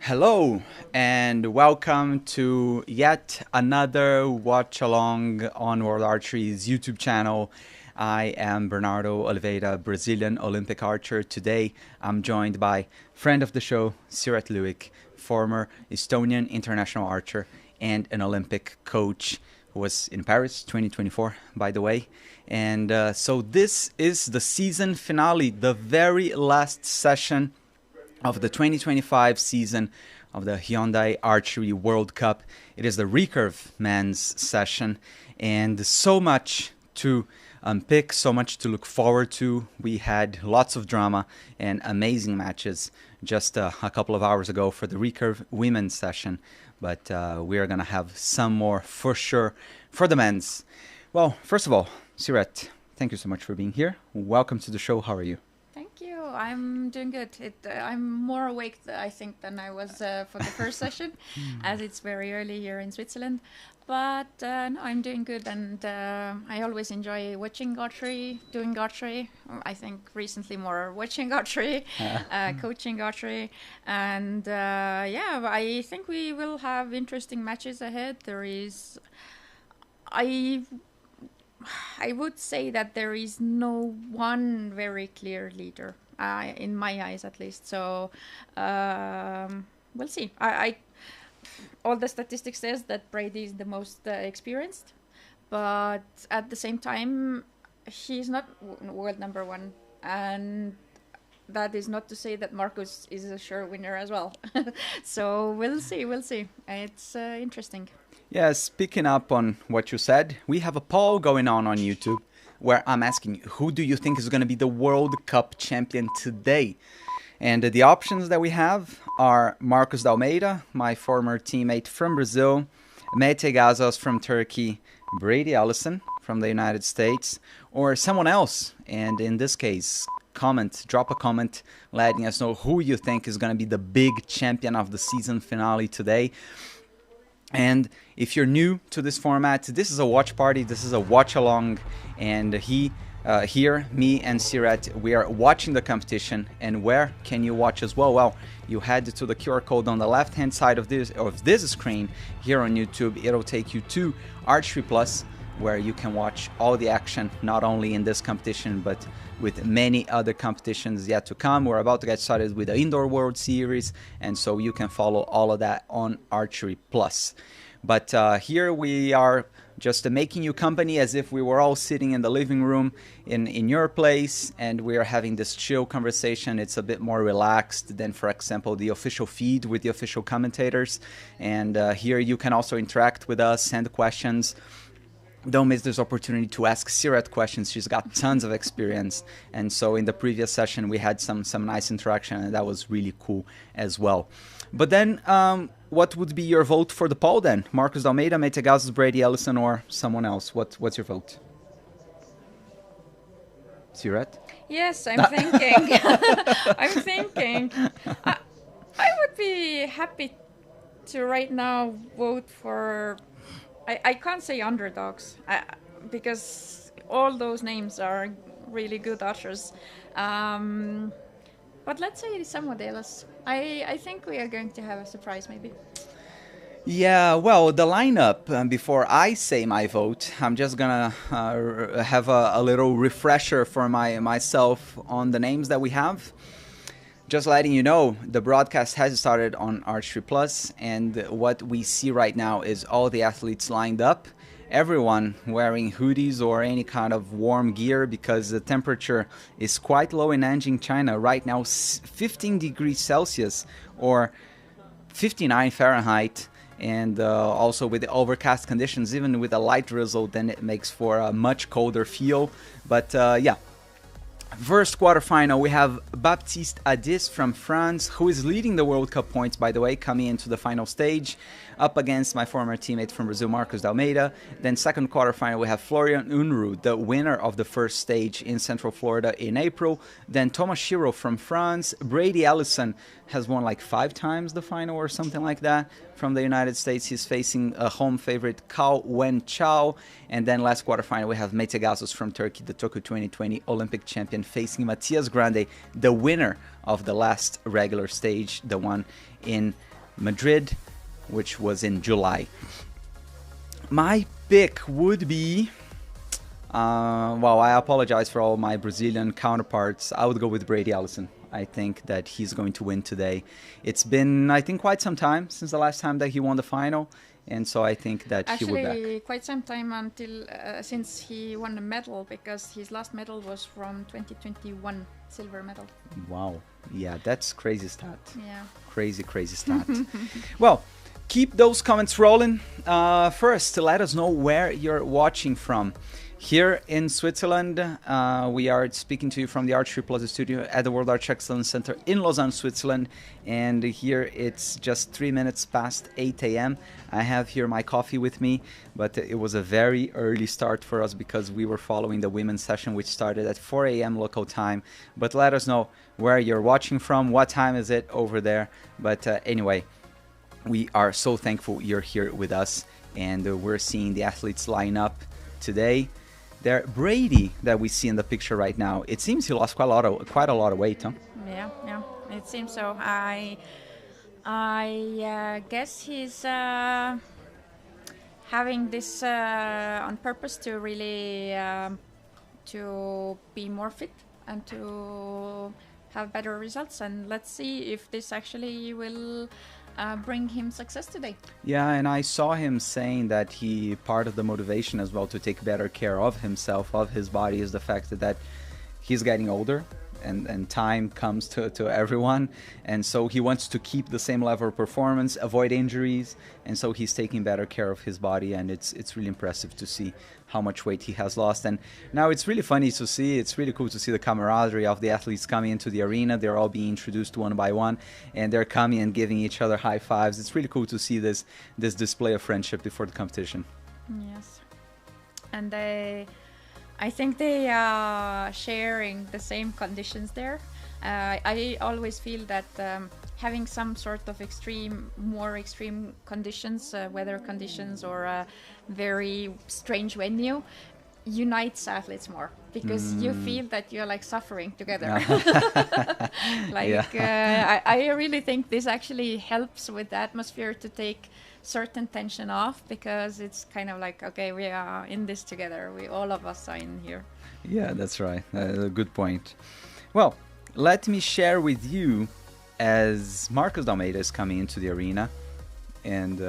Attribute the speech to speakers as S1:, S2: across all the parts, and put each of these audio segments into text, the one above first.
S1: Hello and welcome to yet another watch along on World Archery's YouTube channel. I am Bernardo Oliveira, Brazilian Olympic archer. Today I'm joined by friend of the show, Siret Luik, former Estonian international archer and an Olympic coach who was in Paris 2024, by the way. And so this is the season finale, the very last session of the 2025 season of the Hyundai Archery World Cup. It is the Recurve men's session, and so much to unpick, so much to look forward to. We had lots of drama and amazing matches just a couple of hours ago for the Recurve women's session, but we are going to have some more for sure for the men's. Well, first of all, Siret, thank you so much for being here. Welcome to the show. How are you?
S2: Thank you. I'm doing good. I'm more awake, I think, than I was for the first session, as it's very early here in Switzerland. But no, I'm doing good, and I always enjoy watching archery, doing archery. I think recently more watching archery, coaching archery, and yeah, I think we will have interesting matches ahead. I would say that there is no one very clear leader, in my eyes at least. So we'll see. All the statistics says that Brady is the most experienced, but at the same time, he's not world number one, and that is not to say that Marcus is a sure winner as well. So we'll see. It's interesting.
S1: Yes, picking up on what you said, we have a poll going on YouTube where I'm asking, who do you think is going to be the World Cup champion today? And the options that we have are Marcus D'Almeida, my former teammate from Brazil, Mete from Turkey, Brady Allison from the United States, or someone else. And in this case, drop a comment letting us know who you think is going to be the big champion of the season finale today. And if you're new to this format, this is a watch party, this is a watch along, and here, me and Siret, we are watching the competition. And where can you watch as well? Well, you head to the QR code on the left hand side of this screen here on YouTube. It'll take you to Archery Plus, where you can watch all the action, not only in this competition, but with many other competitions yet to come. We're about to get started with the Indoor World Series, and so you can follow all of that on Archery Plus. But here we are just making you company as if we were all sitting in the living room in your place, and we are having this chill conversation. It's a bit more relaxed than, for example, the official feed with the official commentators. And here you can also interact with us, send questions. Don't miss this opportunity to ask Siret questions. She's got tons of experience, and so in the previous session we had some nice interaction, and that was really cool as well. But then, what would be your vote for the poll then? Marcus D'Almeida, Mete, Brady Ellison, or someone else? What's your vote? Siret?
S2: Yes, I'm thinking. I'm thinking. I would be happy to right now vote for. I can't say underdogs because all those names are really good archers. But let's say someone else. I think we are going to have a surprise maybe.
S1: Yeah, well, the lineup, before I say my vote, I'm just gonna have a little refresher for myself on the names that we have. Just letting you know, the broadcast has started on Archery Plus, and what we see right now is all the athletes lined up, everyone wearing hoodies or any kind of warm gear because the temperature is quite low in Nanjing, China. Right now, 15 degrees Celsius or 59 Fahrenheit, and also with the overcast conditions, even with a light drizzle, then it makes for a much colder feel. But yeah. First quarterfinal, we have Baptiste from France, who is leading the World Cup points, by the way, coming into the final stage, up against my former teammate from Brazil, Marcus D'Almeida. Then second quarterfinal, we have Florian, the winner of the first stage in Central Florida in April. Then Thomas Shiro from France. Brady Allison has won like 5 times the final or something like that. From the United States, he's facing a home favorite, Cao Wen Chao. And then last quarterfinal, we have Mete from Turkey, the Tokyo 2020 Olympic champion, facing Matias, the winner of the last regular stage, the one in Madrid, which was in July. My pick would be, well, I apologize for all my Brazilian counterparts. I would go with Brady Allison. I think that he's going to win today. It's been, I think, quite some time since the last time that he won the final, and so I think that he will back.
S2: Actually, quite some time until since he won a medal, because his last medal was from 2021, silver medal.
S1: Wow. Yeah, that's crazy stat.
S2: Yeah.
S1: Crazy stat. Well, keep those comments rolling. First, let us know where you're watching from. Here in Switzerland, we are speaking to you from the Archery Plaza studio at the World Archery Excellence Center in Lausanne, Switzerland. And here it's just 3 minutes past 8 a.m. I have here my coffee with me, but it was a very early start for us because we were following the women's session, which started at 4 a.m. local time. But let us know where you're watching from, what time is it over there. But anyway, we are so thankful you're here with us, and we're seeing the athletes line up today. There, Brady, that we see in the picture right now, it seems he lost quite a lot of weight, huh?
S2: Yeah, it seems so. I guess he's having this on purpose to really to be more fit and to have better results. And let's see if this actually will bring him success today.
S1: Yeah, and I saw him saying that part of the motivation as well to take better care of himself, of his body, is the fact that he's getting older and time comes to everyone, and so he wants to keep the same level of performance, avoid injuries, and so he's taking better care of his body, and it's really impressive to see how much weight he has lost. And now it's really funny to see, it's really cool to see the camaraderie of the athletes coming into the arena. They're all being introduced one by one, and they're coming and giving each other high fives. It's really cool to see this display of friendship before the competition.
S2: Yes, and I think they are sharing the same conditions there. I always feel that having some sort of more extreme conditions, weather conditions, or a very strange venue, unites athletes more, because you feel that you're like suffering together. I really think this actually helps with the atmosphere to take certain tension off, because it's kind of like, okay, we are in this together, all of us are in here.
S1: Yeah, that's right. A good point. Well, let me share with you, as Marcos D'Almeida is coming into the arena, and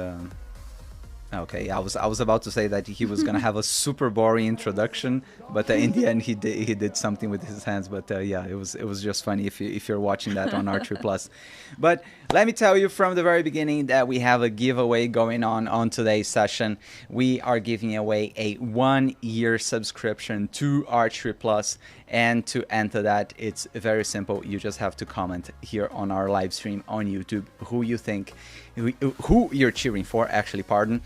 S1: okay, I was about to say that he was gonna have a super boring introduction, but in the end he did something with his hands. But yeah, it was just funny if you're watching that on Archery Plus. But let me tell you from the very beginning that we have a giveaway going on today's session. We are giving away a 1-year subscription to Archery Plus, and to enter that, it's very simple. You just have to comment here on our live stream on YouTube who you're cheering for, actually, pardon,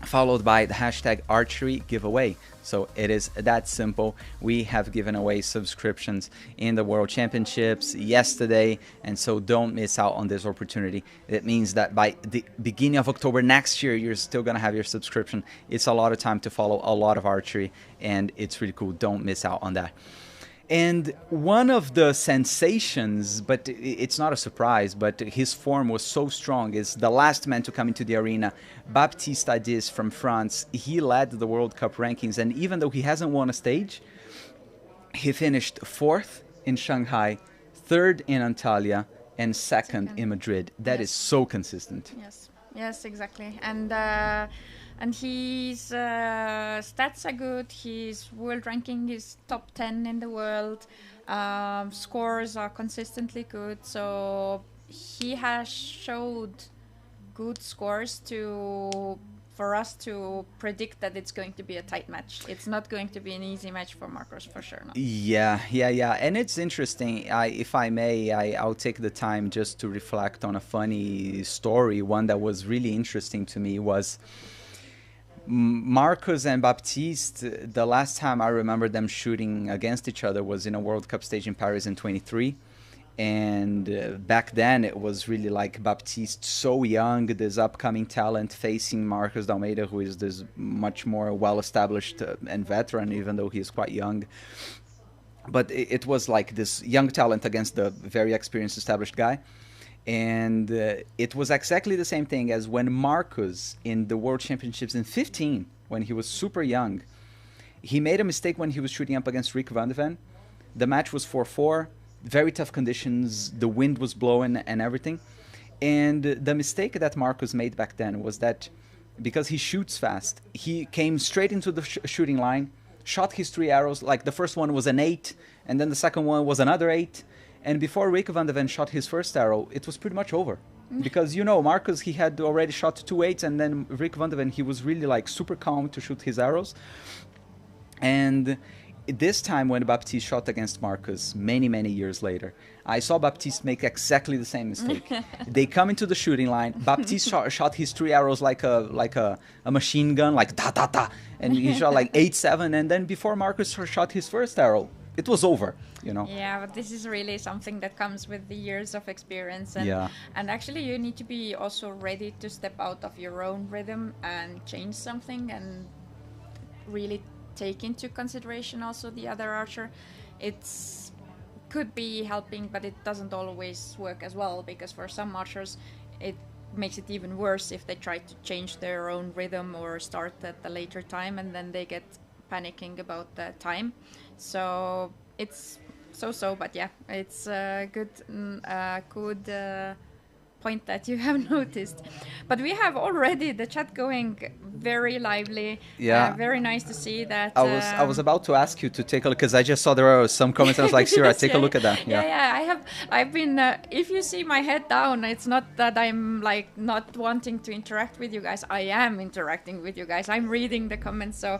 S1: followed by the hashtag Archery giveaway. So it is that simple. We have given away subscriptions in the World Championships yesterday, and so don't miss out on this opportunity. It means that by the beginning of October next year, you're still going to have your subscription. It's a lot of time to follow a lot of archery, and it's really cool. Don't miss out on that. And one of the sensations, but it's not a surprise, but his form was so strong, is the last man to come into the arena, Baptiste from France. He led the World Cup rankings, and even though he hasn't won a stage, he finished 4th in Shanghai, 3rd in Antalya, and 2nd in Madrid. That is so consistent.
S2: Yes, exactly. And his stats are good. His world ranking is top 10 in the world. Scores are consistently good. So he has showed good scores for us to predict that it's going to be a tight match. It's not going to be an easy match for Marcos, for sure. No.
S1: Yeah. And it's interesting. If I may, I'll take the time just to reflect on a funny story. One that was really interesting to me was Marcos and Baptiste. The last time I remember them shooting against each other was in a World Cup stage in Paris in 23. And back then it was really like Baptiste, so young, this upcoming talent, facing Marcos D'Almeida, who is this much more well-established and veteran, even though he's quite young. But it was like this young talent against the very experienced, established guy. And it was exactly the same thing as when Marcus in the World Championships in 15, when he was super young, he made a mistake when he was shooting up against Rick van de Ven. The match was 4-4, very tough conditions, the wind was blowing and everything. And the mistake that Marcus made back then was that because he shoots fast, he came straight into the shooting line, shot his 3 arrows, like the first one was an 8, and then the second one was another 8. And before Rick van de Ven shot his first arrow, it was pretty much over. Because, you know, Marcus, he had already shot 2 8s, and then Rick van de Ven, he was really like super calm to shoot his arrows. And this time when Baptiste shot against Marcus many years later, I saw Baptiste make exactly the same mistake. They come into the shooting line. Baptiste shot his 3 arrows like a machine gun, like da da da, and he shot like 8-7. And then before Marcus shot his first arrow, it was over. You know.
S2: Yeah, but this is really something that comes with the years of experience, and and actually you need to be also ready to step out of your own rhythm and change something and really take into consideration also the other archer. It's could be helping, but it doesn't always work as well, because for some archers it makes it even worse if they try to change their own rhythm or start at a later time, and then they get panicking about the time. So it's so, but yeah, it's a good point that you have noticed. But we have already the chat going very lively.
S1: Yeah.
S2: Very nice to see that.
S1: I was about to ask you to take a look, because I just saw there were some comments. I was like, Sira, take a look at that.
S2: Yeah. I've been. If you see my head down, it's not that I'm like not wanting to interact with you guys. I am interacting with you guys. I'm reading the comments. So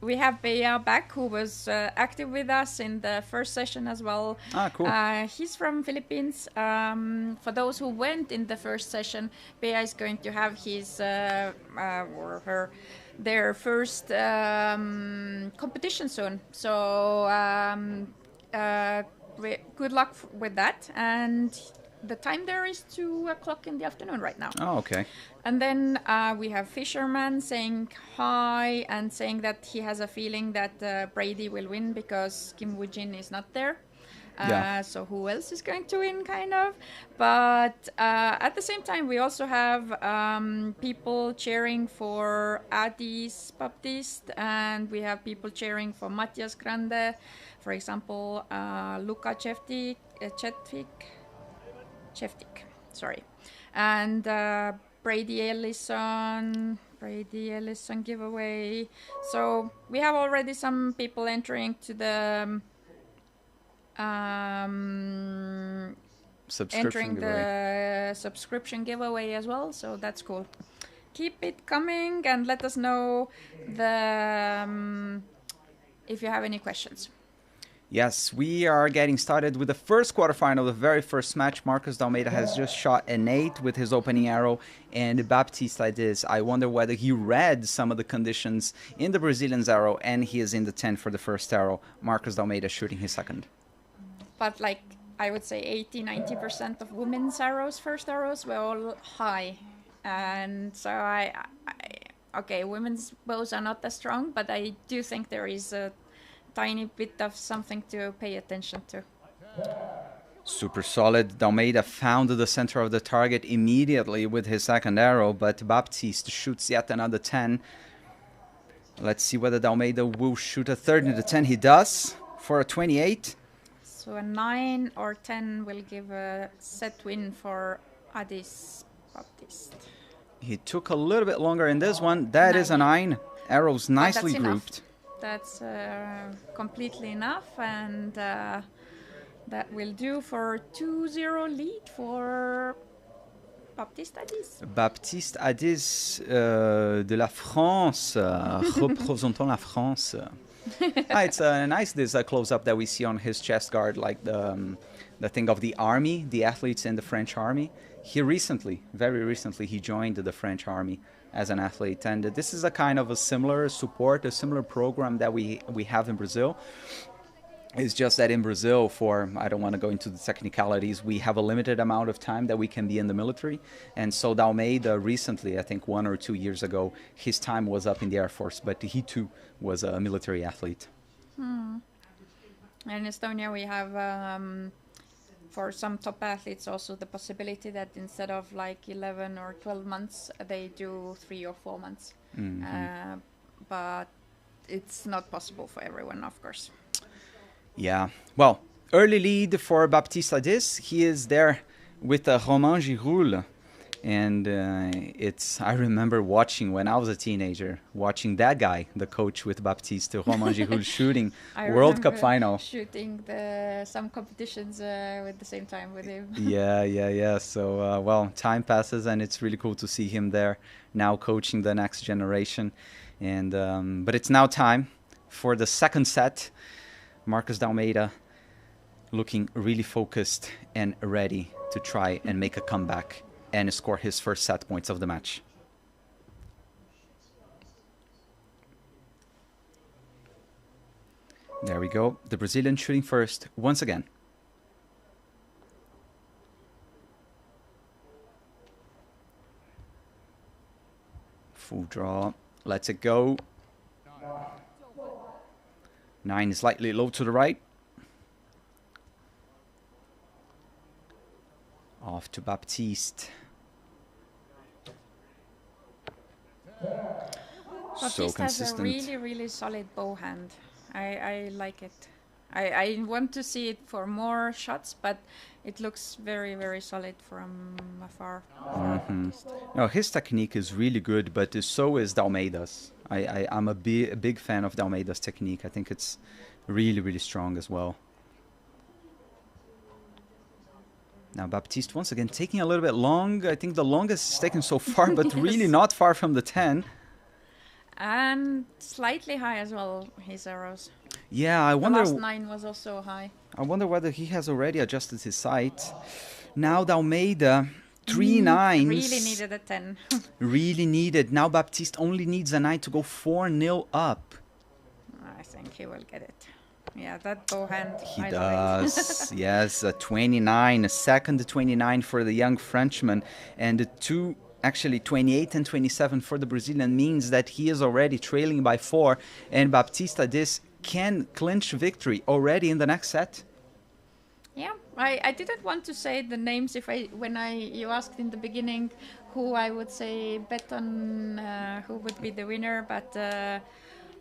S2: we have Bea back, who was active with us in the first session as well.
S1: Ah, cool.
S2: He's from Philippines. For those who went in the first session, Bea is going to have his or her their first competition soon. So good luck with that. And the time there is 2:00 in the afternoon right now.
S1: Oh, okay.
S2: And then we have Fisherman saying hi and saying that he has a feeling that Brady will win because Kim Woo-jin is not there. So who else is going to win, kind of? But at the same time, we also have people cheering for Adis Baptiste, and we have people cheering for Matias Grande. For example, Luka Chevtik, sorry. And Brady Ellison giveaway. So we have already some people entering to the subscription giveaway as well, so that's cool. Keep it coming and let us know if you have any questions.
S1: Yes, we are getting started with the first quarterfinal, the very first match. Marcus D'Almeida has just shot an 8 with his opening arrow, and Baptiste like this. I wonder whether he read some of the conditions in the Brazilian's arrow, and he is in the 10 for the first arrow. Marcus D'Almeida shooting his second.
S2: But like I would say 80-90% of women's arrows, first arrows, were all high. And so okay, women's bows are not as strong, but I do think there is a tiny bit of something to pay attention to.
S1: Super solid. D'Almeida found the center of the target immediately with his second arrow, but Baptiste shoots yet another 10. Let's see whether D'Almeida will shoot a third in the 10. He does for a 28.
S2: So a 9 or 10 will give a set win for Adis Baptiste.
S1: He took a little bit longer in this one. That 9. Is a 9. Arrows nicely grouped.
S2: That's completely enough, and that will do for 2-0 lead for Baptiste Adis.
S1: Baptiste Adis de la France, représentant la France. It's nice, this close-up that we see on his chest guard, like the thing of the army, the athletes in the French army. He very recently, he joined the French army as an athlete, and this is a kind of a similar support, a similar program that we have in Brazil. It's just that in Brazil, I don't want to go into the technicalities, we have a limited amount of time that we can be in the military. And so D'Almeida recently, I think 1 or 2 years ago, his time was up in the Air Force, but he too was a military athlete.
S2: In Estonia, we have, for some top athletes also the possibility that instead of like 11 or 12 months, they do 3 or 4 months. But it's not possible for everyone, of course.
S1: Yeah. Well, early lead for Baptiste Adis. He is there with Romain Giroul. And I remember watching when I was a teenager, watching that guy, the coach with Baptiste, Romain Giroul, shooting World Cup final.
S2: Shooting some competitions with the same time with him.
S1: Yeah. So, well, time passes and it's really cool to see him there now coaching the next generation. And but it's now time for the second set. Marcus d'Almeida looking really focused and ready to try and make a comeback and score his first set points of the match. There we go. The Brazilian shooting first once again. Full draw. Lets it go. 9 is slightly low to the right. Off to Baptiste.
S2: Baptiste has a really, really solid bow hand. I like it. I want to see it for more shots, but it looks very, very solid from afar.
S1: No, his technique is really good, but so is d'Almeida's. I'm a big fan of d'Almeida's technique. I think it's really, really strong as well. Now Baptiste once again taking a little bit long. I think the longest is taken so far, but yes. Really not far from the 10.
S2: And slightly high as well, his arrows.
S1: Yeah, I wonder...
S2: The last 9 was also high.
S1: I wonder whether he has already adjusted his sight. Now d'Almeida, 3 9s.
S2: Really needed a 10.
S1: Really needed. Now Baptiste only needs a 9 to go 4-0 up.
S2: I think he will get it. Yeah, that bow hand.
S1: He does. Yes, a 29, a second 29 for the young Frenchman, and actually 28 and 27 for the Brazilian means that he is already trailing by 4, and Baptiste Adis can clinch victory already in the next set.
S2: Yeah, I didn't want to say the names when you asked in the beginning who I would say bet on who would be the winner, but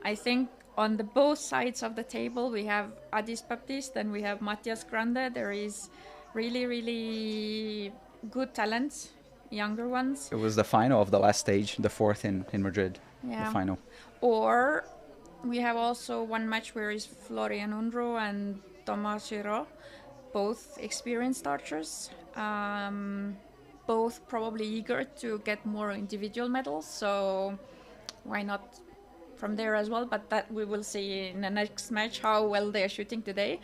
S2: I think on the both sides of the table we have Adis Baptiste and we have Matias Grande. There is really, really good talents, younger ones.
S1: It was the final of the last stage, the 4th in Madrid, yeah. The final.
S2: Or we have also one match where is Florian Unruh and Thomas Giraud, both experienced archers, both probably eager to get more individual medals, so why not from there as well, but that we will see in the next match how well they are shooting today.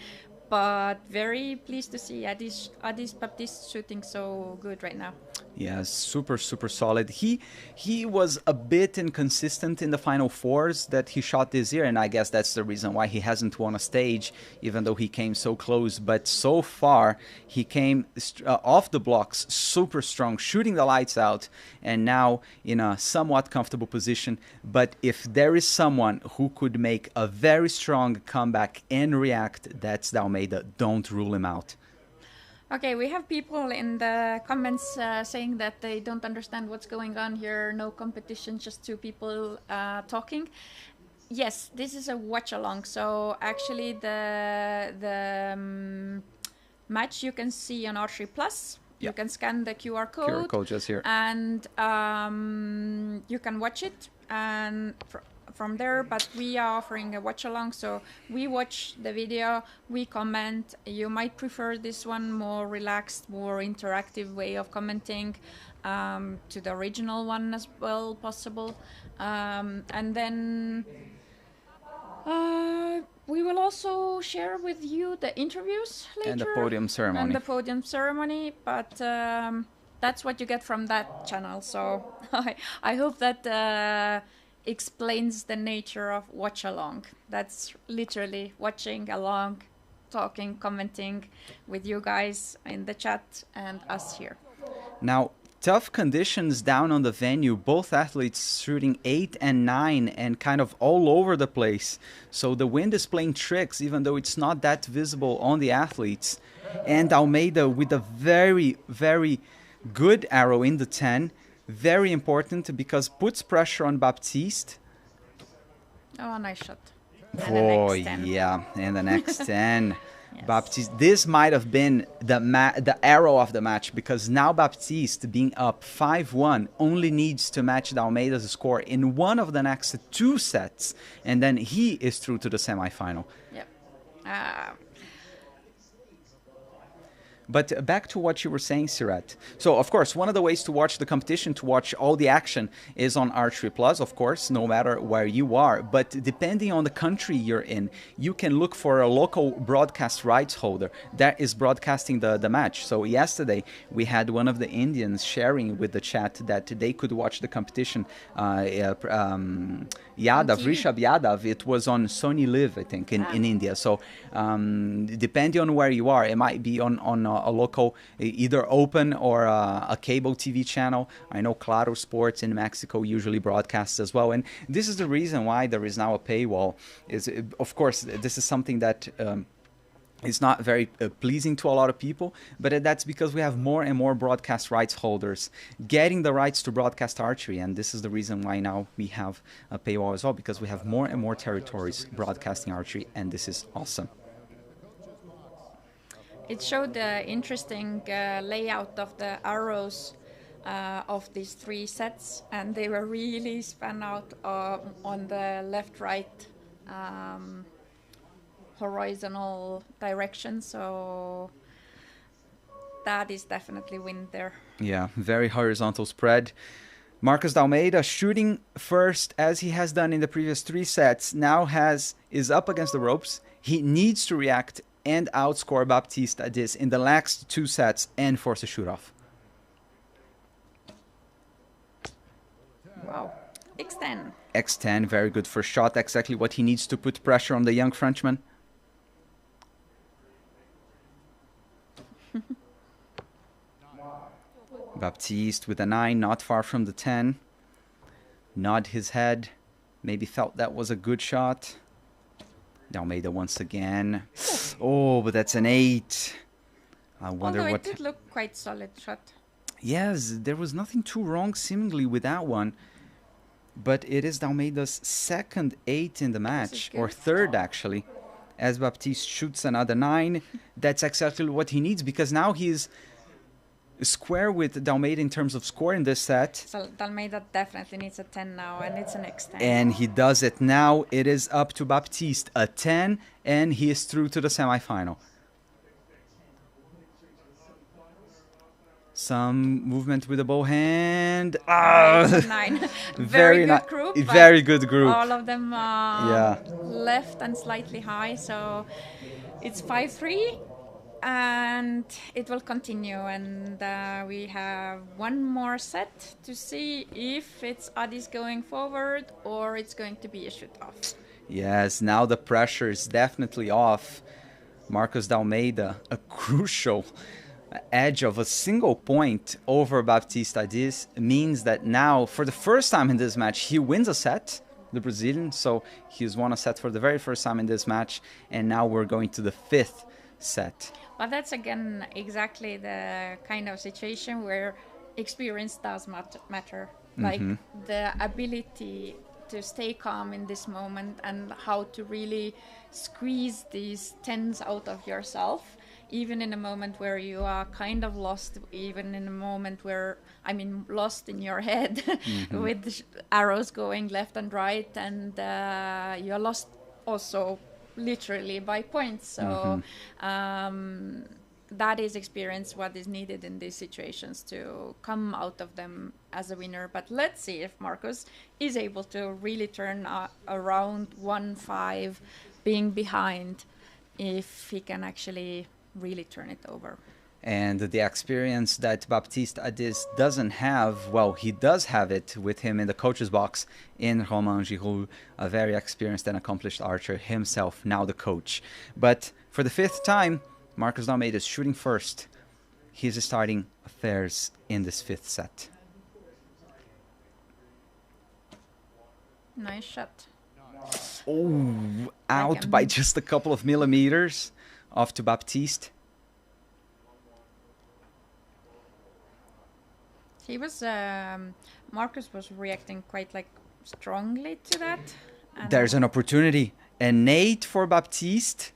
S2: But very pleased to see Adis Baptiste shooting so good right now.
S1: Yeah, super solid. He was a bit inconsistent in the final 4s that he shot this year, and I guess that's the reason why he hasn't won a stage, even though he came so close. But so far, he came off the blocks super strong, shooting the lights out, and now in a somewhat comfortable position. But if there is someone who could make a very strong comeback and react, that's d'Almeida. Don't rule him out.
S2: Okay, we have people in the comments saying that they don't understand what's going on here. No competition, just 2 people talking. Yes, this is a watch along. So actually, the match you can see on Archery Plus.
S1: Yeah.
S2: You can scan the QR code.
S1: QR code just here.
S2: And you can watch it and from there, but we are offering a watch along, so we watch the video, we comment. You might prefer this one, more relaxed, more interactive way of commenting, to the original one as well possible, and then we will also share with you the interviews later
S1: and the podium ceremony.
S2: But that's what you get from that channel, so I hope that explains the nature of watch along. That's literally watching along, talking, commenting with you guys in the chat and us here.
S1: Now tough conditions down on the venue. Both athletes shooting 8 and 9 and kind of all over the place. So the wind is playing tricks, even though it's not that visible on the athletes. And Almeida with a very, very good arrow in the 10. Very important because puts pressure on Baptiste.
S2: Oh, nice shot.
S1: Oh, yeah, and the next 10.
S2: Yes.
S1: Baptiste, this might have been the arrow of the match, because now Baptiste, being up 5-1, only needs to match Almeida's score in one of the next 2 sets, and then he is through to the semifinal.
S2: Yep.
S1: But back to what you were saying, Siret. So, of course, one of the ways to watch the competition, to watch all the action, is on Archery Plus, of course, no matter where you are. But depending on the country you're in, you can look for a local broadcast rights holder that is broadcasting the match. So yesterday, we had one of the Indians sharing with the chat that they could watch the competition. Yadav, Rishabh Yadav, it was on Sony Live, I think, in India. So depending on where you are, it might be on a local, either open or a cable TV channel. I know Claro Sports in Mexico usually broadcasts as well. And this is the reason why there is now a paywall. Is, of course, this is something that is not very pleasing to a lot of people, but that's because we have more and more broadcast rights holders getting the rights to broadcast archery. And this is the reason why now we have a paywall as well, because we have more and more territories broadcasting archery, and this is awesome.
S2: It showed the interesting layout of the arrows of these 3 sets, and they were really span out on the left-right horizontal direction. So that is definitely wind there.
S1: Yeah, very horizontal spread. Marcos Almeida shooting first, as he has done in the previous 3 sets, now is up against the ropes. He needs to react and outscore Baptiste at this in the next 2 sets and force a shoot-off.
S2: Wow. X10.
S1: X10, very good first shot. Exactly what he needs to put pressure on the young Frenchman. Baptiste with a 9, not far from the 10. Nod his head. Maybe felt that was a good shot. Almeida once again. Oh, but that's an 8. I wonder
S2: Although
S1: what...
S2: it did look quite solid shot.
S1: Yes, there was nothing too wrong seemingly with that one. But it is Almeida's second 8 in the match, or third actually, as Baptiste shoots another 9. That's exactly what he needs, because now he's square with Dalmeida in terms of score in this set.
S2: So Dalmeida definitely needs a 10 now, and it's an X10.
S1: And he does it now. It is up to Baptiste, a 10, and he is through to the semifinal. Some movement with the bow hand.
S2: Ah, 9. Very good group.
S1: Very good group.
S2: All of them left and slightly high, so it's 5-3. And it will continue, and we have one more set to see if it's Adis going forward or it's going to be a shoot-off.
S1: Yes, now the pressure is definitely off. Marcos Dalmeida, a crucial edge of a single point over Baptiste Adis means that now, for the first time in this match, he wins a set, the Brazilian. So he's won a set for the very first time in this match, and now we're going to the 5th set.
S2: But that's again exactly the kind of situation where experience does matter. Like the ability to stay calm in this moment and how to really squeeze these 10s out of yourself, even in a moment where you are kind of lost, even in a moment where, I mean, lost in your head with arrows going left and right, and you're lost also literally by points. So that is experience what is needed in these situations to come out of them as a winner. But let's see if Marcos is able to really turn around 1-5 being behind, if he can actually really turn it over.
S1: And the experience that Baptiste Adis doesn't have, well, he does have it with him in the coach's box in Romain Giroux, a very experienced and accomplished archer himself, now the coach. But for the 5th time, Marcos Dalmeida is shooting first. his starting affairs in this fifth set.
S2: Nice shot.
S1: Oh, out by just a couple of millimeters, off to Baptiste.
S2: He was, Marcus was reacting quite like strongly to that. And
S1: there's an opportunity. An 8 for Baptiste.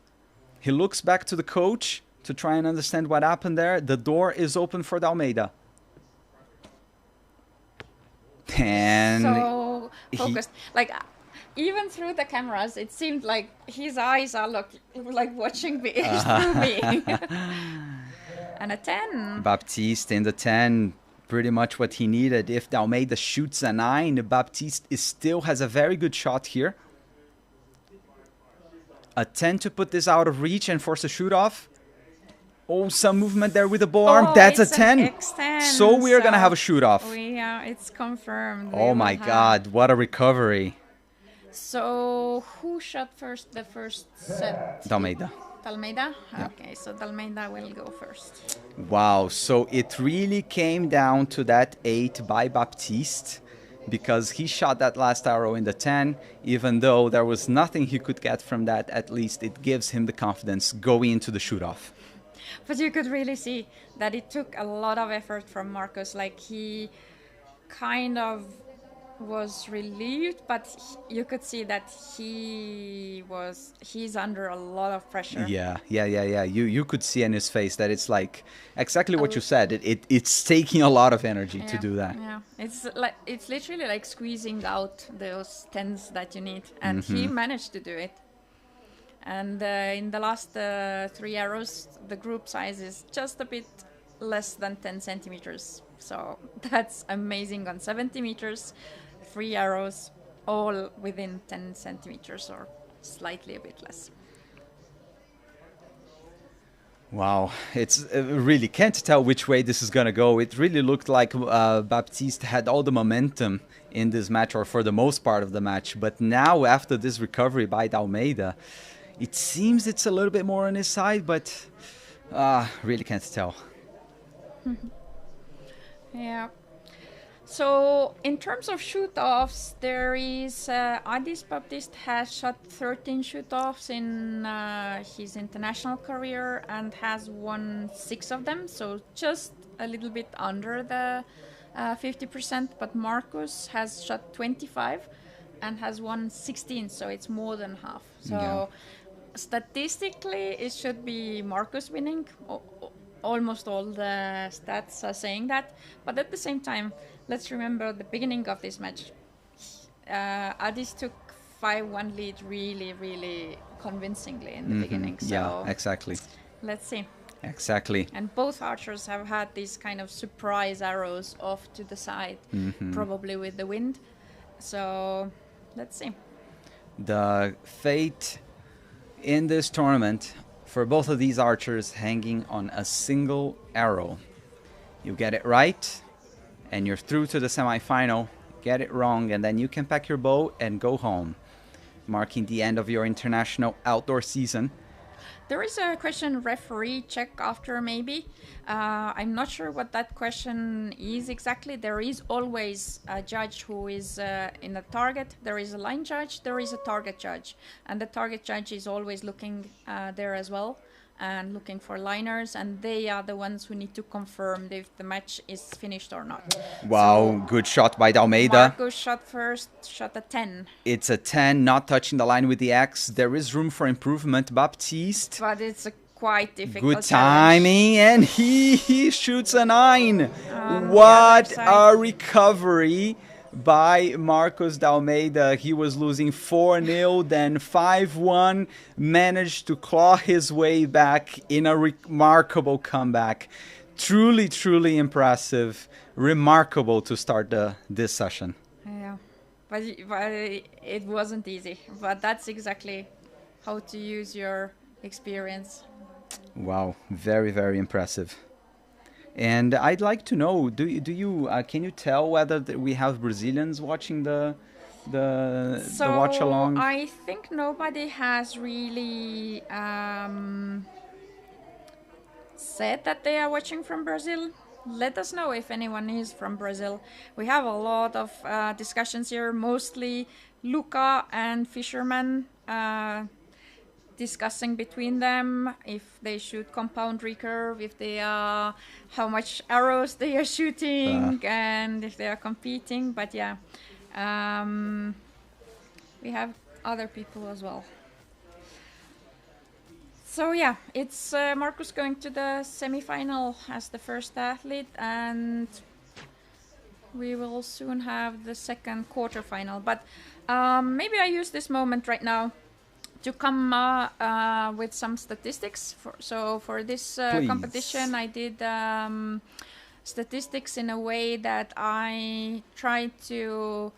S1: He looks back to the coach to try and understand what happened there. The door is open for Dalmeida. And
S2: so focused. Like, even through the cameras, it seemed like his eyes are like watching me through me. And a 10.
S1: Baptiste in the 10. Pretty much what he needed. If Dalmeida shoots a 9, Baptiste still has a very good shot here. A 10 to put this out of reach and force a shoot off. Oh, some movement there with the bow arm. That's a 10. So we are going to have a shoot off.
S2: It's confirmed.
S1: Oh my God, what a recovery.
S2: So who shot first the first set?
S1: Dalmeida.
S2: Dalmeida? Yeah. Okay, so Dalmeida will go first.
S1: Wow, so it really came down to that 8 by Baptiste, because he shot that last arrow in the 10. Even though there was nothing he could get from that, at least it gives him the confidence going into the shoot-off.
S2: But you could really see that it took a lot of effort from Marcus. Like, he kind of was relieved, but you could see that he's under a lot of pressure.
S1: Yeah. You could see in his face that it's like exactly what you said. It's taking a lot of energy to do that.
S2: Yeah, it's literally like squeezing out those 10s that you need, and he managed to do it. And in the last 3 arrows, the group size is just a bit less than 10 centimeters. So that's amazing on 70 meters. 3 arrows, all within 10 centimeters or slightly a bit less.
S1: Wow, it's really can't tell which way this is going to go. It really looked like Baptiste had all the momentum in this match, or for the most part of the match. But now, after this recovery by Dalmeida, it seems it's a little bit more on his side, but really can't tell.
S2: Yeah. So in terms of shoot-offs, there is Baptiste has shot 13 shoot-offs in his international career and has won 6 of them. So just a little bit under the 50%. But Marcus has shot 25 and has won 16. So it's more than half. So statistically, it should be Marcus winning. Almost all the stats are saying that. But at the same time, let's remember the beginning of this match. Addis took 5-1 lead really, really convincingly in the beginning. So
S1: yeah, exactly.
S2: Let's see.
S1: Exactly.
S2: And both archers have had these kind of surprise arrows off to the side, probably with the wind. So let's see.
S1: The fate in this tournament for both of these archers hanging on a single arrow. You get it right, and you're through to the semifinal. Get it wrong, and then you can pack your bow and go home, marking the end of your international outdoor season.
S2: There is a question referee check after maybe. I'm not sure what that question is exactly. There is always a judge who is in a target. There is a line judge, there is a target judge. And the target judge is always looking there as well and looking for liners. And they are the ones who need to confirm if the match is finished or not.
S1: Wow, so, good shot by Dalmeida.
S2: Marcus shot first, shot a 10.
S1: It's a 10, not touching the line with the X. There is room for improvement. Baptiste.
S2: But it's a quite difficult
S1: good timing, and he shoots a 9. What a recovery by Marcus Dalmeida. He was losing 4-0, then 5-1, managed to claw his way back in a remarkable comeback. Truly, truly impressive. Remarkable to start this session.
S2: Yeah, but it wasn't easy. But that's exactly how to use your experience.
S1: Wow, very, very impressive. And I'd like to know, can you tell whether we have Brazilians watching the watch along?
S2: I think nobody has really said that they are watching from Brazil. Let us know if anyone is from Brazil. We have a lot of discussions here, mostly Luca and Fisherman discussing between them if they shoot compound recurve, if they are, how much arrows they are shooting, and if they are competing. But yeah, we have other people as well. So yeah, it's Marcus going to the semi-final as the first athlete, and we will soon have the second quarterfinal. But maybe I use this moment right now to come with some statistics. For this competition, I did statistics in a way that I tried to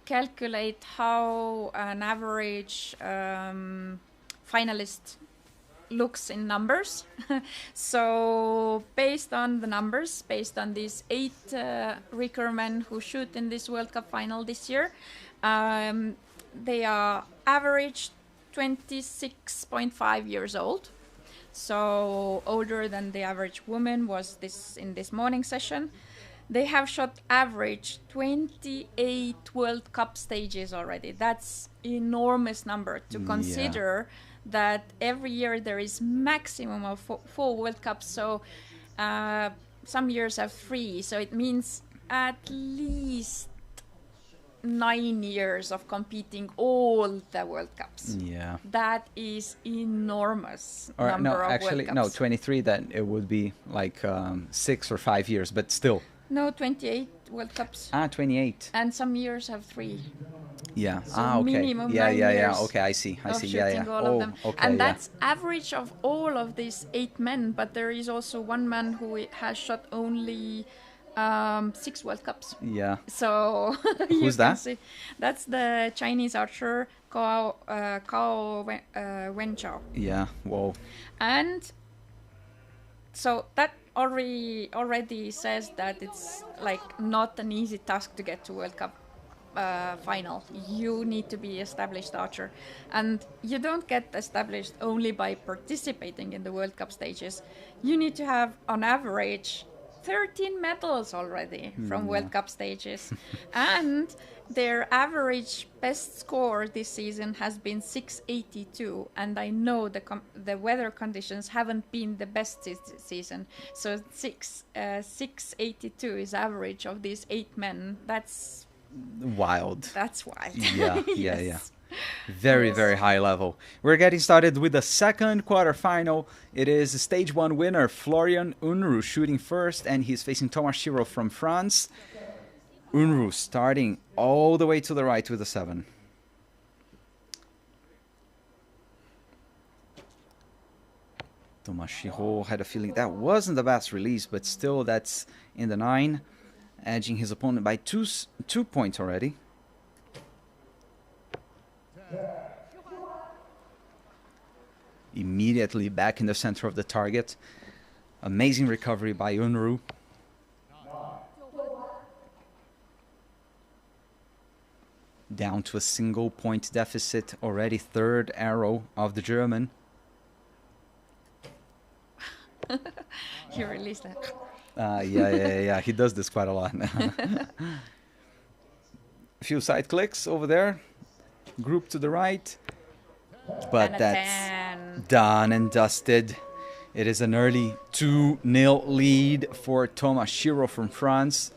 S2: calculate how an average finalist looks in numbers. So based on the numbers, based on these 8 recurvemen who shoot in this World Cup final this year, they are average 26.5 years old, so older than the average woman was in this morning session. They have shot average 28 World Cup stages already. That's enormous number to consider that every year there is maximum of 4 World Cups, so some years have 3, so it means at least 9 years of competing all the World Cups.
S1: Yeah.
S2: That is enormous
S1: Or
S2: number
S1: no,
S2: of
S1: actually,
S2: World
S1: no,
S2: Cups.
S1: 23, then it would be like 6 or 5 years, but still.
S2: No, 28 World Cups.
S1: 28.
S2: And some years have 3.
S1: Yeah.
S2: So
S1: okay.
S2: minimum
S1: Yeah,
S2: 9
S1: yeah,
S2: years
S1: Okay, I see.
S2: shooting all of them.
S1: Okay,
S2: And that's average of all of these 8 men, but there is also one man who has shot only 6 World Cups.
S1: Yeah.
S2: So
S1: Who's that?
S2: See, that's the Chinese archer Cao Wenchao.
S1: Yeah. Whoa.
S2: And so that already says that it's like not an easy task to get to World Cup final. You need to be established archer, and you don't get established only by participating in the World Cup stages. You need to have on average 13 medals already from World Cup stages. And their average best score this season has been 682, and I know the weather conditions haven't been the best this season, so 682 is average of these 8 men. That's
S1: wild.
S2: That's wild.
S1: Yeah.
S2: Yes.
S1: Yeah. Very, very high level. We're getting started with the second quarterfinal. It is stage 1 winner Florian Unruh shooting first, and he's facing Thomas Shiro from France. Unruh starting all the way to the right with a 7. Thomas Shiro had a feeling that wasn't the best release, but still that's in the 9, edging his opponent by 2 points already. Immediately back in the center of the target. Amazing recovery by Unruh. Down to a single point deficit already. 3rd arrow of the German.
S2: He released that.
S1: Yeah. He does this quite a lot. A few side clicks over there. Group to the right. But that's
S2: 10.
S1: done and dusted. It is an early 2-0 lead for Thomas Shiro from France.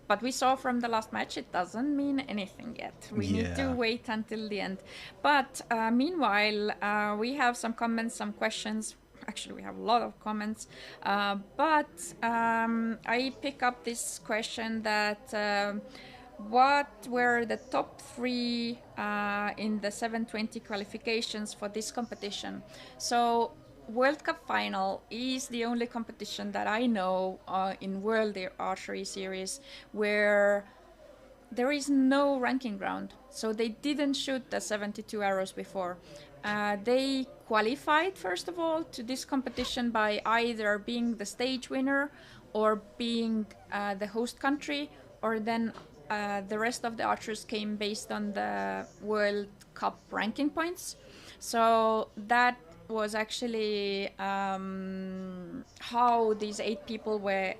S2: But we saw from the last match it doesn't mean anything yet. We need to wait until the end. But meanwhile, we have some comments, some questions. Actually, we have a lot of comments. But I pick up this question that what were the top 3 in the 720 qualifications for this competition? So World Cup final is the only competition that I know in World Archery Series where there is no ranking ground. So they didn't shoot the 72 arrows before. They qualified, first of all, to this competition by either being the stage winner or being the host country, or then the rest of the archers came based on the World Cup ranking points. So that was actually how these 8 people were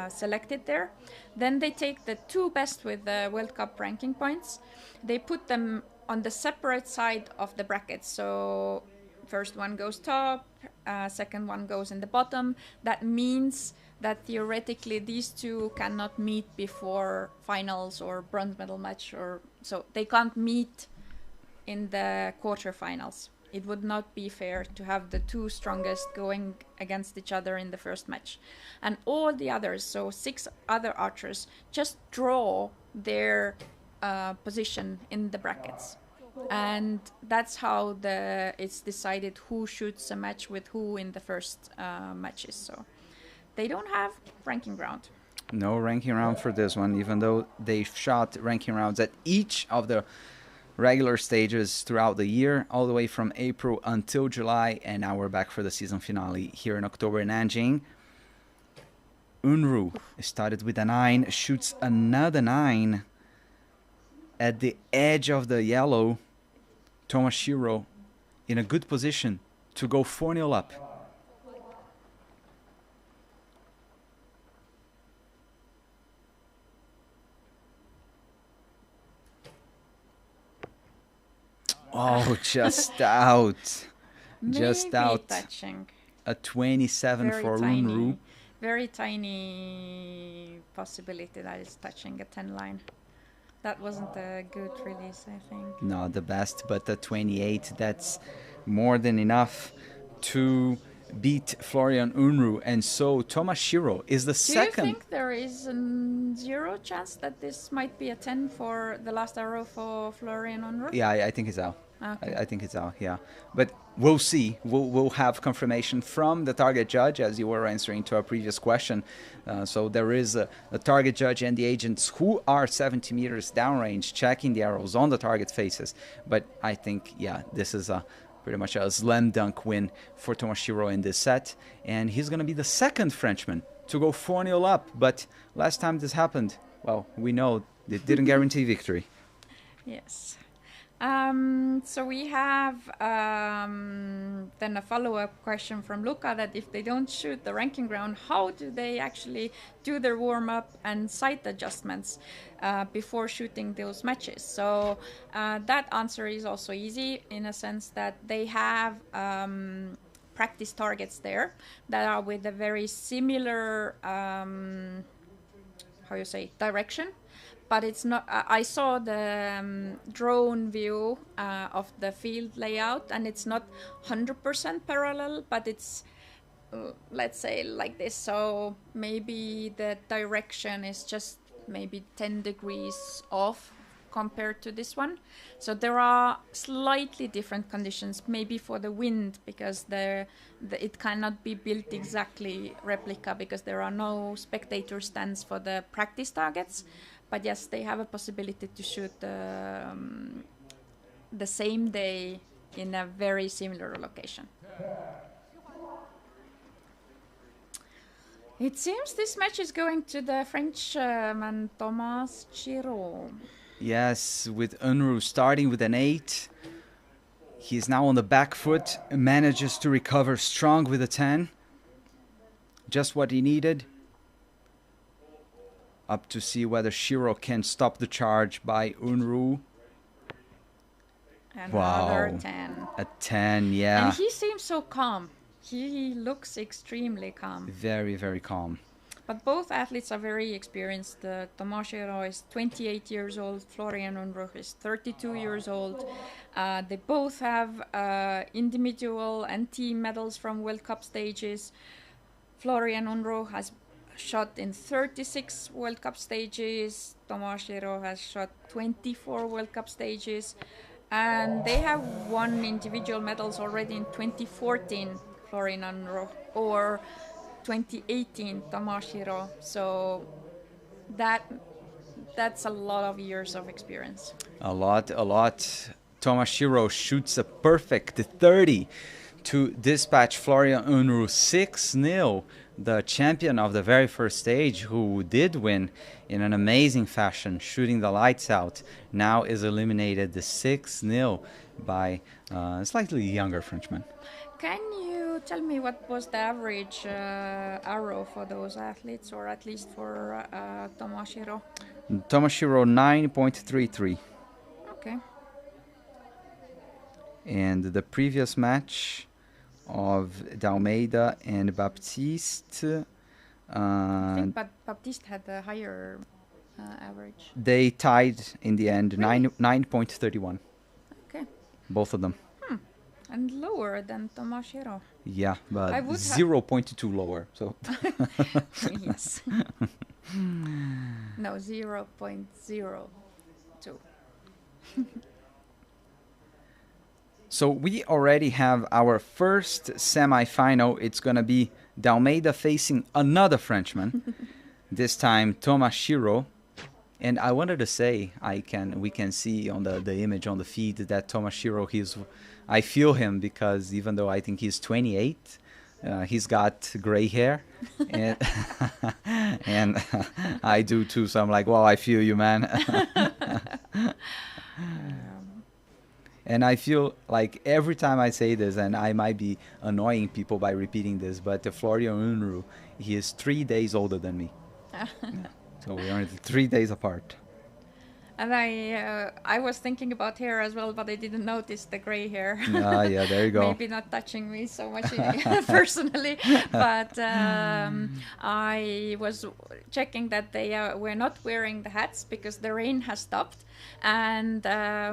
S2: selected there. Then they take the 2 best with the World Cup ranking points. They put them on the separate side of the brackets. So first one goes top, second one goes in the bottom. That means that theoretically these two cannot meet before finals or bronze medal match, or so they can't meet in the quarterfinals. It would not be fair to have the 2 strongest going against each other in the first match. And all the others, so 6 other archers, just draw their position in the brackets. And that's how it's decided who shoots a match with who in the first matches. So they don't have ranking round.
S1: No ranking round for this one, even though they've shot ranking rounds at each of the regular stages throughout the year, all the way from April until July, and now we're back for the season finale here in October in Nanjing. Unruh started with a 9, shoots another 9 at the edge of the yellow. Tomoshiro in a good position to go 4-0 up. Oh, just out. Just
S2: Maybe
S1: out.
S2: touching.
S1: A 27
S2: Very
S1: for
S2: tiny.
S1: Unruh.
S2: Very tiny possibility that it's touching a 10 line. That wasn't a good release, I think.
S1: Not the best, but the 28, that's more than enough to beat Florian Unruh. And so Tomoshiro is the second.
S2: Do you think there is a 0 chance that this might be a 10 for the last arrow for Florian Unruh?
S1: Yeah, I think it's out.
S2: Okay.
S1: I think it's out, yeah. But we'll see. We'll have confirmation from the target judge, as you were answering to our previous question. So there is a target judge and the agents who are 70 meters downrange checking the arrows on the target faces. But I think, yeah, this is pretty much a slam dunk win for Tomoshiro in this set. And he's going to be the second Frenchman to go 4-0 up. But last time this happened, well, we know it didn't guarantee victory.
S2: Yes. So we have then a follow-up question from Luca that if they don't shoot the ranking round, how do they actually do their warm-up and sight adjustments before shooting those matches? So that answer is also easy in a sense that they have practice targets there that are with a very similar direction. But it's not. I saw the drone view of the field layout, and it's not 100% parallel, but it's let's say like this. So maybe the direction is just maybe 10 degrees off compared to this one. So there are slightly different conditions, maybe for the wind, because it cannot be built exactly replica because there are no spectator stands for the practice targets. But yes, they have a possibility to shoot the same day in a very similar location. It seems this match is going to the Frenchman Thomas Giraud.
S1: Yes, with Unruh starting with an 8. He's now on the back foot, manages to recover strong with a 10. Just what he needed. Up to see whether Shiro can stop the charge by Unruh.
S2: Another 10.
S1: A 10, yeah.
S2: And he seems so calm. He looks extremely calm.
S1: Very, very calm.
S2: But both athletes are very experienced. Tomoshiro is 28 years old. Florian Unruh is 32 years old. They both have individual and team medals from World Cup stages. Florian Unruh has shot in 36 World Cup stages. Tomoshiro has shot 24 World Cup stages. And they have won individual medals already in 2014, Florian Unruh, or 2018, Tomoshiro. So that's a lot of years of experience. A lot.
S1: Tomoshiro shoots a perfect 30 to dispatch Florian Unruh 6-0. The champion of the very first stage, who did win in an amazing fashion, shooting the lights out, now is eliminated the 6-0 by a slightly younger Frenchman.
S2: Can you tell me what was the average arrow for those athletes, or at least for Tomashiro?
S1: Tomashiro 9.33.
S2: Okay.
S1: And the previous match of Dalmeida and Baptiste,
S2: I think Baptiste had a higher average.
S1: they tied in the end.
S2: Really?
S1: 9.31.
S2: Okay.
S1: Both of them.
S2: And lower than Tomashiro.
S1: Yeah, but
S2: I would
S1: 0.2 lower. So
S2: Yes. No, 0.02.
S1: So we already have our first semi-final. It's gonna be Dalmeida facing another Frenchman. This time Tomashiro. And I wanted to say, we can see on the image on the feed that Tomashiro, I feel him, because even though I think he's 28, he's got gray hair, and and I do too. So I'm like, well, I feel you, man. And I feel like every time I say this, and I might be annoying people by repeating this, but Florian Unruh, he is 3 days older than me. So we're only 3 days apart.
S2: And I was thinking about hair as well, but I didn't notice the gray hair.
S1: Yeah, there you go.
S2: Maybe not touching me so much personally, but I was checking that they were not wearing the hats because the rain has stopped, and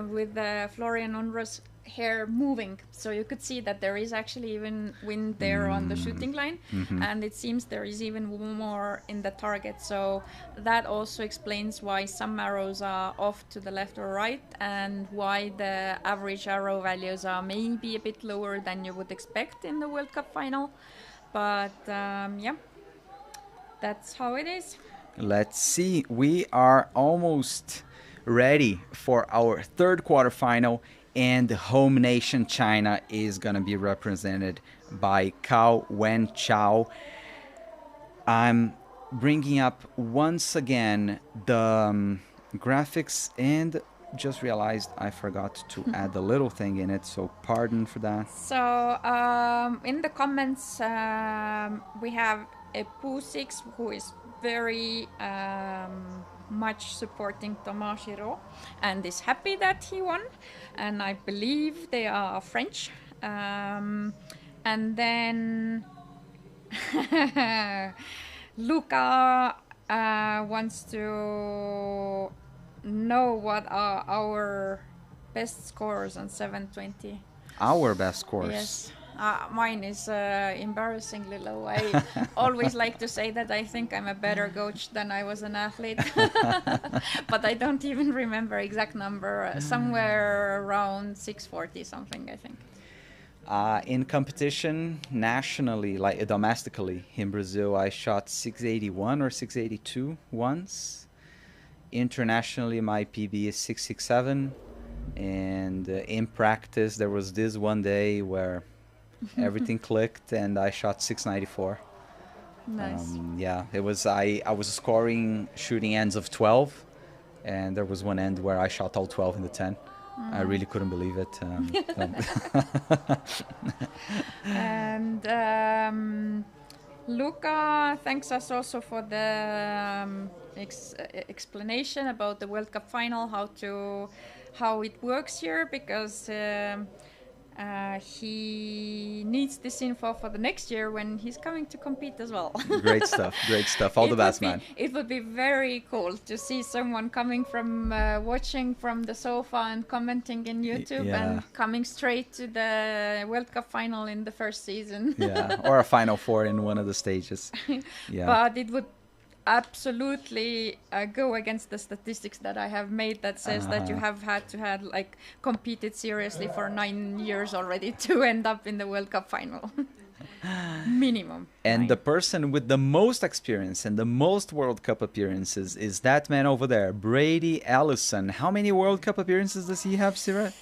S2: with Florian Unruh's hair moving, so you could see that there is actually even wind there on the shooting line, and it seems there is even more in the target, so that also explains why some arrows are off to the left or right, and why the average arrow values are maybe a bit lower than you would expect in the World Cup final. But yeah, that's how it is.
S1: Let's see. We are almost ready for our third quarterfinal, and the home nation China is going to be represented by Cao Wen-Chao. I'm bringing up once again the graphics, and just realized I forgot to add the little thing in it, so pardon for that.
S2: So in the comments we have a Poo6 who is very much supporting Tomashiro and is happy that he won, and I believe they are French. And then Luca wants to know what are our best scores on 720.
S1: Our best scores.
S2: Yes. Mine is embarrassingly low. I always like to say that I think I'm a better coach than I was an athlete, but I don't even remember exact number. Somewhere around 640 something, I think.
S1: In competition nationally, like domestically in Brazil, I shot 681 or 682 once. Internationally, my PB is 667, and in practice, there was this one day where everything clicked and I shot 694.
S2: Nice.
S1: Yeah, it was. I was scoring shooting ends of 12, and there was one end where I shot all 12 in the 10. I really couldn't believe it.
S2: And Luca thanks us also for the explanation about the World Cup final, how it works here, because he needs this info for the next year when he's coming to compete as well.
S1: Great stuff, great stuff. All the best, man.
S2: It would be very cool to see someone coming from watching from the sofa and commenting in YouTube and coming straight to the World Cup final in the first season.
S1: Yeah, or a Final Four in one of the stages. Yeah.
S2: But it would absolutely go against the statistics that I have made that says that you have had to have like competed seriously for 9 years already to end up in the World Cup final. Minimum.
S1: And
S2: 9.
S1: the person with the most experience and the most World Cup appearances is that man over there, Brady Allison. How many World Cup appearances does he have, Sira?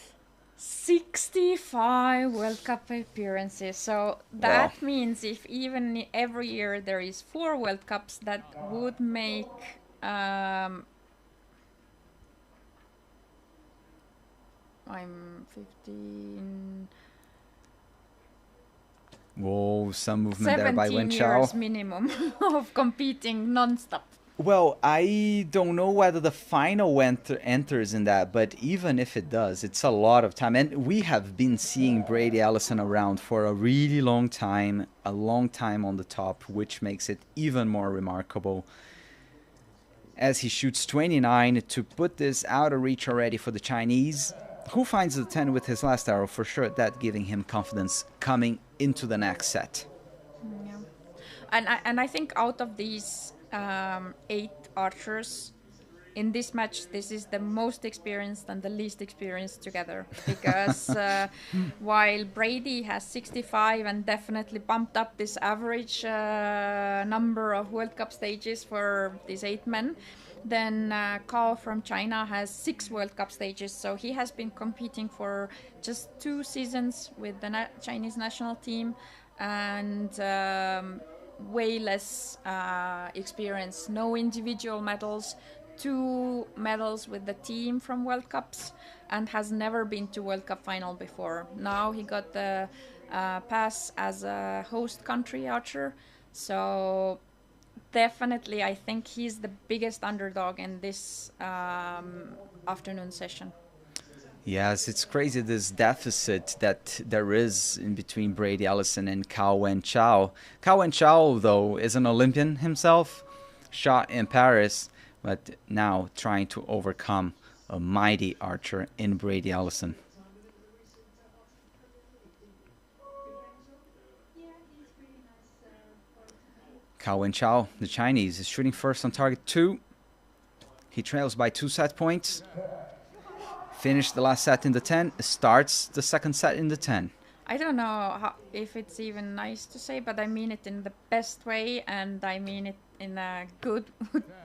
S2: 65 World Cup appearances. So that means if even every year there is 4 World Cups, that would make I'm 15.
S1: Whoa, some movement there by
S2: 17
S1: Wen
S2: years minimum of competing non-stop.
S1: Well, I don't know whether the final enters in that, but even if it does, it's a lot of time. And we have been seeing Brady Allison around for a really long time on the top, which makes it even more remarkable. As he shoots 29 to put this out of reach already for the Chinese, who finds the 10 with his last arrow, for sure, that giving him confidence coming into the next set.
S2: Yeah. And I think out of these 8 archers in this match, this is the most experienced and the least experienced together, because while Brady has 65 and definitely bumped up this average number of World Cup stages for these 8 men, then Kao from China has 6 World Cup stages, so he has been competing for just 2 seasons with the Chinese national team, and way less experience. No individual medals, 2 medals with the team from World Cups, and has never been to World Cup final before. Now he got the pass as a host country archer, so definitely I think he's the biggest underdog in this afternoon session.
S1: Yes, it's crazy, this deficit that there is in between Brady Allison and Cao Wenchao. Cao Wenchao, though, is an Olympian himself, shot in Paris, but now trying to overcome a mighty archer in Brady Allison. Cao Wenchao, the Chinese, is shooting first on target 2. He trails by 2 set points. Finished the last set in the 10, starts the second set in the 10.
S2: I don't know if it's even nice to say, but I mean it in the best way, and I mean it in a good,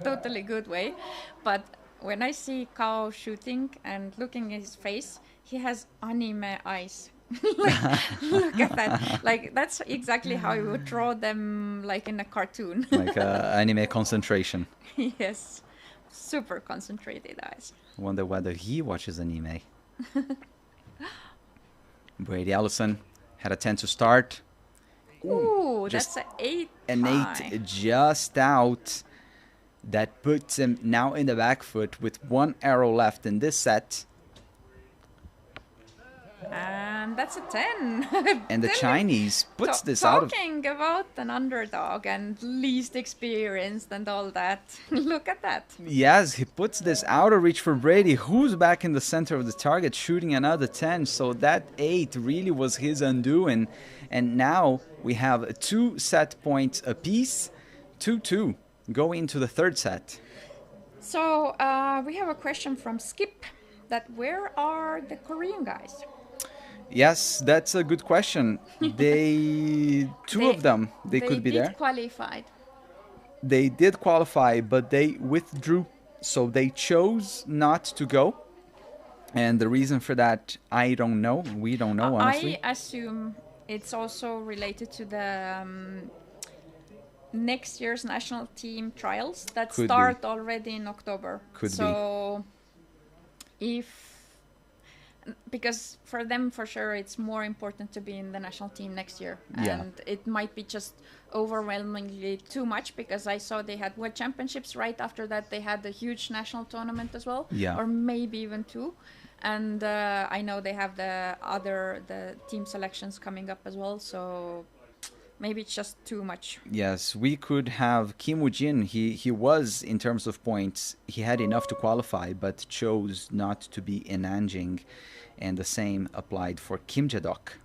S2: totally good way. But when I see Kao shooting and looking at his face, he has anime eyes. Look at that. Like, that's exactly how you would draw them, like in a cartoon.
S1: Like anime concentration.
S2: Yes. Super concentrated eyes.
S1: Wonder whether he watches anime. Brady Allison had a 10 to start.
S2: Ooh, that's an 8.
S1: An 8 just out. That puts him now in the back foot with 1 arrow left in this set.
S2: And that's a 10.
S1: And the Chinese puts this out of...
S2: Talking about an underdog and least experienced and all that. Look at that.
S1: Yes, he puts this out of reach for Brady, who's back in the center of the target, shooting another 10. So that 8 really was his undoing. And now we have 2 set points apiece, 2-2, going into the third set.
S2: So we have a question from Skip, that where are the Korean guys?
S1: Yes, that's a good question. Two of them, they could be there.
S2: Qualified.
S1: They did qualify, but they withdrew. So they chose not to go. And the reason for that, I don't know. We don't know, honestly.
S2: I assume it's also related to the next year's national team trials that
S1: Could
S2: start
S1: be.
S2: Already in October.
S1: Could be.
S2: So because for them, for sure, it's more important to be in the national team next year.
S1: Yeah.
S2: And it might be just overwhelmingly too much, because I saw they had World Championships right after that. They had a huge national tournament as well,
S1: Yeah.
S2: or maybe even 2. And I know they have the team selections coming up as well. So maybe it's just too much.
S1: Yes, we could have Kim Woo-jin. He was, in terms of points, he had enough to qualify, but chose not to be in Nanjing. And the same applied for Kim Jae-dok.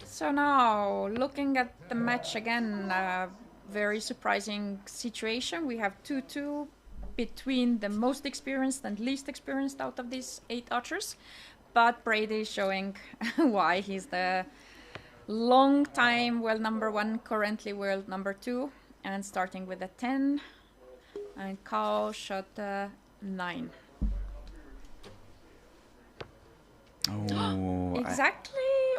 S2: So now, looking at the match again, very surprising situation. We have 2-2 between the most experienced and least experienced out of these 8 archers. But Brady is showing why he's the long time world number 1, currently world number 2, and starting with a 10. And Kao shot a 9.
S1: Oh,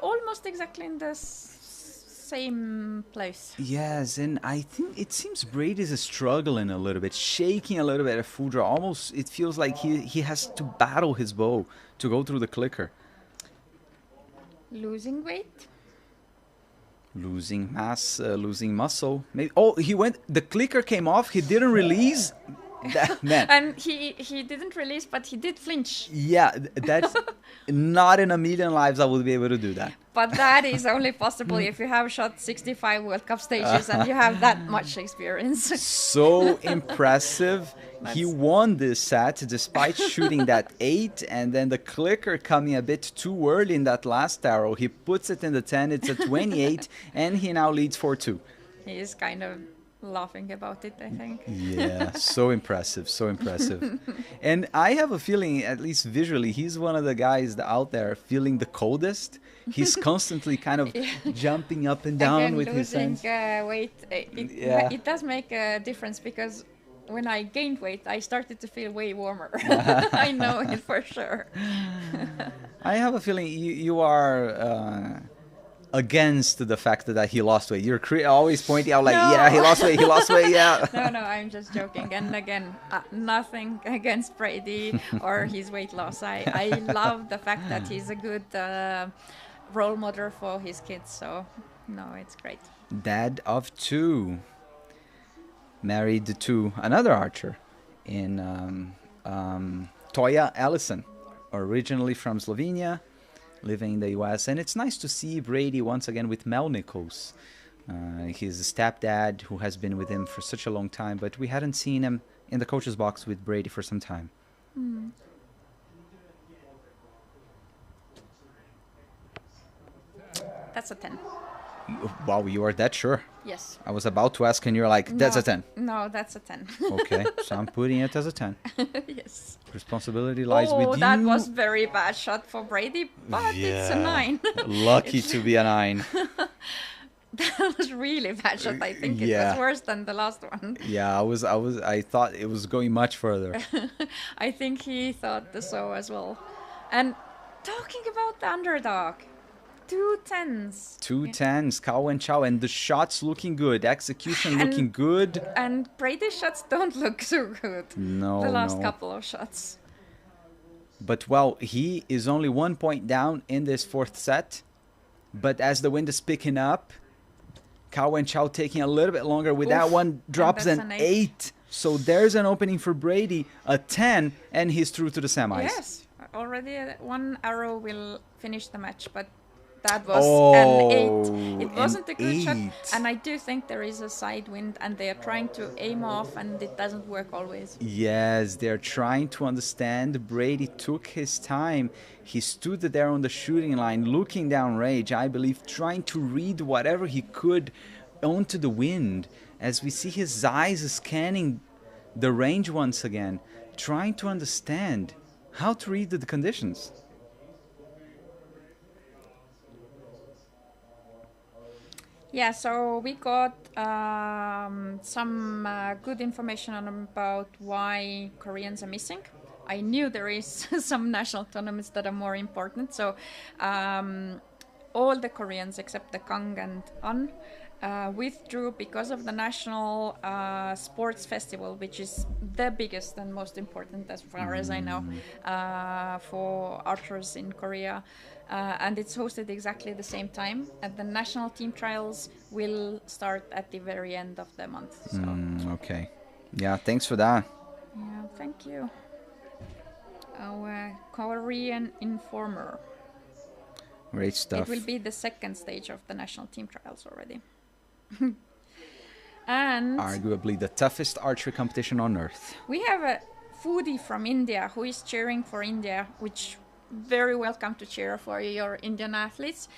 S2: Almost exactly in the same place.
S1: Yes, and I think it seems Brady's struggling a little bit, shaking a little bit at full draw. Almost, it feels like he has to battle his bow to go through the clicker.
S2: Losing weight?
S1: Losing mass, losing muscle. Maybe. Oh, he went. The clicker came off. He didn't release. Man.
S2: And he didn't release, but he did flinch.
S1: Yeah, that's not in a million lives I would be able to do that.
S2: But that is only possible if you have shot 65 World Cup stages and you have that much experience.
S1: So impressive. He won this set despite shooting that 8, and then the clicker coming a bit too early in that last arrow. He puts it in the 10, it's a 28, and he now leads 4-2.
S2: He is kind of laughing about it, I think.
S1: Yeah, so impressive, so impressive. And I have a feeling, at least visually, he's one of the guys out there feeling the coldest. He's constantly kind of jumping up and down
S2: Again,
S1: with his hands.
S2: Weight, it does make a difference, because when I gained weight, I started to feel way warmer. I know it for sure.
S1: I have a feeling you are against the fact that he lost weight. You're always pointing out like,
S2: No.
S1: yeah, he lost weight, yeah.
S2: No, I'm just joking. And again, nothing against Brady or his weight loss. I love the fact that he's a good role model for his kids. So, no, it's great.
S1: Dad of 2. Married to another archer in Toya Allison, originally from Slovenia, living in the US. And it's nice to see Brady once again with Mel Nichols, his stepdad, who has been with him for such a long time, but we hadn't seen him in the coach's box with Brady for some time.
S2: That's a 10.
S1: Wow, you are that sure?
S2: Yes.
S1: I was about to ask and you're like, that's a 10.
S2: No, that's a 10.
S1: Okay, so I'm putting it as a 10.
S2: Yes.
S1: Responsibility lies with you.
S2: Oh, that was very bad shot for Brady, but it's a 9.
S1: Lucky to be a 9.
S2: That was really bad shot. I think it was worse than the last one.
S1: Yeah, I thought it was going much further.
S2: I think he thought so as well. And talking about the underdog, 2 10s.
S1: 2 10s, Cao and Chao, and the shots looking good, execution looking good.
S2: And Brady's shots don't look so good.
S1: No,
S2: the last couple of shots.
S1: But well, he is only 1 point down in this 4th set. But as the wind is picking up, Cao and Chao taking a little bit longer with that one, drops an 8. So there's an opening for Brady, a 10, and he's through to the semis.
S2: Yes, already one arrow will finish the match, but that was an 8. It wasn't a good shot, and I do think there is a side wind, and they are trying to aim off, and it doesn't work always.
S1: Yes, they're trying to understand. Brady took his time. He stood there on the shooting line, looking down range, I believe, trying to read whatever he could onto the wind, as we see his eyes scanning the range once again, trying to understand how to read the conditions.
S2: Yeah, so we got some good information about why Koreans are missing. I knew there is some national tournaments that are more important. So all the Koreans except the Kang and An withdrew because of the national sports festival, which is the biggest and most important, as far as I know, for archers in Korea. And it's hosted exactly the same time. And the national team trials will start at the very end of the month. So.
S1: Okay. Yeah, thanks for that.
S2: Yeah, thank you. Our Korean informer.
S1: Great stuff.
S2: It will be the 2nd stage of the national team trials already. And
S1: arguably the toughest archery competition on earth.
S2: We have a foodie from India who is cheering for India, which very welcome to cheer for your Indian athletes.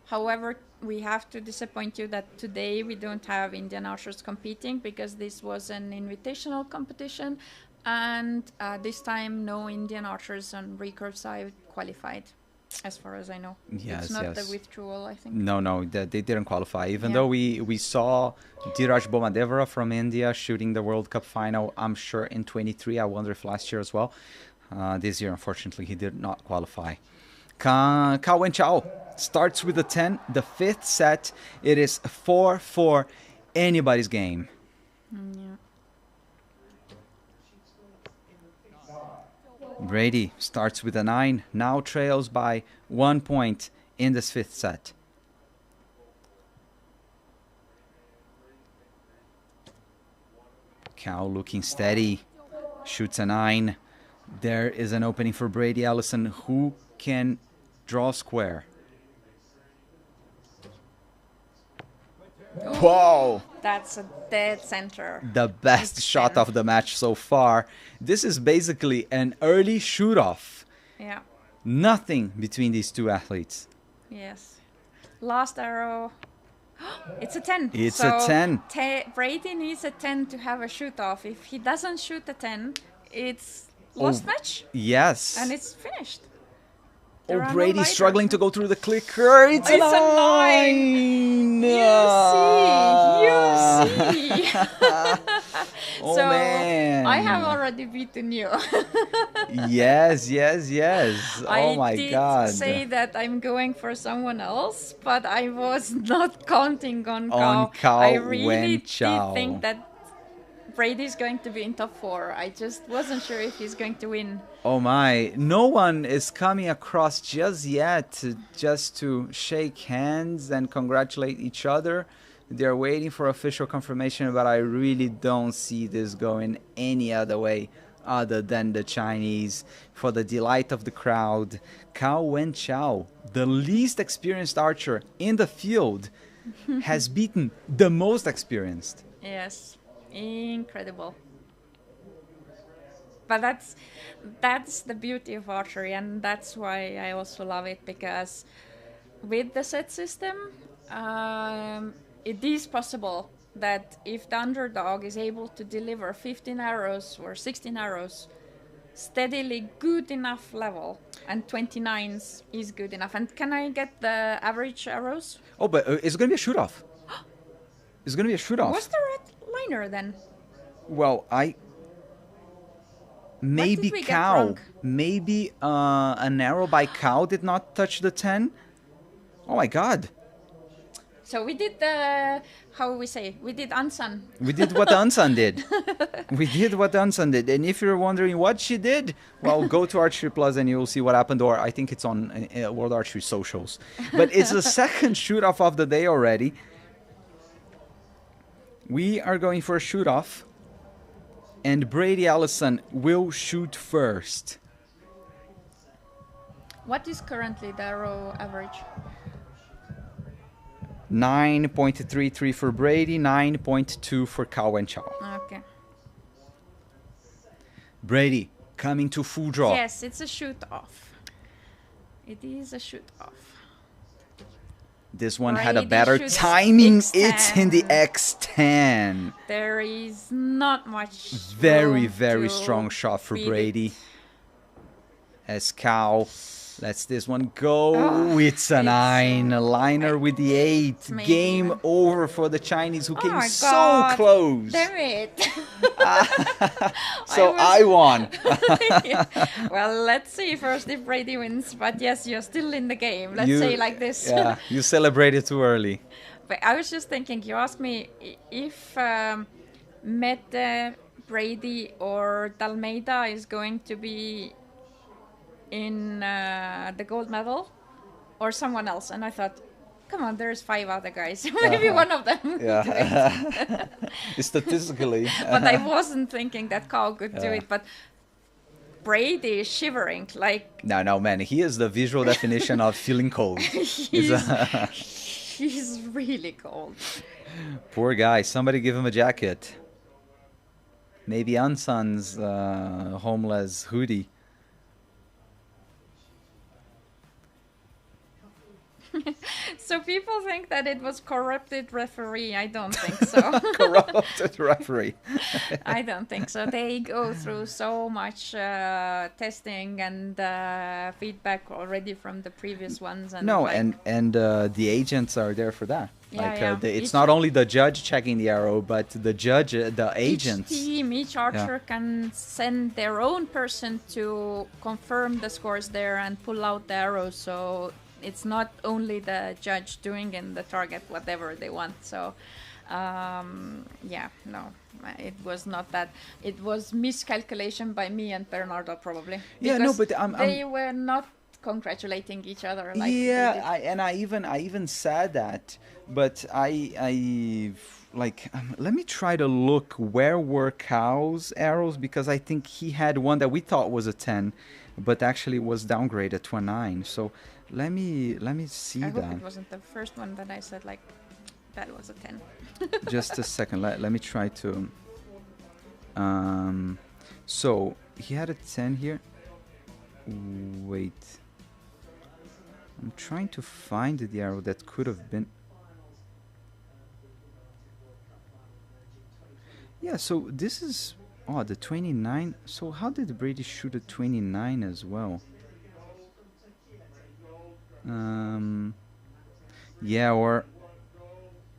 S2: However, we have to disappoint you that today we don't have Indian archers competing, because this was an invitational competition, and this time no Indian archers on recurve side qualified, as far as I know.
S1: Yes,
S2: it's not the withdrawal, I think.
S1: No, they didn't qualify. Even though we saw Dhiraj Bomadevara from India shooting the World Cup final, I'm sure in 23. I wonder if last year as well. This year, unfortunately, he did not qualify. Cao and Chao starts with a 10. The 5th set, it is 4-4, anybody's game. Brady starts with a 9, now trails by 1 point in this 5th set. Cal looking steady. Shoots a 9. There is an opening for Brady Allison, who can draw square. Whoa!
S2: That's a dead center.
S1: The best shot of the match so far. This is basically an early shoot-off.
S2: Yeah.
S1: Nothing between these two athletes.
S2: Yes. Last arrow. It's a 10.
S1: It's a 10.
S2: Brady needs a 10 to have a shoot-off. If he doesn't shoot a 10, it's lost match.
S1: Yes.
S2: And it's finished.
S1: Oh, Brady's struggling to go through the clicker. It's a 9.
S2: You see.
S1: Oh,
S2: so
S1: man.
S2: I have already beaten you.
S1: Yes. Oh, my God.
S2: I did say that I'm going for someone else, but I was not counting on Cao. I really did think that Brady's going to be in top 4. I just wasn't sure if he's going to win.
S1: Oh my, no one is coming across just yet just to shake hands and congratulate each other. They're waiting for official confirmation, but I really don't see this going any other way other than the Chinese. For the delight of the crowd, Cao Wenchao, the least experienced archer in the field, has beaten the most experienced.
S2: Yes. Incredible. But that's the beauty of archery, and that's why I also love it, because with the set system, it is possible that if the underdog is able to deliver 15 arrows or 16 arrows steadily good enough level, and 29s is good enough. And can I get the average arrows?
S1: Oh, but it's going to be a shoot-off. It's going to be a shoot-off.
S2: Was the red liner then?
S1: Well, maybe Cao. Maybe an arrow by Cao did not touch the 10. Oh my God.
S2: So we did the, how we say, we did Ansan.
S1: We did what Ansan did. We did what Ansan did. And if you're wondering what she did, well, go to Archery Plus and you'll see what happened. Or I think it's on World Archery socials. But it's the second shoot-off of the day already. We are going for a shoot-off. And Brady Allison will shoot first.
S2: What is currently the arrow average?
S1: 9.33 for Brady, 9.2 for Cao Wenchao.
S2: Okay.
S1: Brady coming to full draw.
S2: Yes, it's a shoot-off. It is a shoot-off.
S1: This one had a better timing. It's in the X10.
S2: There is not much.
S1: Very strong shot for Brady. As Cao lets this one go. Oh, it's a 9. A liner with the 8. Game over for the Chinese, who came so close.
S2: Damn it.
S1: So I won.
S2: Yeah. Well, let's see first if Brady wins. But yes, you're still in the game. Let's say like this.
S1: Yeah, you celebrated too early.
S2: But I was just thinking, you asked me if Mete, Brady or Dalmeida is going to be in the gold medal or someone else, and I thought, come on, there's 5 other guys. Maybe one of them could do it.
S1: Statistically.
S2: But I wasn't thinking that Cao could do it. But Brady is shivering like...
S1: No, man. He is the visual definition of feeling cold.
S2: He's really cold.
S1: Poor guy. Somebody give him a jacket. Maybe Ansan's homeless hoodie.
S2: So people think that it was corrupted referee. I don't think so.
S1: Corrupted referee.
S2: I don't think so. They go through so much testing and feedback already from the previous ones. And
S1: no,
S2: like,
S1: and the agents are there for that.
S2: Yeah,
S1: it's not only the judge checking the arrow, but the judge, the agents.
S2: Each archer can send their own person to confirm the scores there and pull out the arrow. So it's not only the judge doing in the target whatever they want. So it was not that. It was miscalculation by me and Bernardo probably.
S1: Yeah, no, but
S2: they were not congratulating each other. Like
S1: I even said that, but I like, let me try to look where were Cow's arrows, because I think he had one that we thought was a 10, but actually was downgraded to a 9. So let me see
S2: I
S1: that.
S2: hope it wasn't the first one that I said like that was a 10.
S1: Just a second. Let me try to. So he had a 10 here. Wait. I'm trying to find the arrow that could have been. Yeah, so this is. Oh, the 29. So how did Brady shoot a 29 as well? Yeah, or.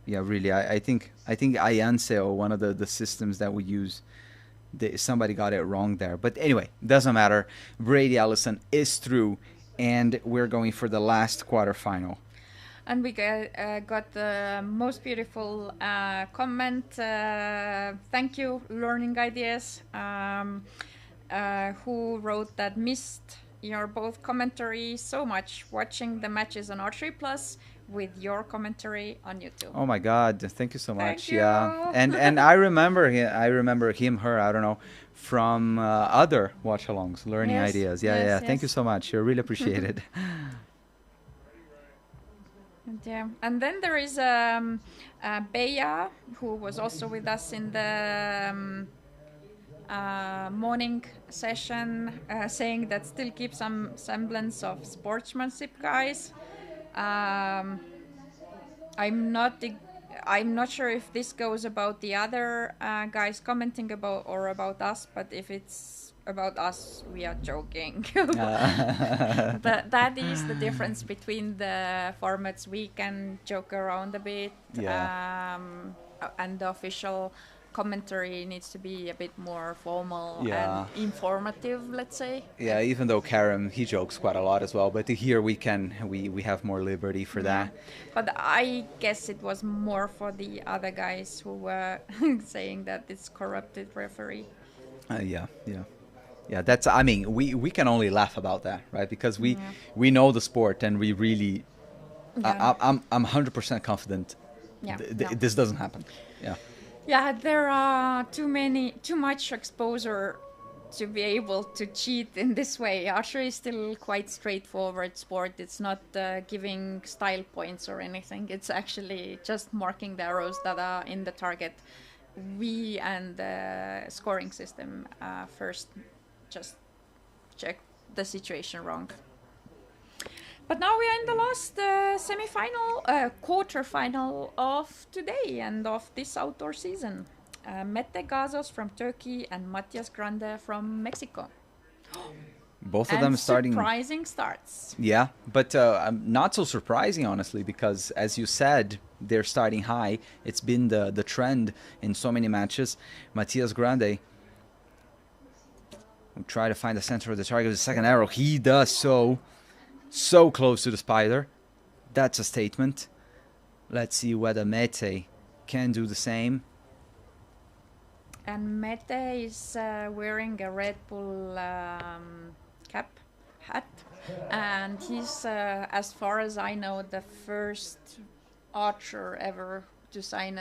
S1: Yeah, really. I think Iance, or one of the systems that we use, somebody got it wrong there. But anyway, doesn't matter. Brady Allison is through, and we're going for the last quarterfinal.
S2: And we got the most beautiful comment. Thank you, Learning Ideas, who wrote that missed your both commentary so much watching the matches on Archery Plus with your commentary on YouTube.
S1: Oh my God! Thank you so much.
S2: Thank you.
S1: Yeah, and I remember him, her. I don't know, from other watch-alongs, Learning
S2: Yes,
S1: Ideas. Yeah,
S2: yes,
S1: yeah.
S2: yes.
S1: Thank you so much. I really appreciate it.
S2: Yeah, and then there is Beya, who was also with us in the morning session, saying that still keep some semblance of sportsmanship, guys. I'm not sure if this goes about the other guys commenting about or about us, but if it's about us, we are joking. But that is the difference between the formats. We can joke around a bit, and the official commentary needs to be a bit more formal and informative, let's say.
S1: Yeah, even though Karim, he jokes quite a lot as well, but here we have more liberty for that.
S2: But I guess it was more for the other guys who were saying that it's corrupted referee.
S1: Yeah, that's. I mean, we can only laugh about that, right? Because we know the sport, and we really. I'm 100% confident. This doesn't happen. Yeah.
S2: Yeah, there are too much exposure to be able to cheat in this way. Archery is still quite straightforward sport. It's not giving style points or anything. It's actually just marking the arrows that are in the target. We and the scoring system first just check the situation wrong. But now we are in the last quarterfinal of today and of this outdoor season. Mete Gazos from Turkey and Matias Grande from Mexico.
S1: Both of them starting
S2: surprising starts.
S1: Yeah, but not so surprising, honestly, because as you said, they're starting high. It's been the trend in so many matches. Matias Grande will try to find the center of the target with the second arrow. He does so close to the spider. That's a statement. Let's see whether Mete can do the same.
S2: And Mete is wearing a Red Bull hat, and he's, as far as I know, the first archer ever to sign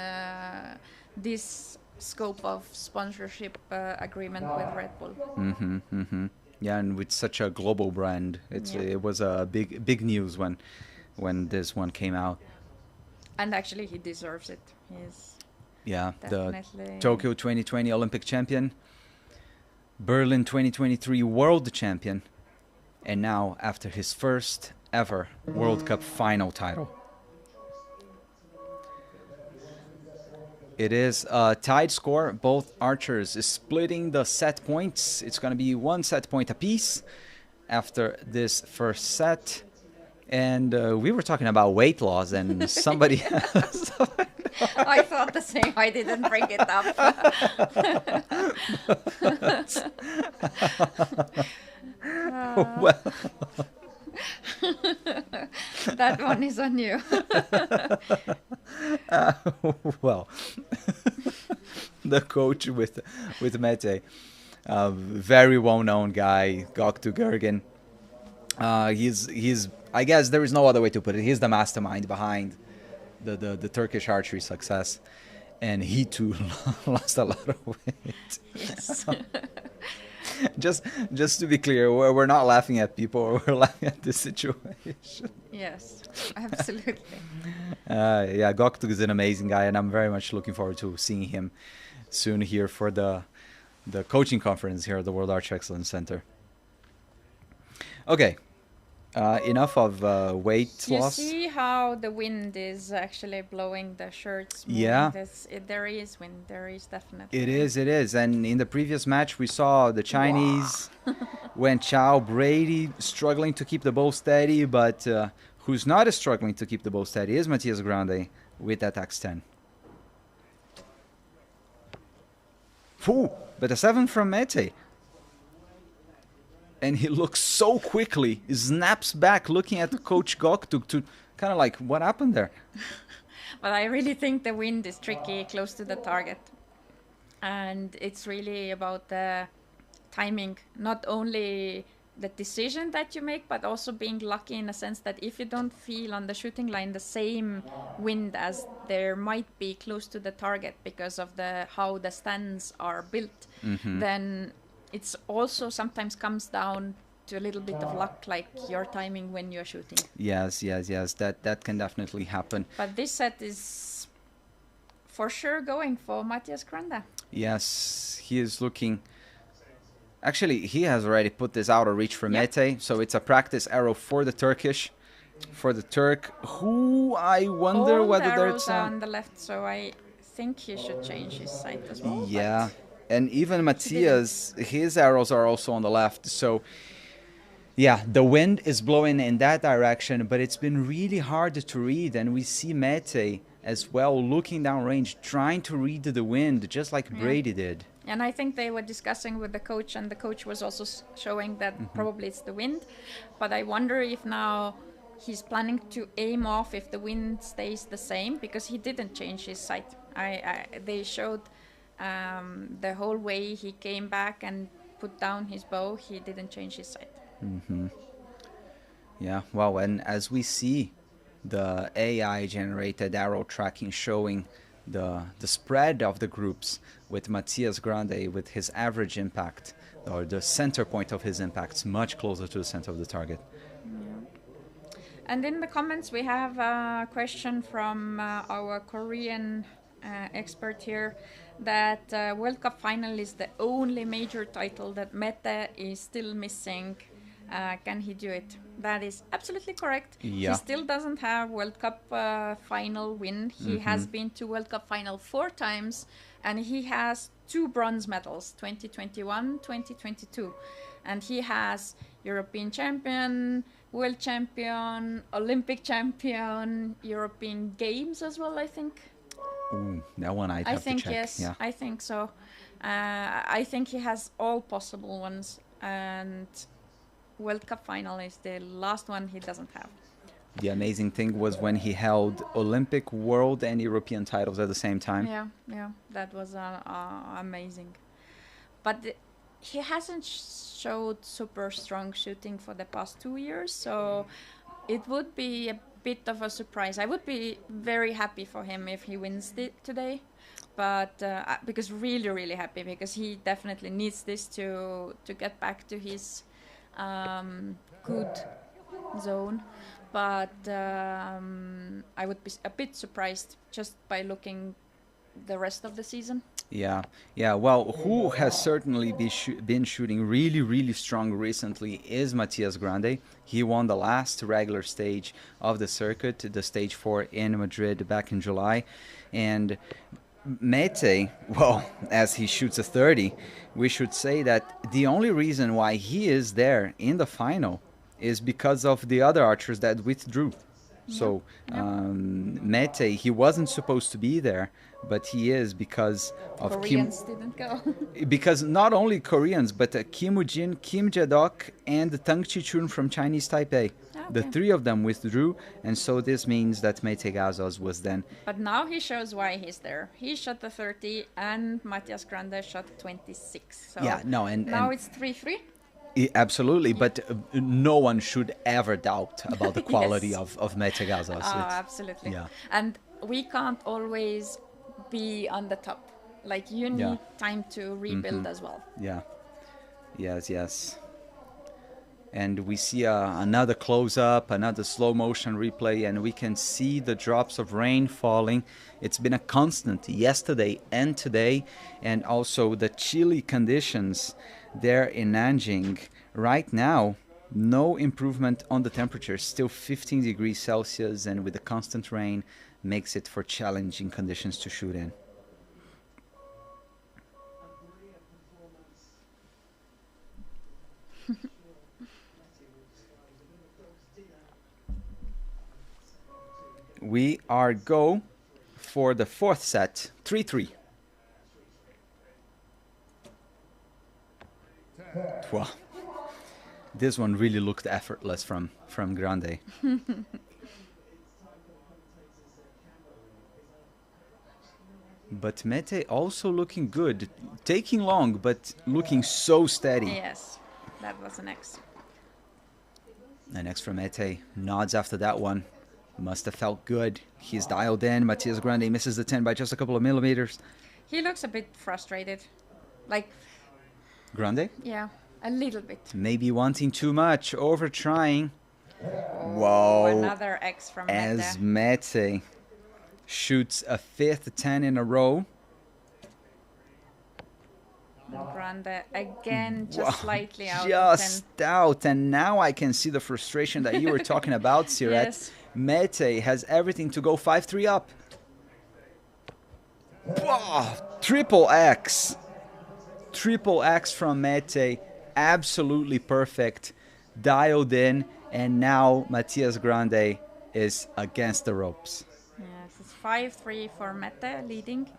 S2: this scope of sponsorship agreement with Red Bull.
S1: Yeah, and with such a global brand, it was a big news when this one came out.
S2: And actually, he deserves it. He's
S1: the Tokyo 2020 Olympic champion, Berlin 2023 world champion, and now after his first ever World Cup final title. It is a tied score. Both archers is splitting the set points. It's going to be 1 set point apiece after this first set. And we were talking about weight loss, and somebody...
S2: I thought the same. I didn't bring it up.
S1: Well...
S2: That one is on you.
S1: Well, the coach with Mete, very well-known guy, Göktuğ Gergin. He's I guess there is no other way to put it. He's the mastermind behind the Turkish archery success, And he too lost a lot of weight.
S2: Yes.
S1: Just to be clear, we're not laughing at people, we're laughing at the situation.
S2: Yes, absolutely.
S1: Yeah, Goktuk is an amazing guy, and I'm very much looking forward to seeing him soon here for the coaching conference here at the World Arch Excellence Center. Okay, enough of weight loss.
S2: You see how the wind is actually blowing the shirts?
S1: Yeah.
S2: There is wind. There is definitely.
S1: It is. And in the previous match, we saw the Chinese, Wen Chao, Brady struggling to keep the bow steady, but who's not struggling to keep the bow steady is Matias Grande with that X10. Ooh, but a 7 from Mete. And he looks so quickly, he snaps back looking at Coach Goktuk to kind of like, what happened there?
S2: But I really think the wind is tricky close to the target. And it's really about the timing, not only the decision that you make, but also being lucky in a sense that if you don't feel on the shooting line the same wind as there might be close to the target because of how the stands are built, then it's also sometimes comes down to a little bit of luck, like your timing when you're shooting.
S1: Yes. That can definitely happen.
S2: But this set is for sure going for Matias Grande.
S1: Yes, he is looking. Actually, he has already put this out of reach for Mete, so it's a practice arrow for the Turkish, for the Turk, who I wonder
S2: All
S1: whether
S2: the
S1: there's
S2: arrows are on the left, so I think he should change his sight as well.
S1: Yeah, and even Matias, his arrows are also on the left, so yeah, the wind is blowing in that direction, but it's been really hard to read, and we see Mete as well looking downrange, trying to read the wind, just like Brady did.
S2: And I think they were discussing with the coach, and the coach was also showing that probably it's the wind. But I wonder if now he's planning to aim off if the wind stays the same, because he didn't change his sight. They showed the whole way he came back and put down his bow, he didn't change his sight.
S1: Yeah, well, and as we see the AI generated arrow tracking showing the spread of the groups, with Matias Grande with his average impact, or the center point of his impacts, much closer to the center of the target.
S2: Yeah. And in the comments we have a question from our Korean expert here, that World Cup final is the only major title that Mete is still missing. Can he do it? That is absolutely correct.
S1: Yeah.
S2: He still doesn't have World Cup final win. He has been to World Cup final 4 times, and he has 2 bronze medals, 2021, 2022. And he has European champion, world champion, Olympic champion, European Games as well, I think.
S1: Ooh, that one I'd have to check.
S2: Yes,
S1: yeah.
S2: I think so. I think he has all possible ones, and World Cup final is the last one he doesn't have.
S1: The amazing thing was when he held Olympic, world, and European titles at the same time.
S2: Yeah, that was amazing. But he hasn't showed super strong shooting for the past 2 years, so it would be a bit of a surprise. I would be very happy for him if he wins today, but because really happy, because he definitely needs this to get back to his good zone. But I would be a bit surprised just by looking the rest of the season.
S1: Yeah. Well, who has certainly been shooting really strong recently is Matias Grande. He won the last regular stage of the circuit, the stage 4 in Madrid back in July. And Mete, well, as he shoots a 30, we should say that the only reason why he is there in the final is because of the other archers that withdrew. So Mete, he wasn't supposed to be there, but he is because of
S2: Koreans didn't go.
S1: Because not only Koreans, but Kim Woo-jin, Kim Jae-dok, and Tang Chi-chun from Chinese Taipei.
S2: Okay.
S1: The 3 of them withdrew, and so this means that Mete Gazoz was then.
S2: But now he shows why he's there. He shot the 30, and Matias Grande shot 26. So
S1: Yeah, no, and
S2: now it's 3-3.
S1: Absolutely, but no one should ever doubt about the quality
S2: Yes.
S1: of Mete Gazoz.
S2: Absolutely.
S1: Yeah.
S2: And we can't always be on the top. Like you need time to rebuild as well.
S1: Yeah. Yes. And we see another close-up, another slow-motion replay, and we can see the drops of rain falling. It's been a constant yesterday and today, and also the chilly conditions there in Nanjing. Right now, no improvement on the temperature, still 15 degrees Celsius, and with the constant rain, makes it for challenging conditions to shoot in. We are go for the fourth set, 3-3. Wow. This one really looked effortless from Grande. But Mete also looking good, taking long, but looking so steady.
S2: Yes, that was an X.
S1: And next from Mete, nods after that one. Must have felt good. He's dialed in. Matias Grande misses the 10 by just a couple of millimeters.
S2: He looks a bit frustrated. Like...
S1: Grande?
S2: Yeah, a little bit.
S1: Maybe wanting too much, over trying.
S2: Oh,
S1: Whoa.
S2: another X from Mete.
S1: As Mete shoots a fifth 10 in a row.
S2: Grande again, just
S1: Wow,
S2: slightly out.
S1: Just out. And now I can see the frustration that you were talking about, Siret.
S2: Yes.
S1: Mete has everything to go 5-3 up. Wow, triple X. Triple X from Mete. Absolutely perfect. Dialed in. And now Matias Grande is against the ropes.
S2: Yes, it's 5-3 for Mete leading.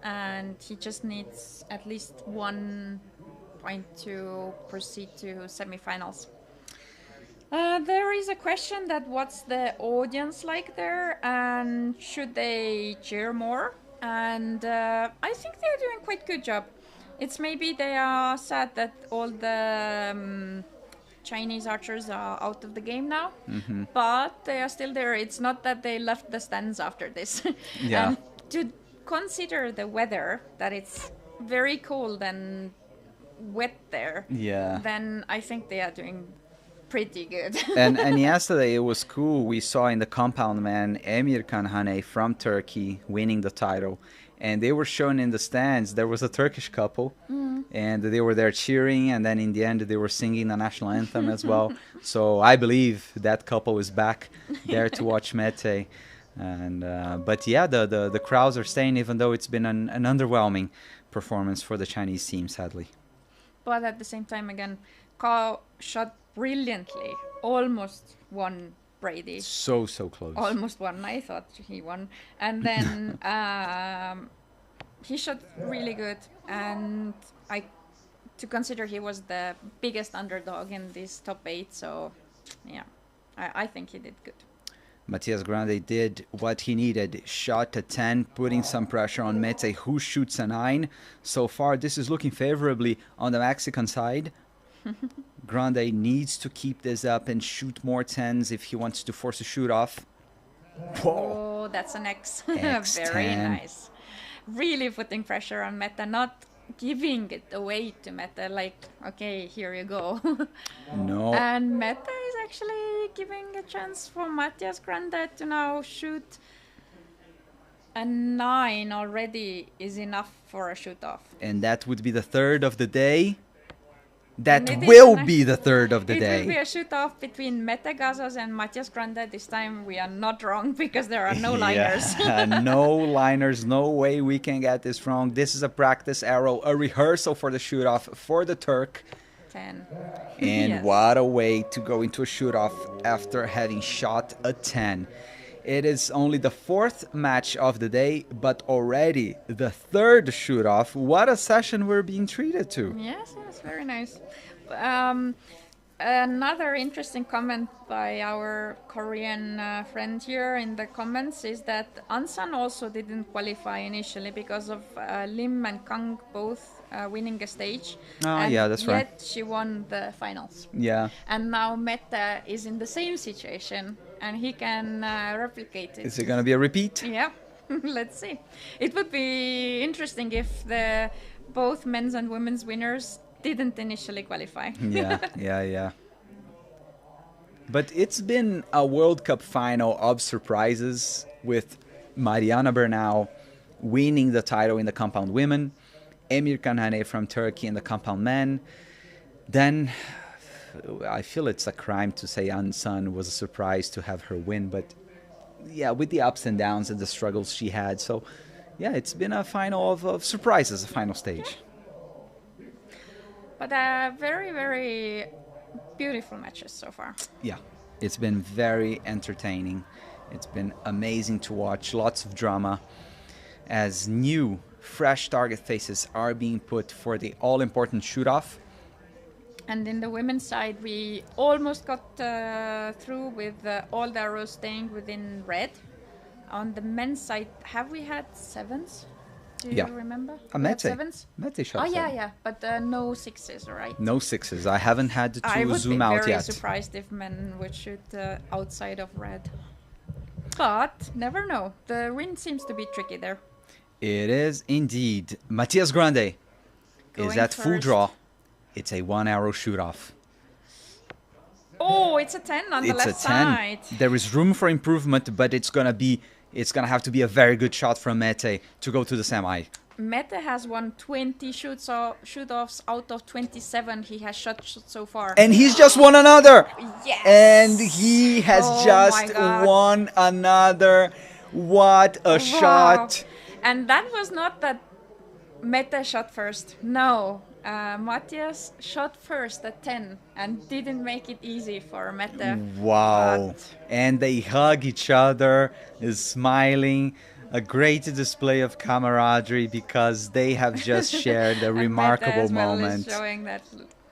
S2: And he just needs at least 1 point to proceed to semifinals. There is a question that what's the audience like there, and should they cheer more? And I think they're doing quite good job. It's maybe they are sad that all the Chinese archers are out of the game now, but they are still there. It's not that they left the stands after this.
S1: Yeah.
S2: And to consider the weather, that it's very cold and wet there, then I think they are doing pretty good.
S1: and yesterday it was cool. We saw in the compound man Emir Kanhane from Turkey winning the title, and they were shown in the stands. There was a Turkish couple, and they were there cheering, and then in the end they were singing the national anthem as well. So I believe that couple is back there to watch Mete. And but yeah, the crowds are staying, even though it's been an underwhelming performance for the Chinese team, sadly.
S2: But at the same time, again, Kao shot brilliantly, almost won Brady.
S1: So close.
S2: Almost won. I thought he won. And then he shot really good. And to consider he was the biggest underdog in this top 8. So, yeah, I think he did good.
S1: Matias Grande did what he needed. Shot a 10, putting some pressure on Mete, who shoots a 9. So far, this is looking favorably on the Mexican side. Grande needs to keep this up and shoot more 10s if he wants to force a shoot off. Whoa.
S2: Oh, that's an X.
S1: X10.
S2: Very nice. Really putting pressure on Mete, not giving it away to Mete, like, okay, here you go.
S1: No.
S2: And Mete is actually giving a chance for Matias Grande to now shoot a 9 already is enough for a shoot off.
S1: And that would be the third of the day. That
S2: And it
S1: will
S2: is
S1: be the third of the
S2: It
S1: day.
S2: will be a shoot off between Mete Gazos and Matias Grande. This time we are not wrong because there are no liners.
S1: Yeah, no liners, no way we can get this wrong. This is a practice arrow, a rehearsal for the shoot off for the Turk.
S2: 10.
S1: And
S2: Yes.
S1: what a way to go into a shoot off after having shot a 10. It is only the 4th match of the day, but already the 3rd shoot off. What a session we're being treated to.
S2: Yes, very nice. Another interesting comment by our Korean friend here in the comments is that Ansan also didn't qualify initially because of Lim and Kang both winning a stage. And
S1: yeah, that's right.
S2: Yet she won the finals.
S1: Yeah.
S2: And now Mete is in the same situation and he can replicate it.
S1: Is it going to be a repeat?
S2: Yeah. Let's see. It would be interesting if the both men's and women's winners didn't initially qualify.
S1: Yeah. But it's been a World Cup final of surprises with Mariana Bernal winning the title in the compound women, Emir Kanhane from Turkey in the compound men. Then I feel it's a crime to say Ansan was a surprise to have her win, but yeah, with the ups and downs and the struggles she had. So yeah, it's been a final of surprises, a final stage.
S2: But very, very beautiful matches so far.
S1: Yeah, it's been very entertaining. It's been amazing to watch. Lots of drama as new, fresh target faces are being put for the all-important shoot-off.
S2: And in the women's side, we almost got through with all the arrows staying within red. On the men's side, have we had sevens? Do you remember?
S1: Mete.
S2: Sevens?
S1: Mete shot
S2: yeah. But no sixes, right?
S1: No sixes. I haven't had to zoom out yet.
S2: I would be very surprised if men would shoot outside of red. But never know. The wind seems to be tricky there.
S1: It is indeed. Matias Grande is at full draw. It's a 1 arrow shoot off.
S2: Oh, it's a 10 on the left side.
S1: There is room for improvement, but it's gonna have to be a very good shot from Mete to go to the semi.
S2: Mete has won 20 shoot-offs out of 27 he has shot so far.
S1: And he's just won another.
S2: Yes.
S1: And he has just won another. What a shot.
S2: And that was not that Mete shot first. No. Matias shot first at 10 and didn't make it easy for Mete.
S1: Wow. And they hug each other, smiling. A great display of camaraderie because they have just shared a remarkable moment.
S2: Is showing that,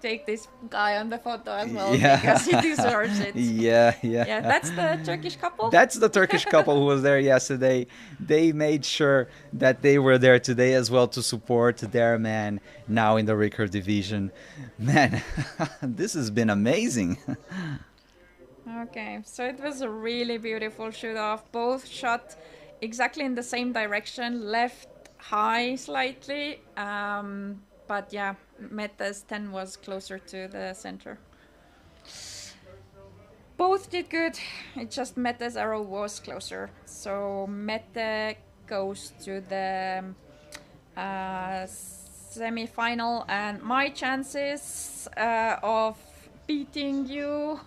S2: take this guy on the photo as well because he deserves it.
S1: Yeah.
S2: That's the Turkish couple.
S1: That's the Turkish couple who was there yesterday. They made sure that they were there today as well to support their man now in the Recurve division. Man, this has been amazing.
S2: Okay, so it was a really beautiful shoot-off. Both shot exactly in the same direction, left high slightly. But yeah, Mete's 10 was closer to the center. Both did good. It's just Mete's arrow was closer. So Mete goes to the semi-final, and my chances of beating you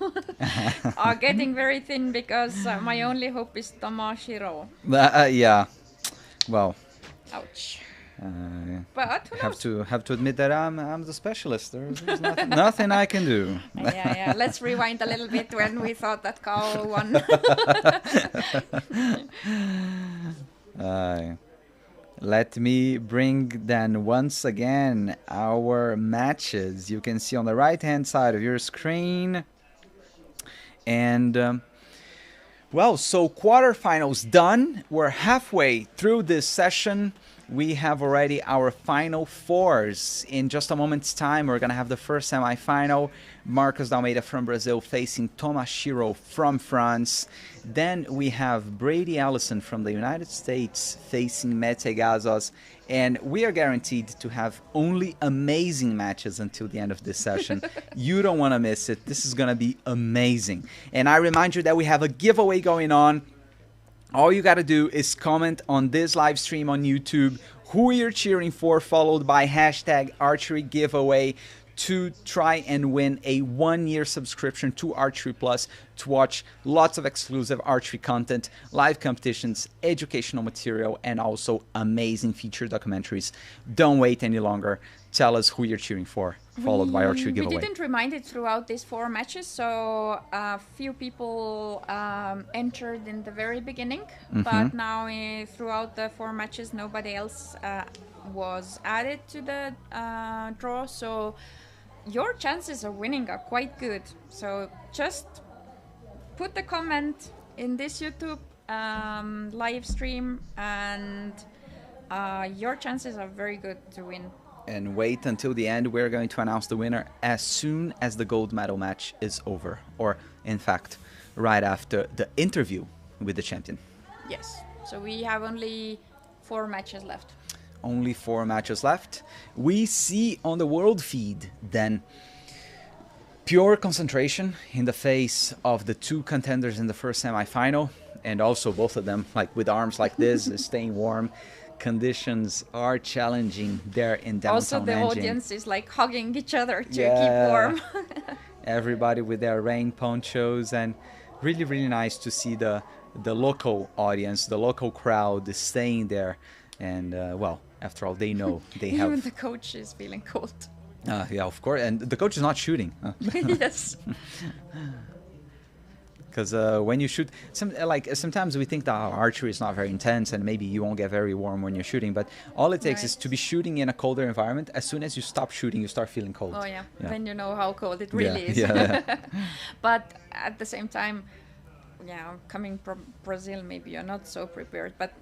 S2: are getting very thin because my only hope is Tamashiro.
S1: Yeah. Well.
S2: Ouch. But who knows?
S1: Have to admit that I'm the specialist. There's nothing I can do.
S2: Yeah. Let's rewind a little bit when we thought that Carl won.
S1: Let me bring then once again our matches. You can see on the right hand side of your screen. And well, so quarterfinals done. We're halfway through this session. We have already our final fours. In just a moment's time, we're going to have the first semi-final. Marcos D'Almeida from Brazil facing Tomashiro from France. Then we have Brady Allison from the United States facing Mete Gazos. And we are guaranteed to have only amazing matches until the end of this session. You don't want to miss it. This is going to be amazing. And I remind you that we have a giveaway going on. All you got to do is comment on this live stream on YouTube who you're cheering for, followed by hashtag Archery giveaway to try and win a 1-year subscription to Archery Plus to watch lots of exclusive archery content, live competitions, educational material, and also amazing feature documentaries. Don't wait any longer. Tell us who you're cheering for, followed by Archery giveaway.
S2: We didn't remind it throughout these 4 matches, so a few people entered in the very beginning, but now throughout the 4 matches, nobody else was added to the draw, so your chances of winning are quite good. So just put the comment in this YouTube live stream, and your chances are very good to win.
S1: And wait until the end. We're going to announce the winner as soon as the gold medal match is over, or in fact right after the interview with the champion.
S2: Yes. So we have only 4 matches left.
S1: Only 4 matches left. We see on the world feed then pure concentration in the face of the 2 contenders in the first semi-final, and also both of them like with arms like this, staying warm. Conditions are challenging there in downtown
S2: Also, the
S1: Nanjing.
S2: audience is like hugging each other to keep warm.
S1: Everybody with their rain ponchos, and really, really nice to see the local audience, the local crowd staying there. And well, after all, they know they have.
S2: Even the coach is feeling cold.
S1: Yeah, of course, and the coach is not shooting.
S2: Yes.
S1: Because when you shoot, sometimes we think that archery is not very intense and maybe you won't get very warm when you're shooting, but all it takes is to be shooting in a colder environment. As soon as you stop shooting, you start feeling cold.
S2: Oh yeah, then you know how cold it really is. But at the same time, yeah, coming from Brazil, maybe you're not so prepared, but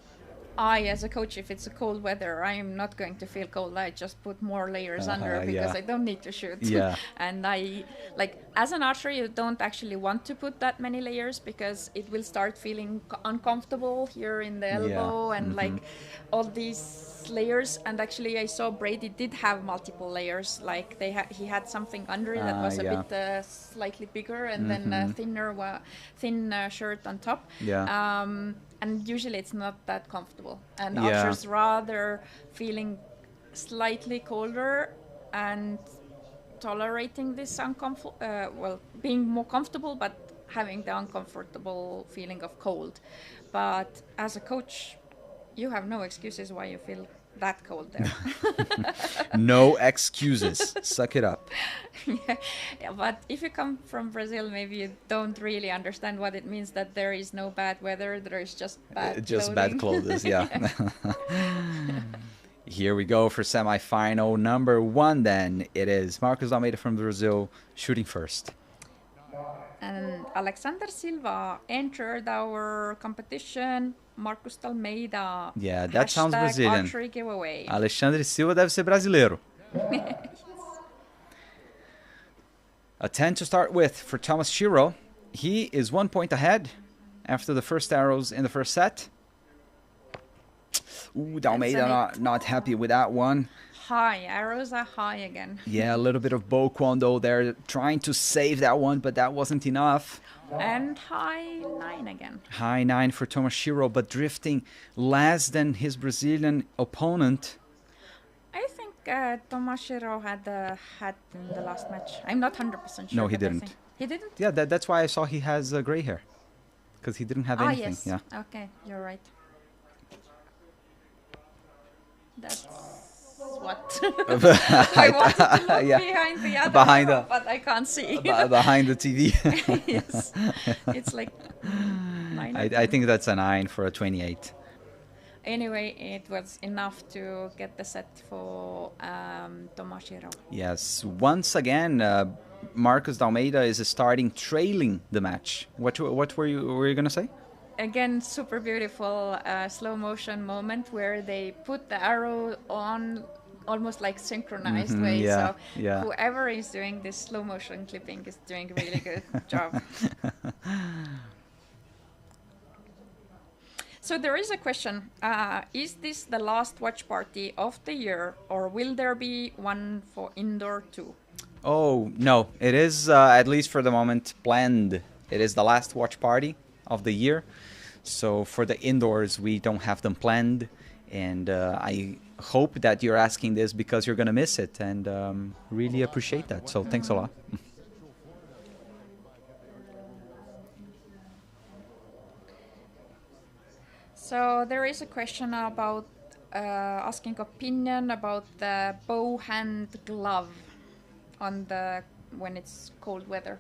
S2: I, as a coach, if it's a cold weather, I'm not going to feel cold. I just put more layers under because I don't need to shoot.
S1: Yeah.
S2: And I, like, as an archer, you don't actually want to put that many layers because it will start feeling uncomfortable here in the elbow and like all these layers. And actually, I saw Brady did have multiple layers. Like he had something under that was a bit slightly bigger, and then a thin shirt on top.
S1: Yeah.
S2: And usually it's not that comfortable, and archers rather feeling slightly colder and tolerating this being more comfortable, but having the uncomfortable feeling of cold. But as a coach, you have no excuses why you feel that cold there.
S1: No excuses. Suck it up.
S2: Yeah, but if you come from Brazil, maybe you don't really understand what it means that there is no bad weather, there is just bad
S1: bad clothes, yeah. Here we go for semi-final number 1 then. It is Marcos Almeida from Brazil shooting first.
S2: And Alexander Silva entered our competition. Marcos Almeida.
S1: Yeah, that sounds Brazilian.
S2: Archery giveaway.
S1: Alexandre Silva deve ser brasileiro. A 10 to start with for Thomas Shiro. He is 1 point ahead after the first arrows in the first set. Ooh, Almeida not happy with that one.
S2: High, arrows are high again.
S1: Yeah, a little bit of bow quando there, trying to save that one, but that wasn't enough.
S2: And high 9 again.
S1: High 9 for Tomashiro, but drifting less than his Brazilian opponent.
S2: I think Tomashiro had a hat in the last match. I'm not 100% sure.
S1: No, he didn't.
S2: He didn't?
S1: Yeah, that's why I saw he has gray hair. Because he didn't have anything.
S2: Yes.
S1: Yeah.
S2: Okay, you're right. That's what I wanted to look behind the other arrow, but I can't see.
S1: Behind the TV.
S2: Yes. It's like 9.
S1: I think that's a 9 for a 28.
S2: Anyway, it was enough to get the set for Tomashiro.
S1: Yes, once again, Marcos Almeida is starting trailing the match. What were you going to say?
S2: Again, super beautiful slow motion moment where they put the arrow on almost like synchronized way.
S1: Yeah,
S2: so whoever is doing this slow motion clipping is doing a really good job. So there is a question. Is this the last watch party of the year, or will there be one for indoor too?
S1: Oh, no. It is, at least for the moment, planned. It is the last watch party of the year. So for the indoors, we don't have them planned. And I hope that you're asking this because you're going to miss it. And really appreciate that. So thanks a lot.
S2: So there is a question about asking opinion about the bow hand glove on when it's cold weather.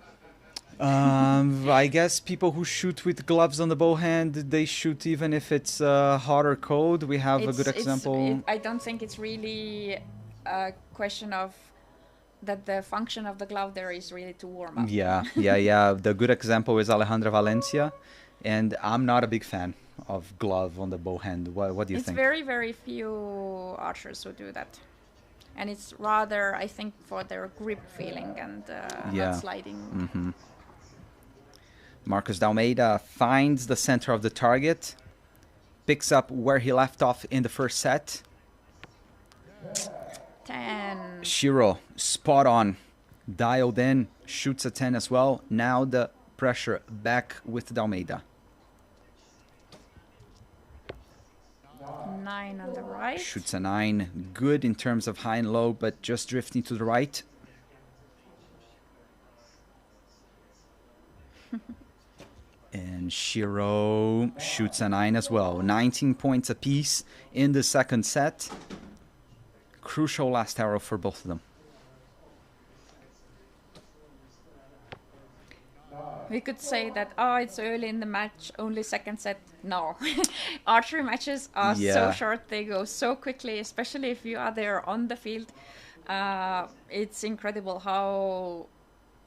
S1: I guess people who shoot with gloves on the bow hand, they shoot even if it's hot or cold. We have a good example.
S2: I don't think it's really a question of that the function of the glove there is really to warm up.
S1: Yeah. The good example is Alejandra Valencia, and I'm not a big fan of glove on the bow hand. What do you think?
S2: It's very, very few archers who do that. And it's rather, I think, for their grip feeling and not sliding.
S1: Mm-hmm. Marcos Almeida finds the center of the target. picks up where he left off in the first set.
S2: 10.
S1: Shiro, spot on. Dialed in, shoots a 10 as well. Now the pressure back with Dalmeida.
S2: 9 on the right.
S1: Shoots a 9. Good in terms of high and low, but just drifting to the right. And Shiro shoots a 9 as well. 19 points apiece in the second set. Crucial last arrow for both of them.
S2: We could say that, oh, it's early in the match, only second set. No. Archery matches are so short, they go so quickly, especially if you are there on the field. It's incredible how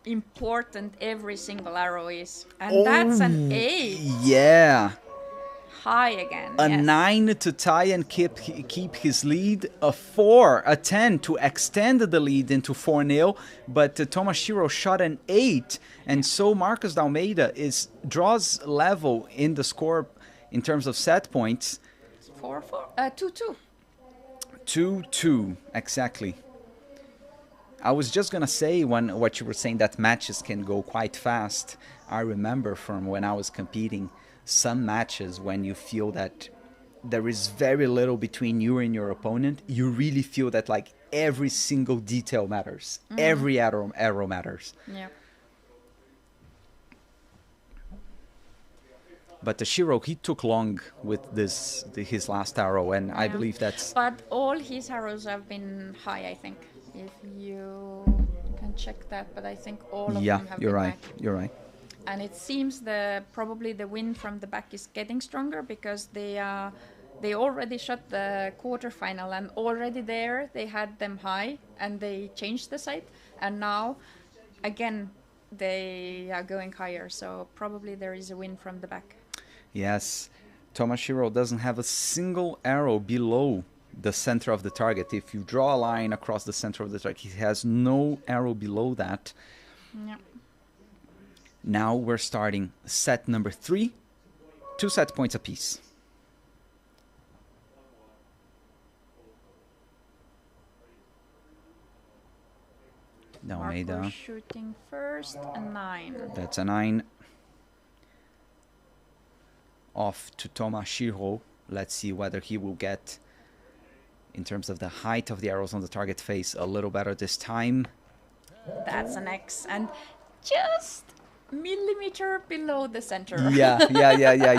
S2: important every single arrow is. And that's an 8.
S1: Yeah.
S2: High again.
S1: A 9 to tie and keep his lead. A 4, a 10 to extend the lead into 4-0. But Tomoshiro shot an 8. And so Marcos Dalmeida draws level in the score in terms of set points.
S2: 2-2.
S1: 2-2, exactly. I was just going to say what you were saying, that matches can go quite fast. I remember from when I was competing, some matches when you feel that there is very little between you and your opponent, you really feel that like every single detail matters. Every arrow matters.
S2: Yeah.
S1: But Shiro, he took long with his last arrow, and I believe that's...
S2: But all his arrows have been high, I think. If you can check that, but I think all of them have been high.
S1: You're right.
S2: And it seems probably the wind from the back is getting stronger because they already shot the quarterfinal, and already there they had them high and they changed the site, and now again they are going higher, so probably there is a wind from the back.
S1: Yes, Tomoshiro doesn't have a single arrow below the center of the target. If you draw a line across the center of the target, he has no arrow below that.
S2: Yeah.
S1: Now we're starting set number 3, 2 set points apiece. Dalmeida.
S2: Marco shooting first, a 9.
S1: That's a 9. Off to Tomoshiro. Let's see whether he will get, in terms of the height of the arrows on the target face, a little better this time.
S2: That's an X, and just millimeter below the center.
S1: Yeah.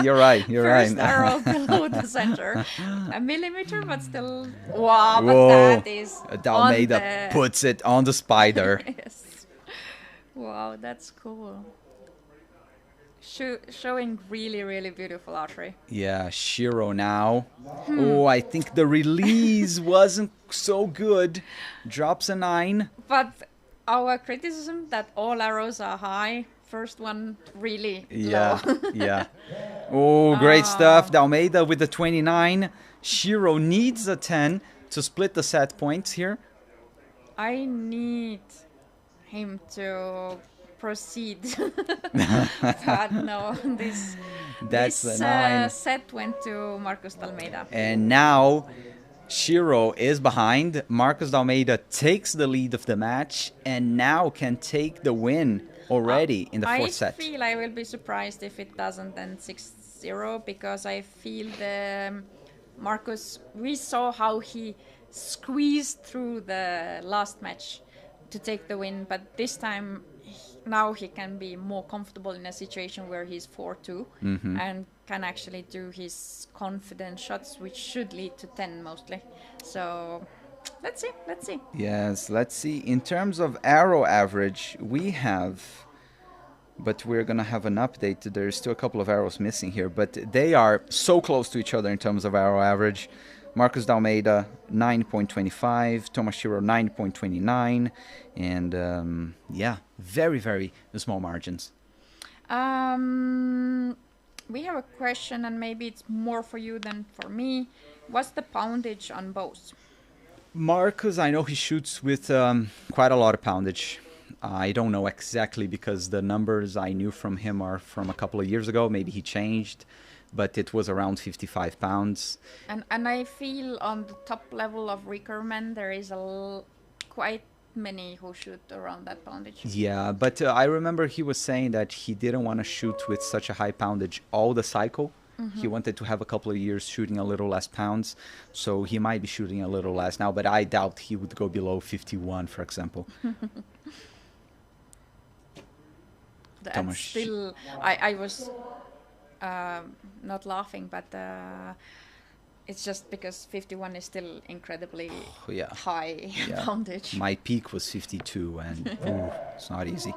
S1: You're right.
S2: First arrow below the center. A millimeter, but still. Wow, but that is.
S1: Dalmeida puts it on the spider.
S2: Yes. Wow, that's cool. Showing really, really beautiful archery.
S1: Yeah, Shiro now. Oh, I think the release wasn't so good. Drops a 9.
S2: But our criticism that all arrows are high. First one really low.
S1: Yeah. Oh, great stuff. Dalmeida with the 29. Shiro needs a 10 to split the set points here.
S2: I need him to proceed. But no, this set went to Marcos Dalmeida.
S1: And now Shiro is behind. Marcos Dalmeida takes the lead of the match and now can take the win already in the fourth set.
S2: I feel I will be surprised if it doesn't end 6-0, because I feel Marcos, we saw how he squeezed through the last match to take the win, but this time now he can be more comfortable in a situation where he's 4-2 and can actually do his confident shots, which should lead to 10 mostly. So let's see.
S1: Yes, let's see. In terms of arrow average, we have, but we're going to have an update. There's still a couple of arrows missing here, but they are so close to each other in terms of arrow average. Marcos Dalmeida 9.25, Tomoshiro 9.29, and yeah, very, very small margins.
S2: We have a question, and maybe it's more for you than for me. What's the poundage on bows?
S1: Marcos, I know he shoots with quite a lot of poundage. I don't know exactly, because the numbers I knew from him are from a couple of years ago. Maybe he changed. but it was around 55 pounds.
S2: And I feel on the top level of recurve men there is quite many who shoot around that poundage.
S1: Yeah, but I remember he was saying that he didn't want to shoot with such a high poundage all the cycle. He wanted to have a couple of years shooting a little less pounds, so he might be shooting a little less now, but I doubt he would go below 51, for example.
S2: And still, I was not laughing, but it's just because 51 is still incredibly high poundage.
S1: My peak was 52, and it's not easy.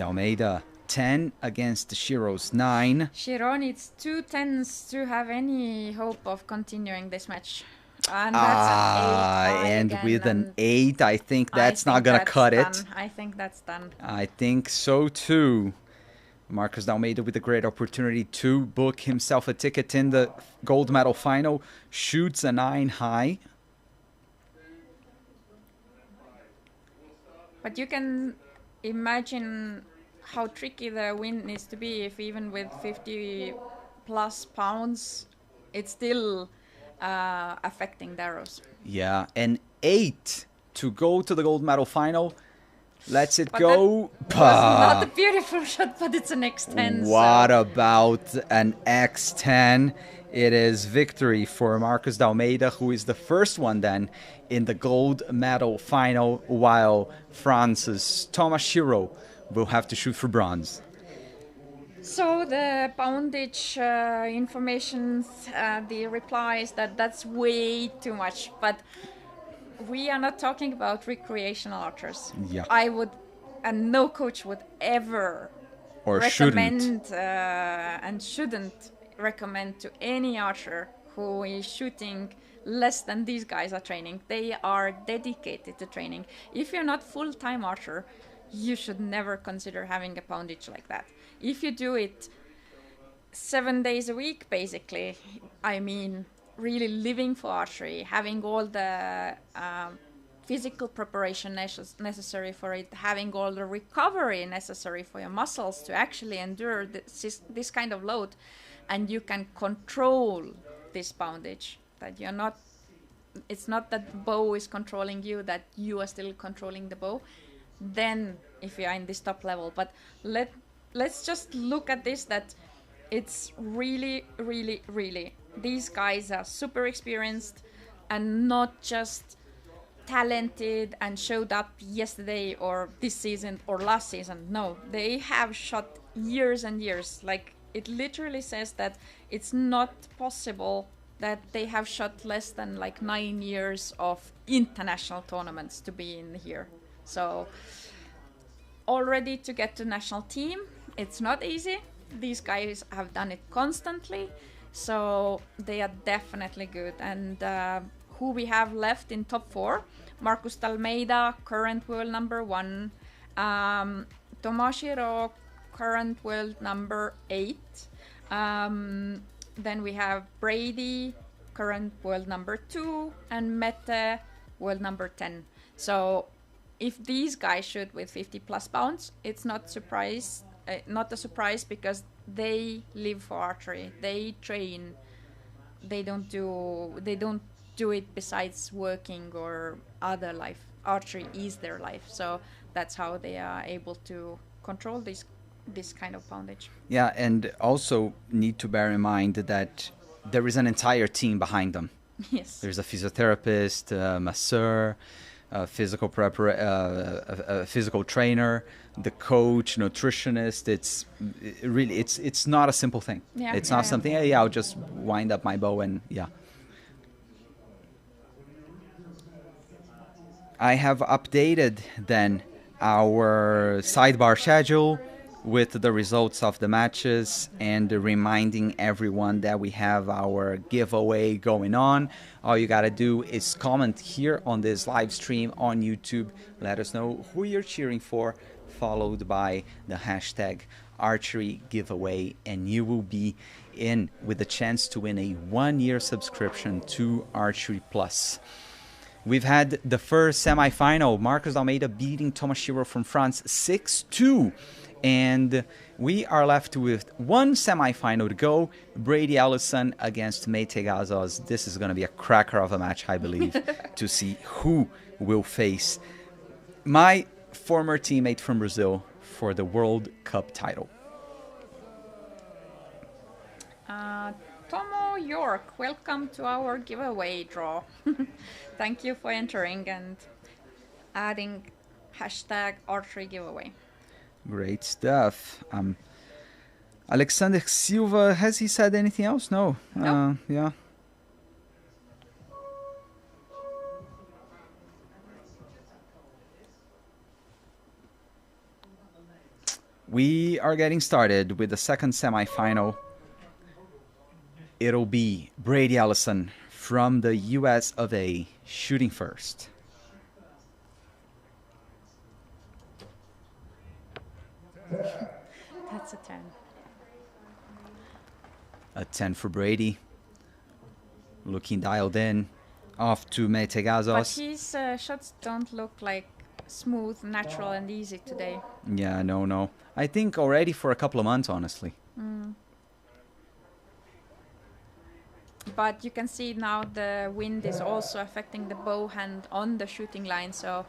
S1: Almeida 10 against Shiro's 9.
S2: Shiro needs 2 10s to have any hope of continuing this match. And that's
S1: an 8 and with an 8, I think that's not going to cut it.
S2: I think that's done.
S1: I think so too. Marcos Almeida with a great opportunity to book himself a ticket in the gold medal final. Shoots a 9 high.
S2: But you can imagine how tricky the win needs to be if even with 50 plus pounds, it's still affecting the arrows.
S1: Yeah, an 8 to go to the gold medal final. Let's it go.
S2: That was not a beautiful shot, but it's an X10.
S1: What about an X10? It is victory for Marcos Almeida, who is the first one then in the gold medal final, while France's Thomas Shiro will have to shoot for bronze.
S2: So the poundage information, the replies that's way too much, but we are not talking about recreational archers.
S1: Yeah.
S2: I would, and no coach would ever recommend and shouldn't recommend to any archer who is shooting less than these guys are training. They are dedicated to training. If you're not full-time archer, you should never consider having a poundage like that. If you do it 7 days a week, basically, I mean, really living for archery, having all the physical preparation necessary for it, having all the recovery necessary for your muscles to actually endure this kind of load, and you can control this poundage, that you're not, it's not that the bow is controlling you, that you are still controlling the bow, then if you are in this top level. But let's just look at this, that it's really, really, really, these guys are super experienced and not just talented and showed up yesterday or this season or last season. No, they have shot years and years. Like, it literally says that it's not possible that they have shot less than like 9 years of international tournaments to be in here. So already to get to national team, it's not easy. These guys have done it constantly, so they are definitely good. And who we have left in top 4: Marcos Almeida, current world number 1, Thomas Shiro, current world number 8, then we have Brady, current world number 2, and Mete, world number 10. So if these guys shoot with 50 plus pounds, it's not a surprise, because they live for archery. They train. They don't do it besides working or other life. Archery is their life. So that's how they are able to control this kind of poundage.
S1: Yeah, and also need to bear in mind that there is an entire team behind them.
S2: Yes.
S1: There's a physiotherapist, a masseur, a physical physical trainer, the coach, nutritionist. It's really, it's not a simple thing.
S2: Yeah,
S1: it's not something, hey, I'll just wind up my bow and yeah. I have updated then our sidebar schedule with the results of the matches and reminding everyone that we have our giveaway going on. All you gotta do is comment here on this live stream on YouTube. Let us know who you're cheering for, followed by the hashtag archery giveaway, and you will be in with the chance to win a 1-year subscription to Archery Plus. We've had the first semi-final, Marcos Almeida beating Thomas Shiro from France 6-2 And we are left with one semi-final to go. Brady Ellison against Mete Gazos. This is going to be a cracker of a match, I believe, to see who will face my former teammate from Brazil for the World Cup title.
S2: Tomo York, welcome to our giveaway draw. Thank you for entering and adding hashtag archery giveaway.
S1: Great stuff. Alexander Silva, has he said anything else? No.
S2: No.
S1: Yeah. We are getting started with the second semifinal. It'll be Brady Ellison from the US of A shooting first.
S2: That's a 10.
S1: A 10 for Brady. Looking dialed in. Off to Mete
S2: But
S1: Gazos.
S2: his shots don't look like smooth, natural, and easy today.
S1: Yeah, no. I think already for a couple of months, honestly.
S2: But you can see now the wind is also affecting the bow hand on the shooting line. So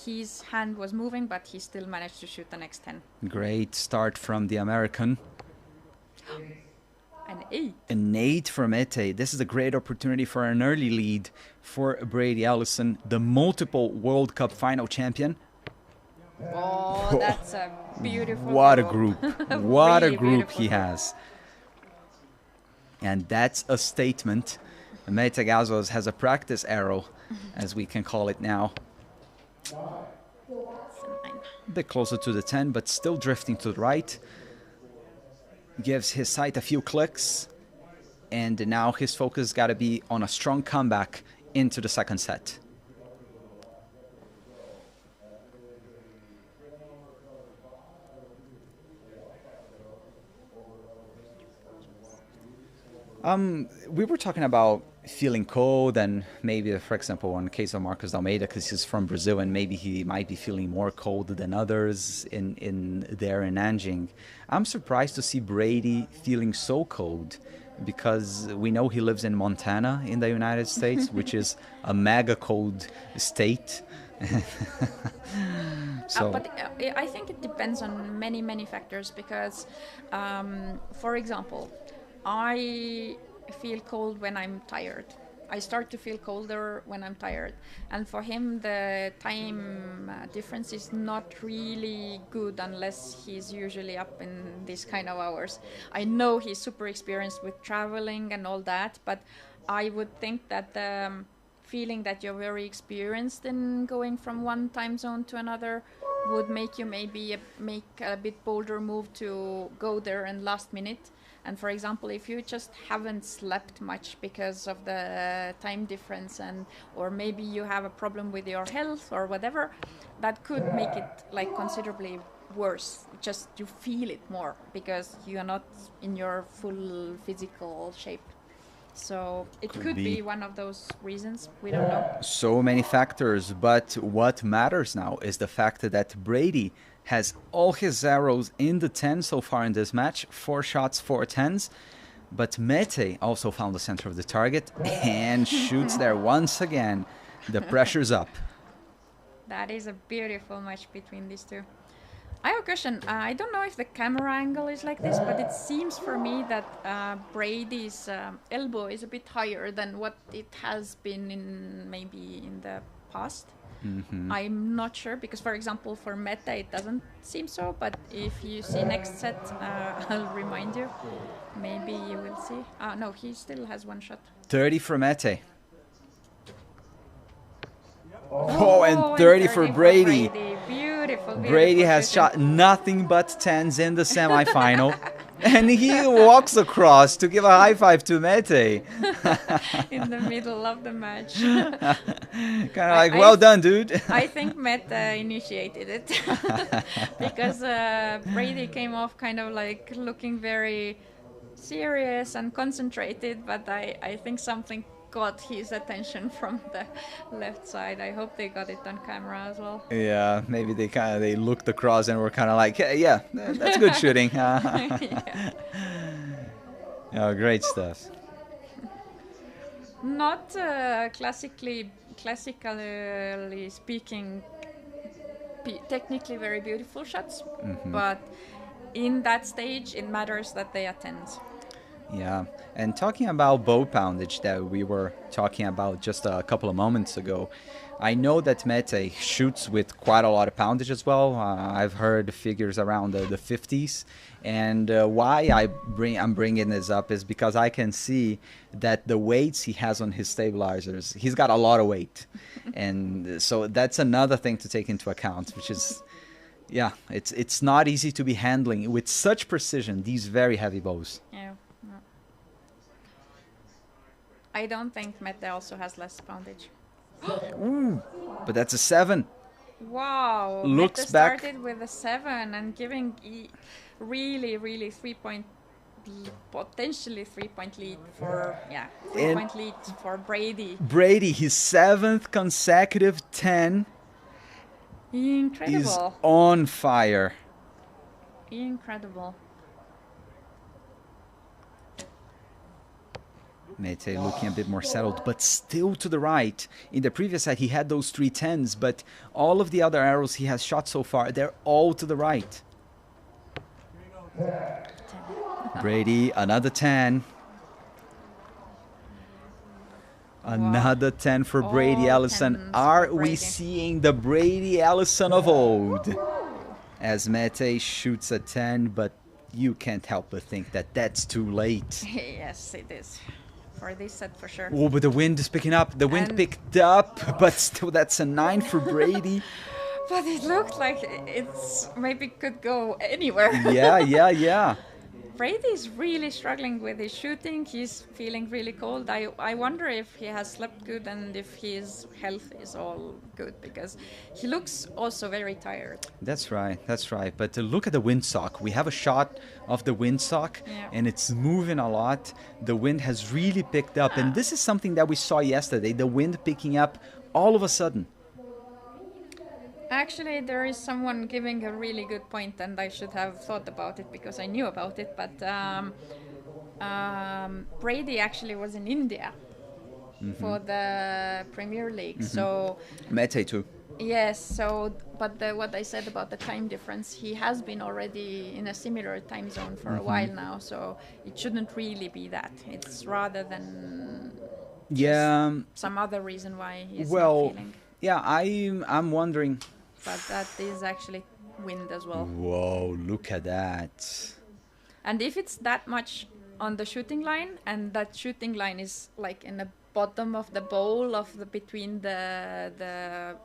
S2: his hand was moving, but he still managed to shoot the next 10.
S1: Great start from the American.
S2: An 8.
S1: An 8 for Mete. This is a great opportunity for an early lead for Brady Ellison, the multiple World Cup final champion.
S2: Oh, that's a beautiful
S1: What a group. What
S2: Really
S1: a group
S2: beautiful
S1: he
S2: group.
S1: has. And that's a statement. Mete Gazos has a practice arrow, as we can call it now.
S2: That's a 9.
S1: A bit closer to the 10, but still drifting to the right. Gives his sight a few clicks. And now his focus got to be on a strong comeback into the second set. We were talking about feeling cold and maybe, for example, in the case of Marcos Almeida, because he's from Brazil and maybe he might be feeling more cold than others in Nanjing. I'm surprised to see Brady feeling so cold because we know he lives in Montana in the United States, which is a mega cold state.
S2: But I think it depends on many factors because, for example, I feel cold when I'm tired. I start to feel colder when I'm tired. And for him, the time difference is not really good unless he's usually up in these kind of hours. I know he's super experienced with traveling and all that, but I would think that the feeling that you're very experienced in going from one time zone to another would make you maybe make a bit bolder move to go there and last minute. And for example, if you just haven't slept much because of the time difference or maybe you have a problem with your health or whatever, that could make it like considerably worse. Just you feel it more because you are not in your full physical shape. So it could be one of those reasons. We don't know.
S1: So many factors, but what matters now is the fact that Brady has all his arrows in the 10 so far in this match. 4 shots, 4 10s. But Mete also found the center of the target and shoots there once again. The pressure's up.
S2: That is a beautiful match between these two. I have a question. I don't know if the camera angle is like this, but it seems for me that Brady's elbow is a bit higher than what it has been maybe in the past.
S1: Mm-hmm.
S2: I'm not sure because, for example, for Mete it doesn't seem so, but if you see next set, I'll remind you. Maybe you will see. No, he still has 1 shot.
S1: 30 for Mete. Oh, and 30 for Brady.
S2: Beautiful.
S1: Brady has shot nothing but 10s in the semifinal. And he walks across to give a high five to Mete.
S2: In the middle of the match.
S1: Kind of like, well done, dude.
S2: I think Mete initiated it. Because Brady came off kind of like looking very serious and concentrated, but I think something got his attention from the left side. I hope they got it on camera as well.
S1: Yeah, maybe they looked across and were kind of like, hey, yeah, that's good shooting.
S2: Yeah.
S1: Oh, great stuff.
S2: Not classically speaking, technically very beautiful shots, but in that stage it matters that they attend.
S1: Yeah, and talking about bow poundage that we were talking about just a couple of moments ago, I know that Mete shoots with quite a lot of poundage as well. I've heard figures around the 50s, and why I'm bringing this up is because I can see that the weights he has on his stabilizers, he's got a lot of weight, and so that's another thing to take into account, which is, yeah, it's not easy to be handling with such precision these very heavy bows.
S2: Yeah. No. I don't think Mete also has less poundage.
S1: Ooh, but that's a 7.
S2: Wow.
S1: Looks
S2: Mete
S1: back.
S2: started with a 7 and giving really potentially 3-point lead for 3-point lead for Brady.
S1: Brady, his 7th consecutive 10
S2: Incredible.
S1: is on fire.
S2: Incredible.
S1: Mete looking a bit more settled, but still to the right. In the previous set, he had those 3 10s, but all of the other arrows he has shot so far, they're all to the right. Brady, another 10. Another 10 for Brady Allison. Are we seeing the Brady Allison of old? As Mete shoots a 10, but you can't help but think that that's too late.
S2: Yes, it is. For this set, for sure.
S1: Oh, but the wind is picking up. The wind picked up, but still that's a 9 for Brady.
S2: But it looked like it's maybe could go anywhere.
S1: Yeah.
S2: Brady's really struggling with his shooting. He's feeling really cold. I wonder if he has slept good and if his health is all good, because he looks also very tired.
S1: That's right. But look at the windsock. We have a shot of the windsock, and it's moving a lot. The wind has really picked up, and this is something that we saw yesterday, the wind picking up all of a sudden.
S2: Actually, there is someone giving a really good point, and I should have thought about it because I knew about it. But Brady actually was in India for the Premier League. So
S1: Mete too.
S2: Yes. So, but what I said about the time difference, he has been already in a similar time zone for a while now. So it shouldn't really be that. It's rather than some other reason why he's not feeling.
S1: Yeah, I'm wondering.
S2: But that is actually wind as well.
S1: Whoa, look at that.
S2: And if it's that much on the shooting line, and that shooting line is like in the bottom of the bowl of the between the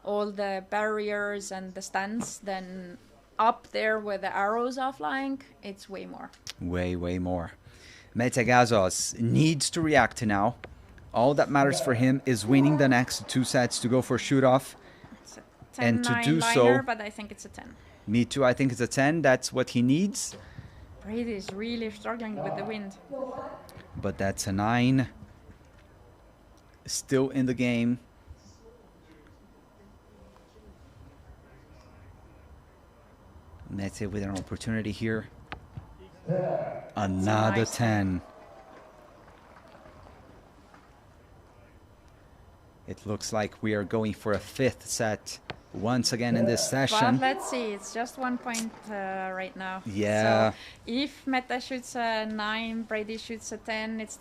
S2: all the barriers and the stands, then up there where the arrows are flying, it's way more. Way more.
S1: Mete Gazos needs to react now. All that matters for him is winning the next 2 sets to go for shoot-off.
S2: And to do so, but I think it's a 10.
S1: Me too, I think it's a 10. That's what he needs.
S2: Brady is really struggling with the wind.
S1: But that's a 9. Still in the game. Mete with an opportunity here. Another 10. It looks like we are going for a 5th set once again in this session.
S2: But let's see, it's just 1 point right now.
S1: Yeah.
S2: So if Mete shoots a 9, Brady shoots a 10, it's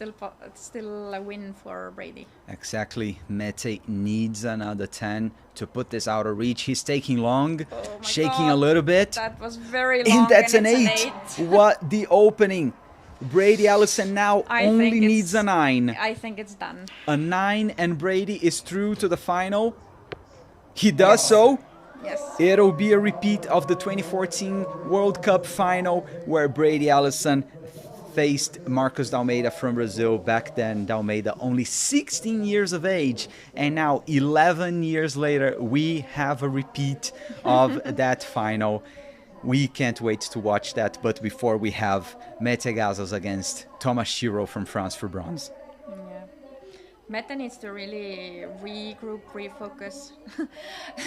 S2: still a win for Brady.
S1: Exactly. Mete needs another 10 to put this out of reach. He's taking long, shaking a little bit.
S2: That was very long.
S1: And that's an 8. What the opening. Brady Allison now only needs a 9.
S2: I think it's done.
S1: A 9 and Brady is through to the final. He does so.
S2: Yes.
S1: It'll be a repeat of the 2014 World Cup final where Brady Allison faced Marcos D'Almeida from Brazil. Back then, D'Almeida only 16 years of age. And now, 11 years later, we have a repeat of that final. We can't wait to watch that, but before we have Mete Gazos against Thomas Chiro from France for bronze.
S2: Yeah. Mete needs to really regroup, refocus.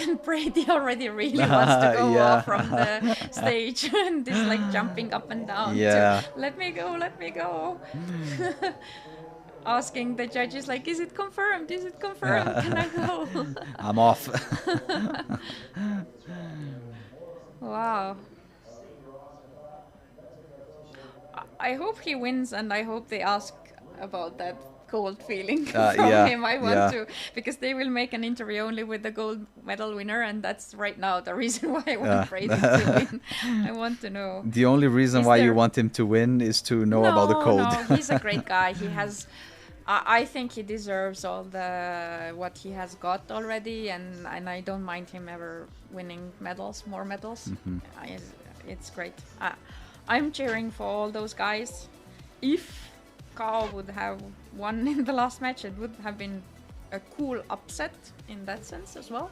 S2: And Brady already really wants to go
S1: Yeah.
S2: off from the stage and is like jumping up and down
S1: Yeah.
S2: to let me go, let me go. Asking the judges like, is it confirmed? Is it confirmed? Can I go?
S1: I'm off.
S2: Wow. I hope he wins, and I hope they ask about that gold feeling from
S1: Yeah,
S2: him. I want
S1: yeah.
S2: to, because they will make an interview only with the gold medal winner, and that's right now the reason why I want Brady to win. I want to know.
S1: The only reason
S2: Is
S1: why you
S2: there-
S1: want him to win is to know about the cold.
S2: No, he's a great guy. He has, I think he deserves all the what he has got already, and I don't mind him ever winning medals, more medals. It's great. I'm cheering for all those guys. If Kao would have won in the last match, it would have been a cool upset in that sense as well.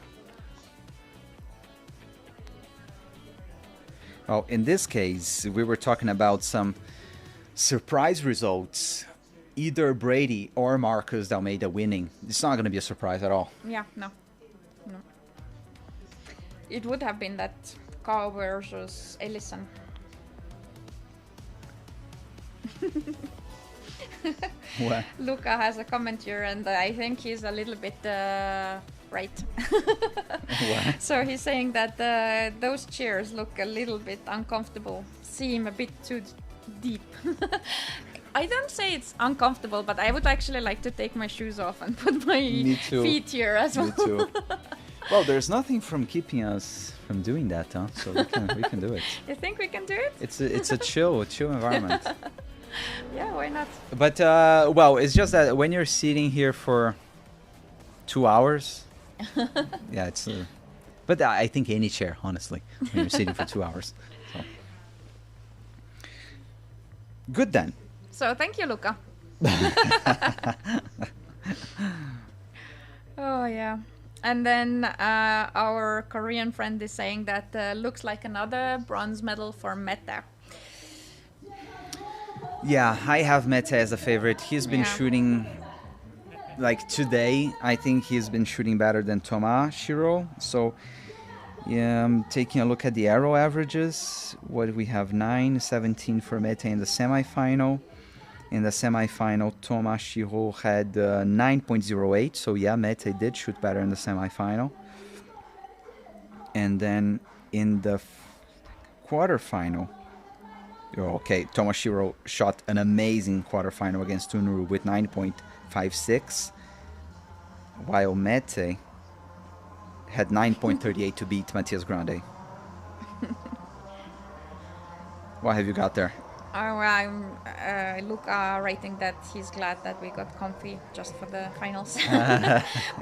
S1: Oh, in this case, we were talking about some surprise results. Either Brady or Marcus D'Almeida winning. It's not going to be a surprise at all.
S2: Yeah, no. It would have been that Kao versus Ellison.
S1: What?
S2: Luca has a comment here, and I think he's a little bit right.
S1: What?
S2: So he's saying that those chairs look a little bit uncomfortable, seem a bit too deep. I don't say it's uncomfortable, but I would actually like to take my shoes off and put my
S1: Me too.
S2: feet here as well.
S1: Me too. Well, there's nothing from keeping us from doing that, huh? So we can do it.
S2: You think we can do it?
S1: It's a chill environment.
S2: Yeah, why not?
S1: But well, it's just that when you're sitting here for 2 hours, yeah, it's. But I think any chair, honestly, when you're sitting for 2 hours. So. Good then.
S2: So thank you, Luca. Oh yeah. And then our Korean friend is saying that looks like another bronze medal for Mete.
S1: Yeah, I have Mete as a favorite. He's been shooting, like today, I think he's been shooting better than Thomas Shiro. So, yeah, I'm taking a look at the arrow averages. What we have, 9, 17 for Mete in the semifinal. In the semifinal, Thomas Shiro had 9.08. So, yeah, Mete did shoot better in the semifinal. And then in the quarterfinal, okay, Thomas Shiro shot an amazing quarterfinal against Tunuru with 9.56, while Mete had 9.38 to beat Matias Grande. What have you got there?
S2: I'm Luca writing that he's glad that we got comfy just for the finals.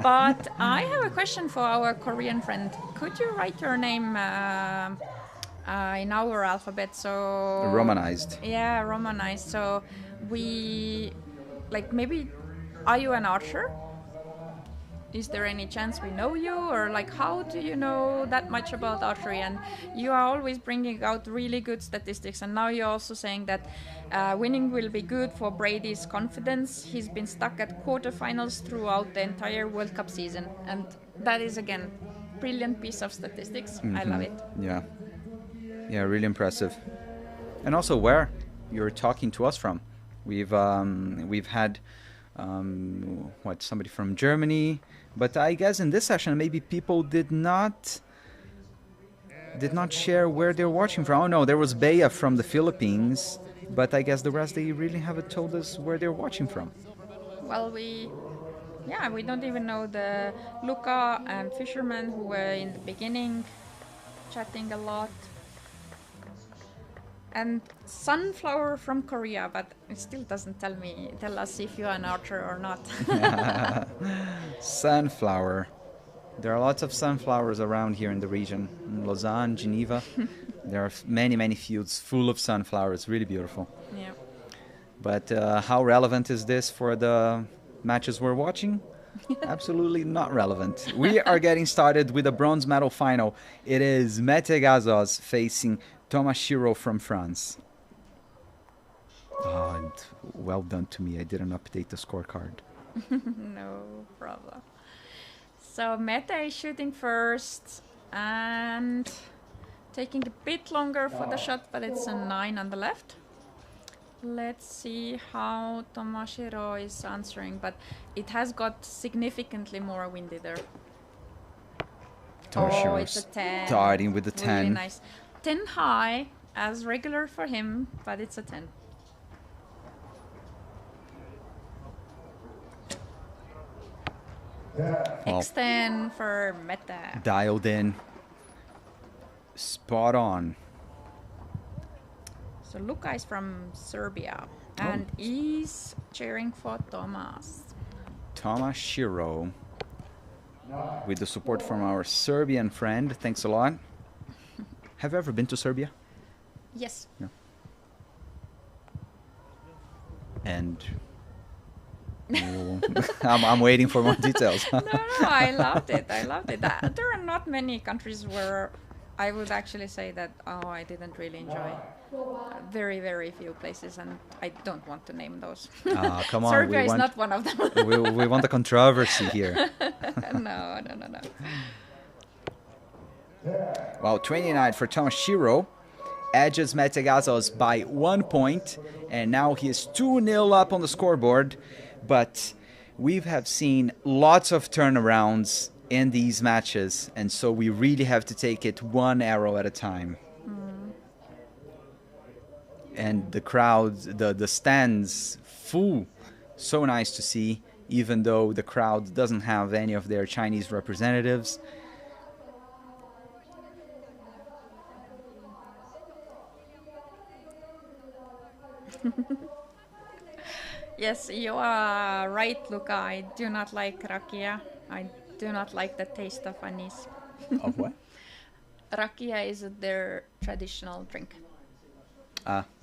S2: But I have a question for our Korean friend. Could you write your name in our alphabet? So
S1: Romanized.
S2: Yeah, romanized. So we, like, maybe, are you an archer? Is there any chance we know you, or like how do you know that much about archery? And you are always bringing out really good statistics, and now you're also saying that winning will be good for Brady's confidence. He's been stuck at quarterfinals throughout the entire World Cup season, and that is again brilliant piece of statistics. I love it.
S1: Yeah, really impressive. And also where you're talking to us from. We've had somebody from Germany. But I guess in this session, maybe people did not share where they're watching from. Oh no, there was Bea from the Philippines, but I guess the rest, they really haven't told us where they're watching from.
S2: Well, we don't even know the Luca and Fisherman who were in the beginning chatting a lot. And Sunflower from Korea, but it still doesn't tell us if you're an archer or not.
S1: Sunflower. There are lots of sunflowers around here in the region. In Lausanne, Geneva. There are many, many fields full of sunflowers. Really beautiful.
S2: Yeah.
S1: But how relevant is this for the matches we're watching? Absolutely not relevant. We are getting started with a bronze medal final. It is Mete Gazos facing Thomas Shiro from France. Oh, and well done to me. I didn't update the scorecard.
S2: No problem. So Mete is shooting first and taking a bit longer for the shot, but it's a 9 on the left. Let's see how Tomashiro is answering, but it has got significantly more windy there. Oh, it's a 10.
S1: Starting with the 10.
S2: Really nice. 10 high, as regular for him, but it's a 10. X10 for Mete.
S1: Dialed in. Spot on.
S2: So Luka is from Serbia and is cheering for Tomas.
S1: Tomashiro. With the support from our Serbian friend. Thanks a lot. Have you ever been to Serbia?
S2: Yes.
S1: No. And I'm waiting for more details.
S2: No, I loved it. I loved it. There are not many countries where I would actually say that, oh, I didn't really enjoy. Very, very few places, and I don't want to name those.
S1: Come on.
S2: Serbia is not one of them.
S1: we want the controversy here.
S2: No.
S1: Well, 29 for Tomashiro. Edges Mete by 1 point, and now he is 2-0 up on the scoreboard. But we have seen lots of turnarounds in these matches, and so we really have to take it one arrow at a time. And the crowd, the stands full. So nice to see, even though the crowd doesn't have any of their Chinese representatives.
S2: Yes, you are right, Luca. I do not like rakia. I do not like the taste of anise.
S1: Of what?
S2: Rakia is their traditional drink.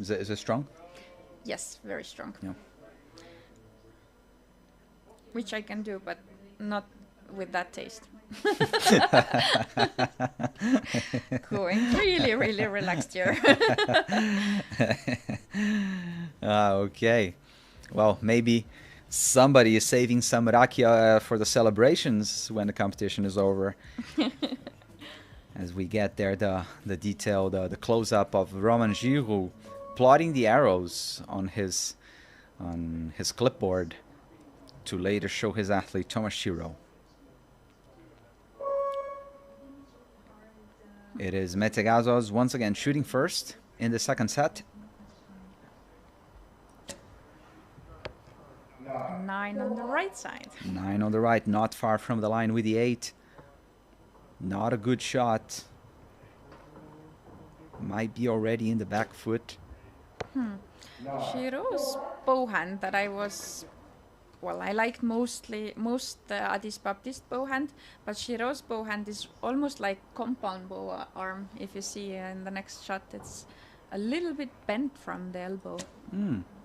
S1: Is it strong?
S2: Yes, very strong.
S1: Yeah.
S2: Which I can do, but not with that taste. Going really, really relaxed here.
S1: Okay. Well, maybe somebody is saving some rakia for the celebrations when the competition is over. As we get there, the detail, the close-up of Roman Giroud plotting the arrows on his clipboard to later show his athlete Tomashiro. It is Mete once again shooting first in the second set.
S2: 9 on the right side.
S1: 9 on the right, not far from the line with the 8. Not a good shot. Might be already in the back foot.
S2: Shiro's bow hand that I liked most Addis Baptiste bow hand, but Shiro's bow hand is almost like compound bow arm. If you see in the next shot, it's a little bit bent from the elbow.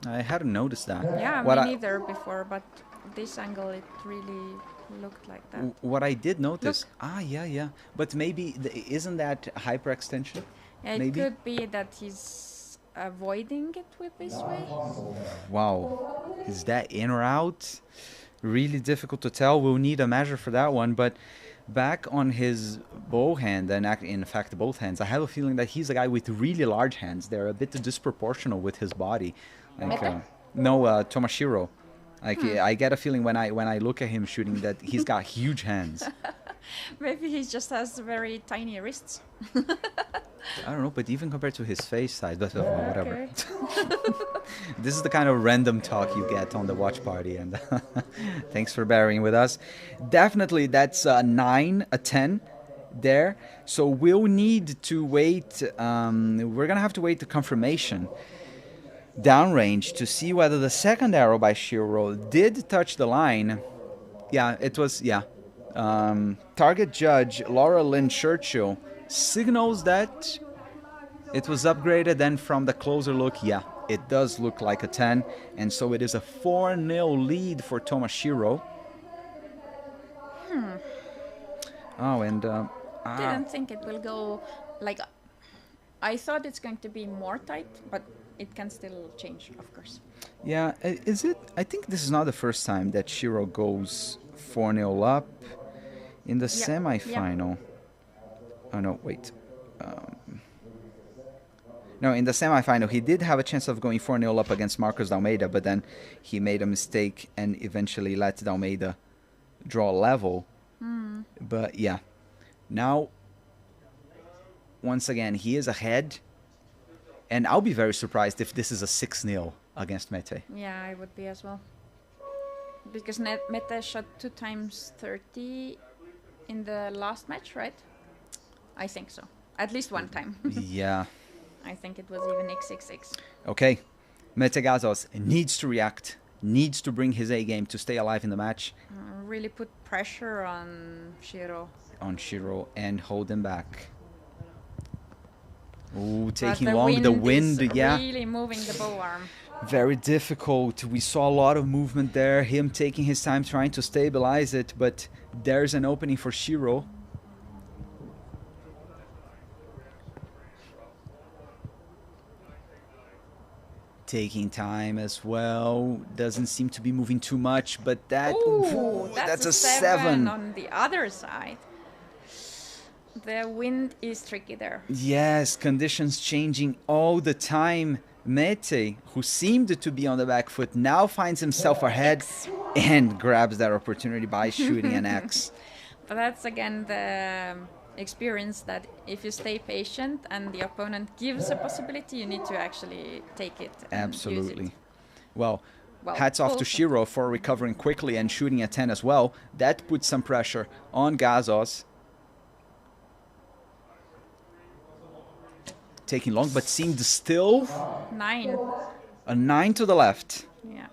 S1: I hadn't noticed that.
S2: Yeah, me neither before, but this angle it really looked like that.
S1: What I did notice, yeah, but maybe isn't that hyperextension?
S2: Yeah, it
S1: maybe?
S2: could be that he's avoiding it with this way.
S1: Wow, is that in or out? Really difficult to tell. We'll need a measure for that one, but back on his bow hand, and in fact both hands, I have a feeling that he's a guy with really large hands. They're a bit disproportional with his body. Tomashiro. I get a feeling when I look at him shooting that he's got huge hands.
S2: Maybe he just has very tiny wrists.
S1: I don't know, but even compared to his face size, whatever.
S2: Okay.
S1: This is the kind of random talk you get on the watch party, and thanks for bearing with us. Definitely, that's a 9, a 10 there. So we'll need to wait. We're gonna have to wait the confirmation downrange to see whether the second arrow by Shiro did touch the line. Yeah, it was. Yeah. Target judge Laura Lynn Churchill signals that it was upgraded, and from the closer look, yeah, it does look like a 10, and so it is a 4-0 lead for Tomashiro. Oh, and
S2: Didn't think it will go like. I thought it's going to be more tight, but it can still change, of course.
S1: Yeah, is it? I think this is not the first time that Shiro goes 4-0 up in the
S2: Yeah. Yeah.
S1: semifinal. Oh no, wait. No, in the semifinal, he did have a chance of going 4-0 up against Marcos Dalmeida, but then he made a mistake and eventually let Dalmeida draw level. But yeah, now, once again, he is ahead. And I'll be very surprised if this is a 6-0 against Mete.
S2: Yeah, I would be as well. Because Mete shot 2 times 30 in the last match, right? I think so. At least one time.
S1: Yeah.
S2: I think it was even x66.
S1: Okay. Mete Gazos needs to react, needs to bring his A game to stay alive in the match.
S2: Really put pressure on Shiro.
S1: On Shiro and hold him back. Ooh,
S2: But
S1: taking
S2: the
S1: long.
S2: wind
S1: The wind,
S2: is
S1: yeah.
S2: really moving the bow arm.
S1: Very difficult. We saw a lot of movement there. Him taking his time trying to stabilize it, but there's an opening for Shiro. Taking time as well. Doesn't seem to be moving too much, but that...
S2: Ooh,
S1: that's
S2: a 7 on the other side. The wind is tricky there.
S1: Yes, conditions changing all the time. Mete, who seemed to be on the back foot, now finds himself ahead and grabs that opportunity by shooting an X.
S2: But that's again the experience that if you stay patient and the opponent gives a possibility, you need to actually take it. And
S1: Absolutely.
S2: Use it.
S1: Well, hats off to
S2: also-
S1: Shiro for recovering quickly and shooting a 10 as well. That puts some pressure on Gazos. Taking long, but seemed still
S2: 9.
S1: a 9 to the left.
S2: Yeah.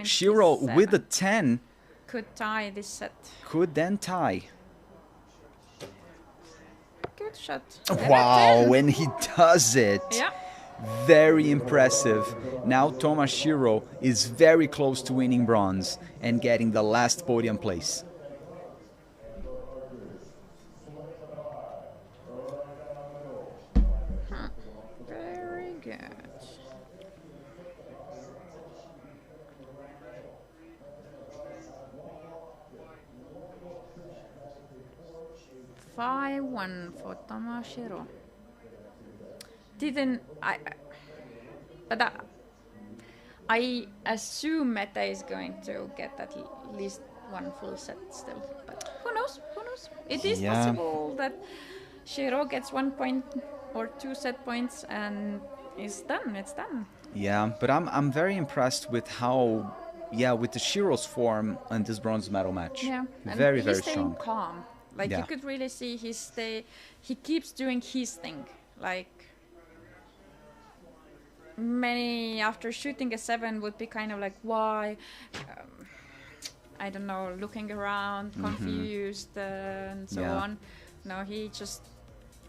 S1: Shiro with a 10
S2: could tie this set.
S1: could then tie.
S2: Good shot.
S1: Wow, when he does it.
S2: Yeah.
S1: Very impressive. Now Thomas Shiro is very close to winning bronze and getting the last podium place.
S2: Very good. Five one for Tomashiro. I assume Meta is going to get at least one full set still, but who knows? Who knows? It is
S1: Yeah.
S2: possible that Shiro gets 1 point or 2 set points and it's done. It's done.
S1: Yeah, but I'm very impressed with how, with the Shiro's form on this bronze medal match.
S2: Yeah, and
S1: Very,
S2: he's
S1: very
S2: staying
S1: strong.
S2: calm. Like
S1: Yeah.
S2: you could really see he keeps doing his thing. Like many after shooting a 7 would be kind of like why, I don't know, looking around, confused and so
S1: Yeah.
S2: on. No, he just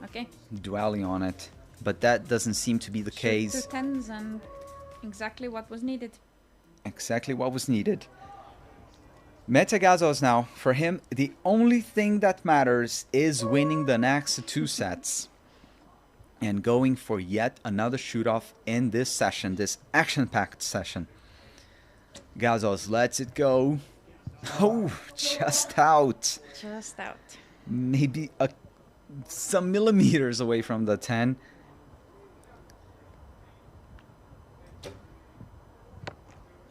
S2: okay.
S1: Dwelling on it. But that doesn't seem to be the
S2: Shoot
S1: case.
S2: 2 10s and exactly what was needed.
S1: Exactly what was needed. Mete Gazos now, for him, the only thing that matters is winning the next 2 sets. And going for yet another shoot-off in this session, this action-packed session. Gazos lets it go. Oh, just out.
S2: Just out.
S1: Maybe some millimeters away from the 10.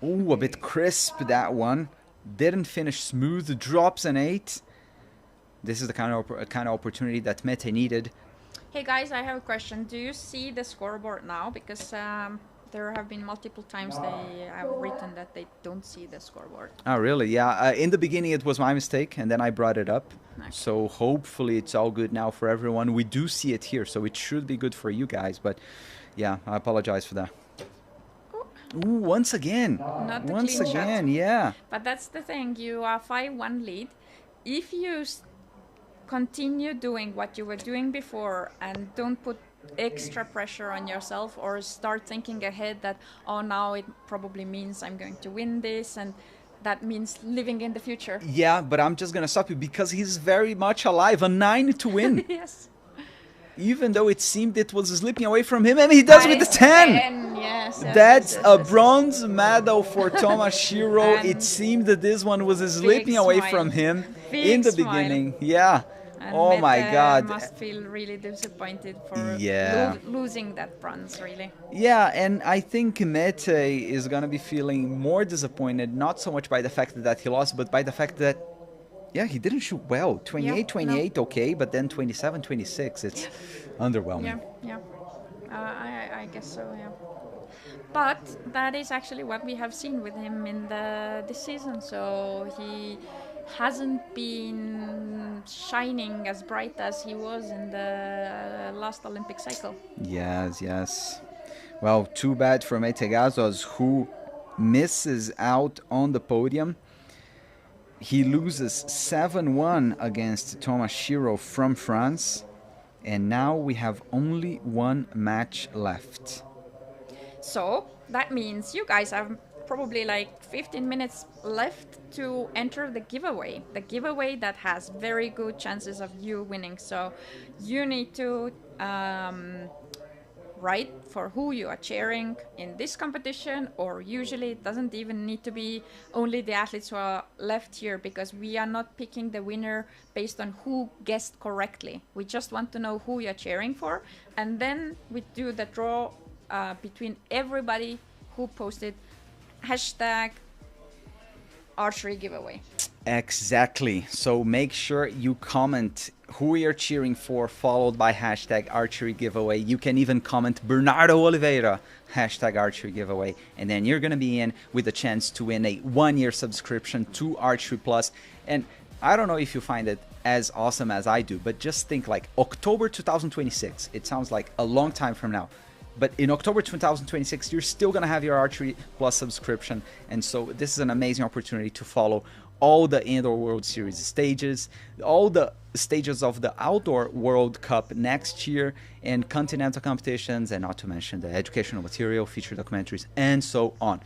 S1: Ooh, a bit crisp, that one. Didn't finish smooth, drops an 8. This is the kind of opportunity that Mete needed.
S2: Hey guys, I have a question. Do you see the scoreboard now? Because there have been multiple times they have written that they don't see the scoreboard.
S1: Oh, really? Yeah. In the beginning, it was my mistake, and then I brought it up.
S2: Okay.
S1: So hopefully it's all good now for everyone. We do see it here, so it should be good for you guys. But yeah, I apologize for that. Ooh, once again.
S2: Not the
S1: Once
S2: clean shot.
S1: again, yeah.
S2: But that's the thing. You are 5-1 lead. If you continue doing what you were doing before and don't put extra pressure on yourself or start thinking ahead that, oh, now it probably means I'm going to win this and that means living in the future.
S1: Yeah, but I'm just going to stop you because he's very much alive. A 9 to win.
S2: Yes.
S1: even though it seemed it was slipping away from him, and he does with the 10.
S2: Yes,
S1: That's a bronze medal for Tomashiro. It
S2: And
S1: seemed that this one was slipping away
S2: smile.
S1: from him
S2: Big
S1: in the
S2: smile.
S1: beginning. Yeah.
S2: And
S1: Oh my
S2: Mete
S1: God.
S2: must feel really disappointed for
S1: Yeah.
S2: losing that bronze, really.
S1: Yeah, and I think Mete is going to be feeling more disappointed, not so much by the fact that he lost, but by the fact that, yeah, he didn't shoot well. 28, 28, okay, but then 27, 26, it's underwhelming.
S2: Yeah. I guess so, yeah. But that is actually what we have seen with him in this season. So he hasn't been shining as bright as he was in the last Olympic cycle.
S1: Yes. Well, too bad for Mete Gazos, who misses out on the podium. He loses 7-1 against Tomashiro from France. And now we have only one match left.
S2: So that means you guys have probably like 15 minutes left to enter the giveaway. The giveaway that has very good chances of you winning. So you need to write for who you are cheering in this competition, or usually it doesn't even need to be only the athletes who are left here, because we are not picking the winner based on who guessed correctly. We just want to know who you're cheering for, and then we do the draw between everybody who posted hashtag archery giveaway.
S1: Exactly. So make sure you comment who you're cheering for, followed by hashtag archery giveaway. You can even comment Bernardo Oliveira, hashtag archery giveaway. And then you're going to be in with a chance to win a 1-year subscription to Archery Plus. And I don't know if you find it as awesome as I do, but just think like October 2026. It sounds like a long time from now. But in October 2026, you're still going to have your Archery Plus subscription. And so this is an amazing opportunity to follow all the Indoor World Series stages, all the stages of the Outdoor World Cup next year, and continental competitions, and not to mention the educational material, feature documentaries, and so on.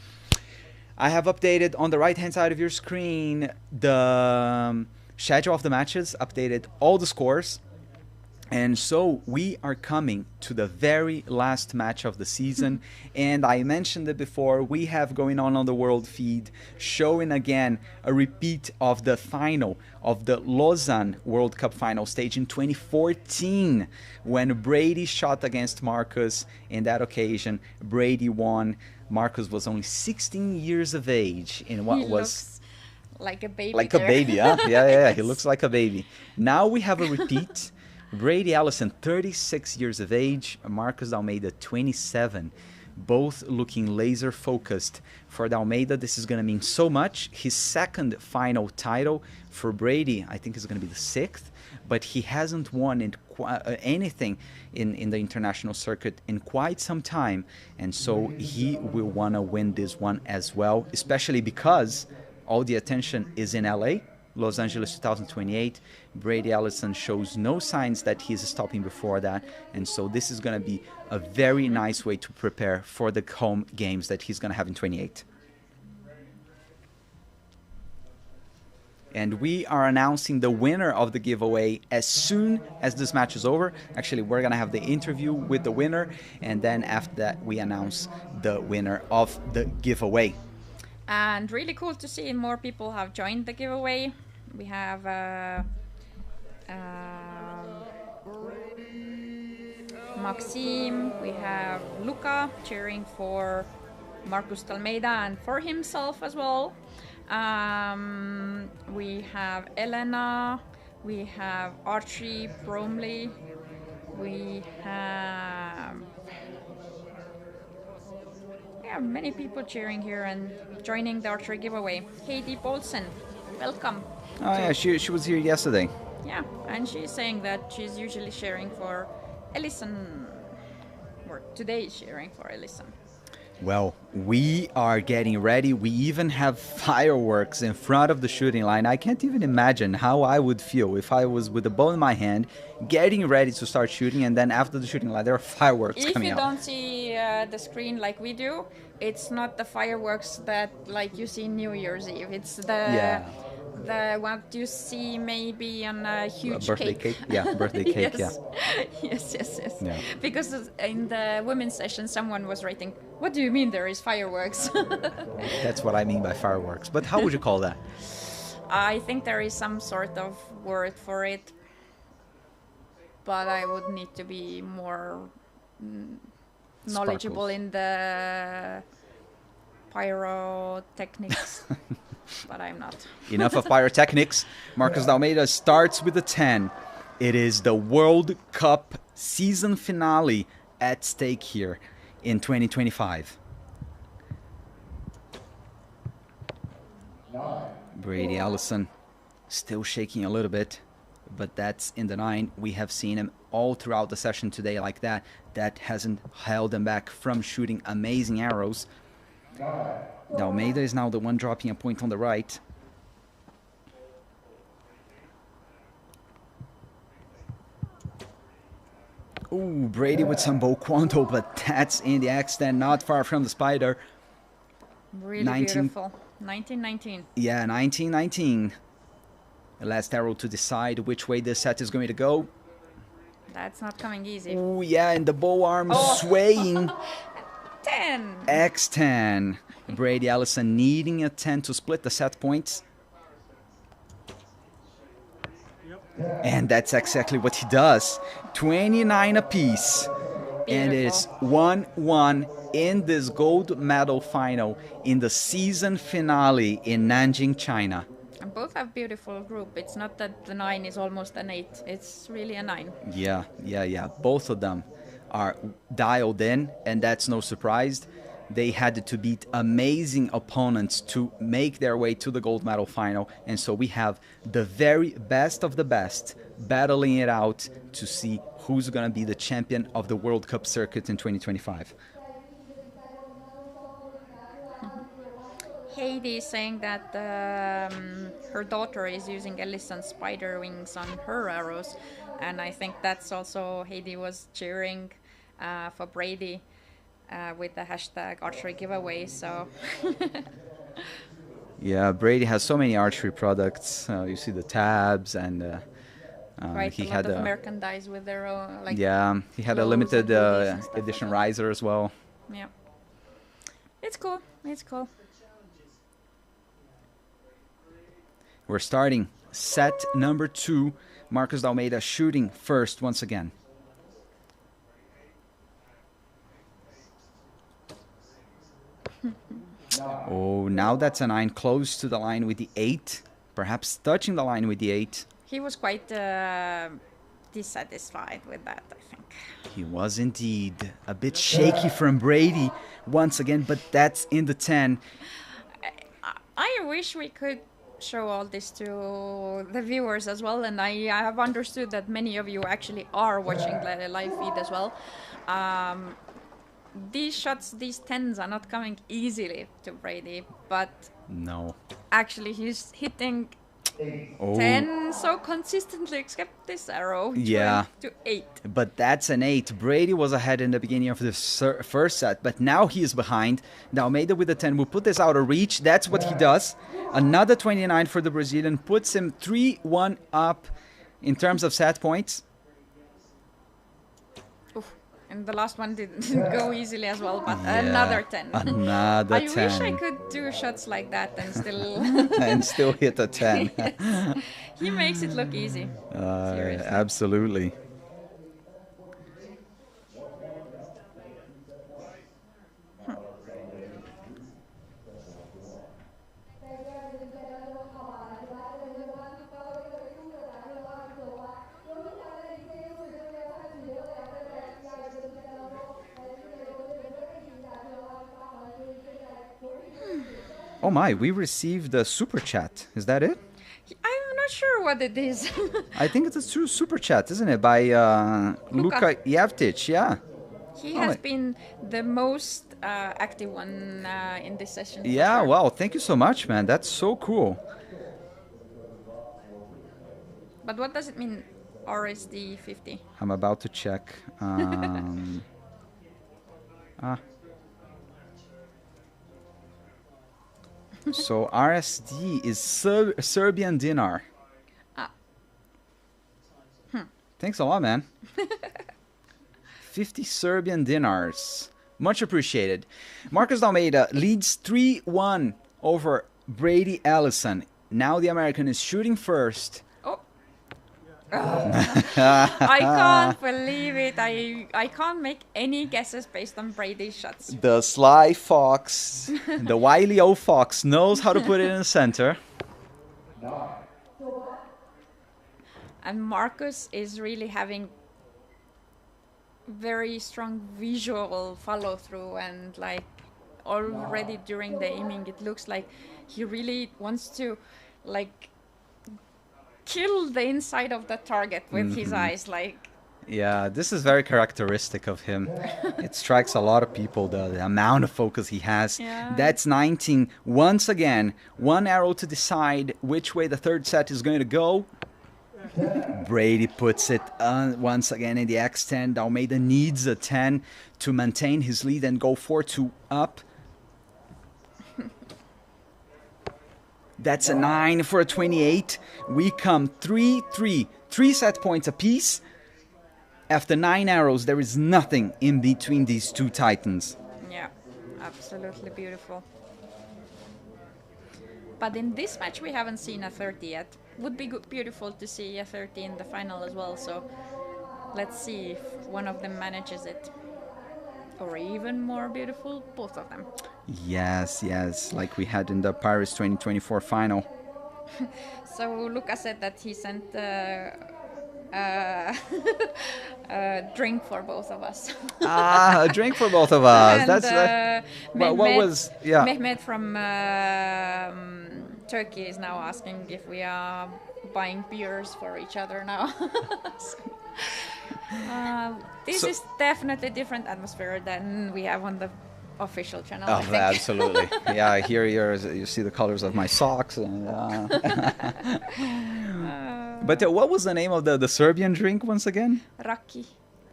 S1: I have updated on the right-hand side of your screen the schedule of the matches, updated all the scores. And so we are coming to the very last match of the season. And I mentioned it before, we have going on the world feed, showing again a repeat of the final of the Lausanne World Cup final stage in 2014, when Brady shot against Marcus. In that occasion, Brady won. Marcus was only 16 years of age in what was
S2: like a baby.
S1: Like a baby, huh? Yeah. He looks like a baby. Now we have a repeat. Brady Allison, 36 years of age, Marcus Almeida, 27, both looking laser focused. For Almeida, this is going to mean so much. His second final title. For Brady, I think it's going to be the 6th, but he hasn't won anything in the international circuit in quite some time, and so he will want to win this one as well, especially because all the attention is in LA. Los Angeles 2028. Brady Allison shows no signs that he's stopping before that, and so this is going to be a very nice way to prepare for the home games that he's going to have in 28. And we are announcing the winner of the giveaway as soon as this match is over. Actually, we're going to have the interview with the winner, and then after that we announce the winner of the giveaway.
S2: And really cool to see more people have joined the giveaway. We have Maxime, we have Luca cheering for Marcus Almeida and for himself as well. We have Elena, we have Archie Bromley, we have many people cheering here and joining the archery giveaway. Katie Bolson, welcome.
S1: Oh yeah, she was here yesterday.
S2: Yeah, and she's saying that she's usually cheering for Ellison, or today is cheering for Ellison.
S1: Well, we are getting ready. We even have fireworks in front of the shooting line. I can't even imagine how I would feel if I was with a bow in my hand, getting ready to start shooting, and then after the shooting line, there are fireworks coming out.
S2: If you don't see the screen like we do, it's not the fireworks that like you see New Year's Eve. It's The what you see maybe on a huge
S1: birthday cake. Yeah, birthday cake.
S2: Yes. Yes.
S1: Yeah.
S2: Because in the women's session, someone was writing, "What do you mean there is fireworks?"
S1: That's what I mean by fireworks. But how would you call that?
S2: I think there is some sort of word for it, but I would need to be more knowledgeable
S1: Sparkles.
S2: in the pyrotechnics, but I'm not.
S1: Enough of pyrotechnics. Marcos Almeida starts with a 10. It is the World Cup season finale at stake here in 2025. Brady Allison still shaking a little bit, but that's in the 9. We have seen him all throughout the session today like that. That hasn't held him back from shooting amazing arrows. Almeida is now the one dropping a point on the right. Ooh, Brady with some bow quanto, but that's in the extent, not far from the spider.
S2: Really beautiful. 1919.
S1: Yeah, 1919. The last arrow to decide which way this set is going to go.
S2: That's not coming easy.
S1: Oh, yeah, and the bow arm
S2: Oh.
S1: swaying.
S2: 10.
S1: X10. Brady Allison needing a 10 to split the set points. And that's exactly what he does. 29 apiece. And it's 1-1 in this gold medal final in the season finale in Nanjing, China.
S2: And both have beautiful group. It's not that the 9 is almost an 8. It's really a 9.
S1: Yeah. Both of them are dialed in, and that's no surprise. They had to beat amazing opponents to make their way to the gold medal final. And so we have the very best of the best battling it out to see who's going to be the champion of the World Cup circuit in 2025.
S2: Heidi is saying that her daughter is using Ellison's spider wings on her arrows. And I think that's also Heidi was cheering for Brady. With the hashtag archery giveaway, so
S1: yeah, Brady has so many archery products. You see the tabs, and
S2: quite
S1: he
S2: a lot
S1: had
S2: of merchandise with their own. Like
S1: he had a
S2: clothes
S1: limited
S2: and hoodies and stuff
S1: edition
S2: like that.
S1: riser as well.
S2: Yeah, it's cool. It's cool.
S1: We're starting set number 2. Marcos Almeida shooting first once again. Oh, now that's a 9 close to the line with the 8. Perhaps touching the line with the 8.
S2: He was quite dissatisfied with that, I think.
S1: He was indeed. A bit shaky from Brady once again, but that's in the 10.
S2: I wish we could show all this to the viewers as well, and I have understood that many of you actually are watching the live feed as well. These shots, these 10s are not coming easily to Brady, but
S1: No.
S2: actually he's hitting
S1: Oh.
S2: 10 so consistently, except this arrow.
S1: Yeah.
S2: To 8.
S1: But that's an 8. Brady was ahead in the beginning of the first set, but now he is behind. Now Almeida with the 10 will put this out of reach. That's what he does. Another 29 for the Brazilian puts him 3-1 up in terms of set points.
S2: Oof. And the last one didn't go easily as well, but
S1: Yeah,
S2: another 10.
S1: Another
S2: I
S1: 10.
S2: wish I could do shots like that and still...
S1: And still hit a 10.
S2: Yes. He makes it look easy. Seriously.
S1: Absolutely. Oh my, we received a super chat. Is that it?
S2: I'm not sure what it is.
S1: I think it's a true super chat, isn't it? By Luka Jevtic, yeah.
S2: He has been the most active one in this session.
S1: Yeah,
S2: sure.
S1: wow, thank you so much, man. That's so cool.
S2: But what does it mean, RSD 50?
S1: I'm about to check. So RSD is Serbian dinar.
S2: Ah.
S1: Thanks a lot, man. 50 Serbian dinars. Much appreciated. Marcus Almeida leads 3-1 over Brady Ellison. Now the American is shooting first.
S2: Oh. I can't believe it. I can't make any guesses based on Brady's shots.
S1: The sly fox, the wily old fox, knows how to put it in the center.
S2: And Marcus is really having very strong visual follow through, and like already during the aiming it looks like he really wants to like kill the inside of the target with his eyes. Like,
S1: yeah, this is very characteristic of him. It strikes a lot of people, the amount of focus he has.
S2: Yeah.
S1: That's 19. Once again, one arrow to decide which way the third set is going to go. Brady puts it once again in the X10. Almeida needs a 10 to maintain his lead and go 4-2 up. That's a 9 for a 28. We come 3-3. 3 set points apiece. After 9 arrows, there is nothing in between these two titans.
S2: yeah, absolutely beautiful. But in this match we haven't seen a 30 yet. Would be beautiful to see a 30 in the final as well, so let's see if one of them manages it. Or even more beautiful, both of them.
S1: Yes, like we had in the Paris 2024 final.
S2: So Luca said that he sent a drink for both of us.
S1: A drink for both of us.
S2: And,
S1: That's what was, yeah.
S2: Mehmet from Turkey is now asking if we are buying beers for each other now. This is definitely different atmosphere than we have on the official channel.
S1: Oh,
S2: I think.
S1: absolutely. Yeah, here you see the colors of my socks. And, but what was the name of the Serbian drink once again?
S2: Raki.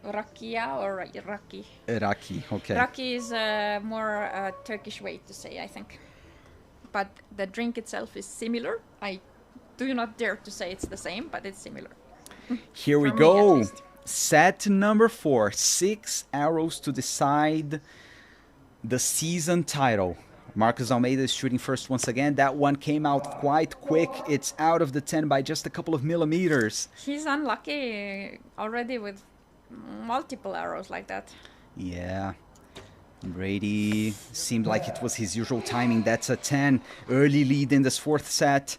S2: Rakia or Raki?
S1: Raki, okay.
S2: Raki is a more Turkish way to say, I think. But the drink itself is similar. I do not dare to say it's the same, but it's similar.
S1: Here we go. Set number 4. 6 arrows to decide the season title. Marcus Almeida is shooting first once again. That one came out quite quick. It's out of the 10 by just a couple of millimeters.
S2: He's unlucky already with multiple arrows like that.
S1: Yeah. Brady seemed like it was his usual timing. That's a 10. Early lead in this 4th set.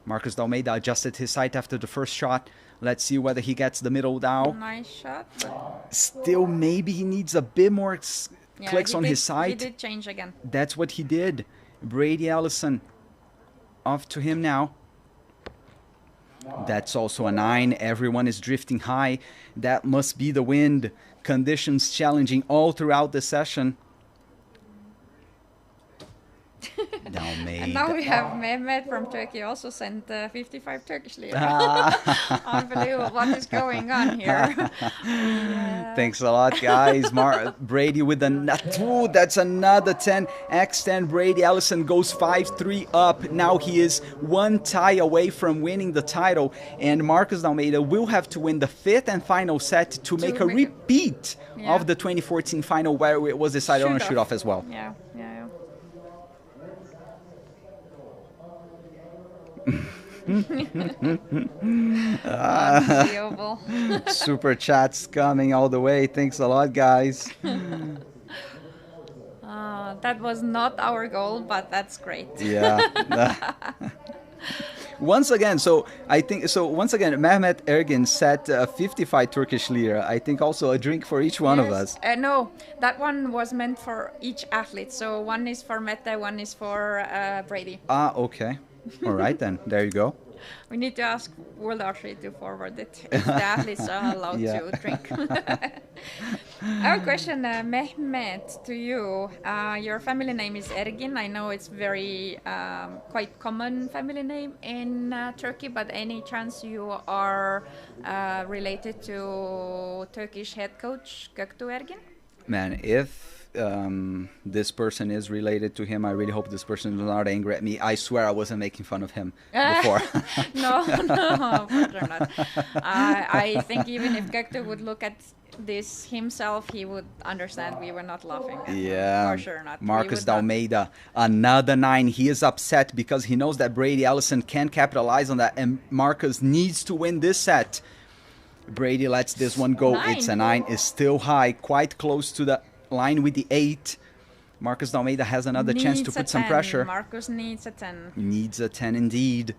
S1: Marcus Almeida adjusted his sight after the first shot. Let's see whether he gets the middle now.
S2: Nice shot.
S1: Still, maybe he needs a bit more clicks on his sight.
S2: He did change again.
S1: That's what he did. Brady Ellison off to him now. That's also a 9. Everyone is drifting high. That must be the wind. Conditions challenging all throughout the session.
S2: And now we have Mehmet from Turkey also sent 55 Turkish lira. Unbelievable. What is going on here? Yeah.
S1: Thanks a lot, guys. Brady with that's another 10. X10. Brady Ellison goes 5-3 up. Now he is 1 tie away from winning the title. And Marcus Almeida will have to win the 5th and final set to make a repeat of the 2014 final, where it was decided on a shoot-off as well.
S2: Yeah.
S1: Super chats coming all the way. Thanks a lot, guys.
S2: That was not our goal, but that's great.
S1: Yeah. Once again, Mehmet Ergin set 55 Turkish lira. I think also a drink for each one of us.
S2: No, that one was meant for each athlete. So one is for Mete, one is for Brady.
S1: Okay. All right, then. There you go.
S2: We need to ask World Archery to forward it if the athletes are allowed to drink. I have a question, Mehmet, to you. Your family name is Ergin. I know it's very quite common family name in Turkey, but any chance you are related to Turkish head coach Göktuğ Ergin?
S1: Man, if this person is related to him. I really hope this person is not angry at me. I swear I wasn't making fun of him before.
S2: No, no, for sure not. I think even if Gekto would look at this himself, he would understand we were not laughing at him. For sure not.
S1: Marcus D'Almeida, another 9. He is upset because he knows that Brady Ellison can capitalize on that, and Marcus needs to win this set. Brady lets this one go.
S2: 9.
S1: It's a 9. It's still high, quite close to the line with the 8. Marcus D'Almeida has another chance to put some pressure.
S2: Marcus needs a 10.
S1: Needs a 10 indeed.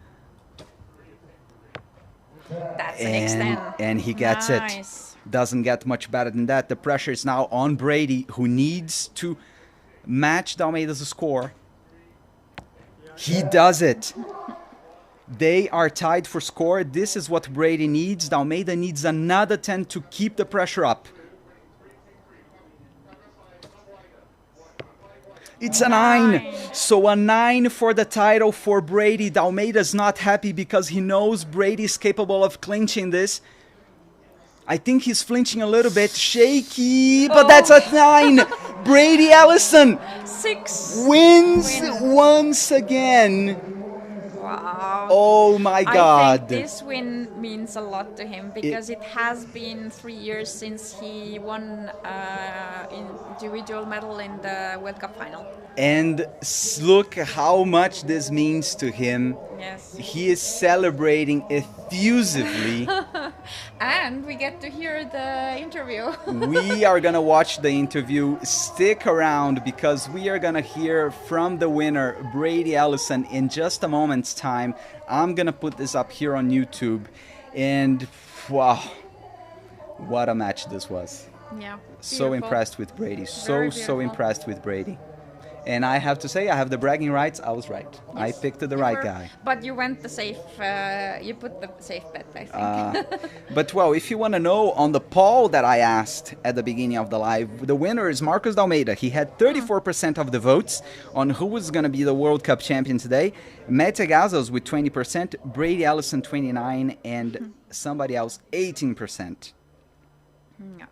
S2: That's an extend.
S1: And he gets it. Doesn't get much better than that. The pressure is now on Brady, who needs to match D'Almeida's score. He does it. They are tied for score. This is what Brady needs. D'Almeida needs another 10 to keep the pressure up. It's a 9. So a 9 for the title for Brady. D'Almeida's not happy because he knows Brady is capable of clinching this. I think he's flinching a little bit. Shaky, but that's a 9. Brady Ellison
S2: 6
S1: wins once again.
S2: Wow.
S1: Oh my God.
S2: I think this win means a lot to him because it has been 3 years since he won individual medal in the World Cup final.
S1: And look how much this means to him.
S2: Yes.
S1: He is celebrating effusively.
S2: And we get to hear the interview.
S1: We are going to watch the interview. Stick around because we are going to hear from the winner, Brady Ellison, in just a moment's time. I'm going to put this up here on YouTube. And wow, what a match this was.
S2: Yeah.
S1: So
S2: beautiful.
S1: impressed with Brady.
S2: Very
S1: So impressed with Brady. And I have to say, I have the bragging rights. I was right. Yes, I picked the right guy.
S2: But you went the safe, you put the safe bet, I think.
S1: But well, if you want to know, on the poll that I asked at the beginning of the live, the winner is Marcus D'Almeida. He had 34% of the votes on who was going to be the World Cup champion today. Mete with 20%, Brady Ellison 29%, and somebody else 18%.
S2: Yeah.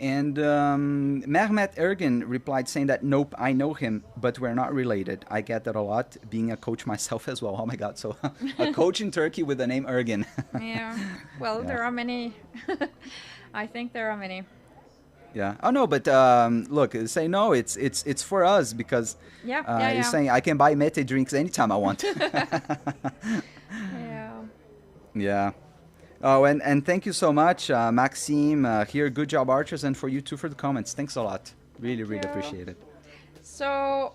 S1: And Mehmet Ergin replied saying that, nope, I know him, but we're not related. I get that a lot, being a coach myself as well. Oh my God, so a coach in Turkey with the name Ergin.
S2: Yeah, well, there are many. I think there are many.
S1: Yeah. Oh no, but look, say no. It's for us because you're saying I can buy Mete drinks anytime I want.
S2: Yeah.
S1: Yeah. Oh, and thank you so much, Maxime, here. Good job, Archers, and for you too for the comments. Thanks a lot. Really appreciate it.
S2: So,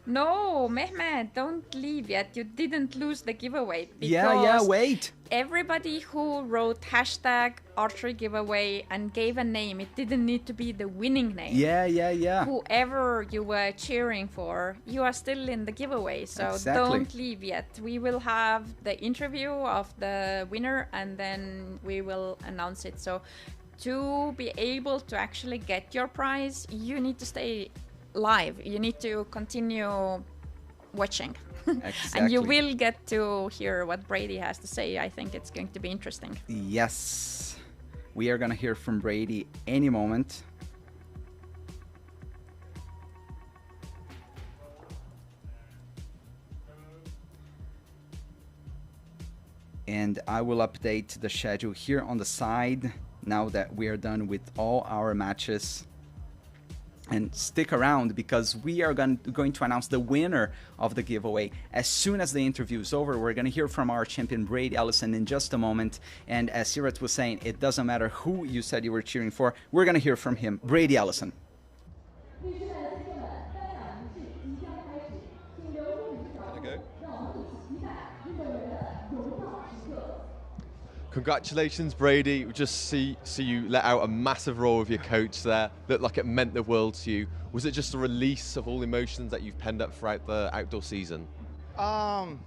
S2: no, Mehmet, don't leave yet. You didn't lose the giveaway.
S1: Yeah, wait.
S2: Everybody who wrote hashtag archery giveaway and gave a name, it didn't need to be the winning name.
S1: Yeah.
S2: Whoever you were cheering for, you are still in the giveaway. So don't leave yet. We will have the interview of the winner and then we will announce it. So to be able to actually get your prize, you need to stay live. You need to continue watching.
S1: Exactly.
S2: And you will get to hear what Brady has to say. I think it's going to be interesting.
S1: Yes. We are going to hear from Brady any moment. And I will update the schedule here on the side now that we are done with all our matches. And stick around because we are going to announce the winner of the giveaway as soon as the interview is over. We're going to hear from our champion Brady Ellison in just a moment. And as Sirat was saying, it doesn't matter who you said you were cheering for. We're going to hear from him, Brady Ellison.
S3: Congratulations, Brady. We just see you let out a massive roar with your coach there. Looked like it meant the world to you. Was it just a release of all emotions that you've penned up throughout the outdoor season?
S4: I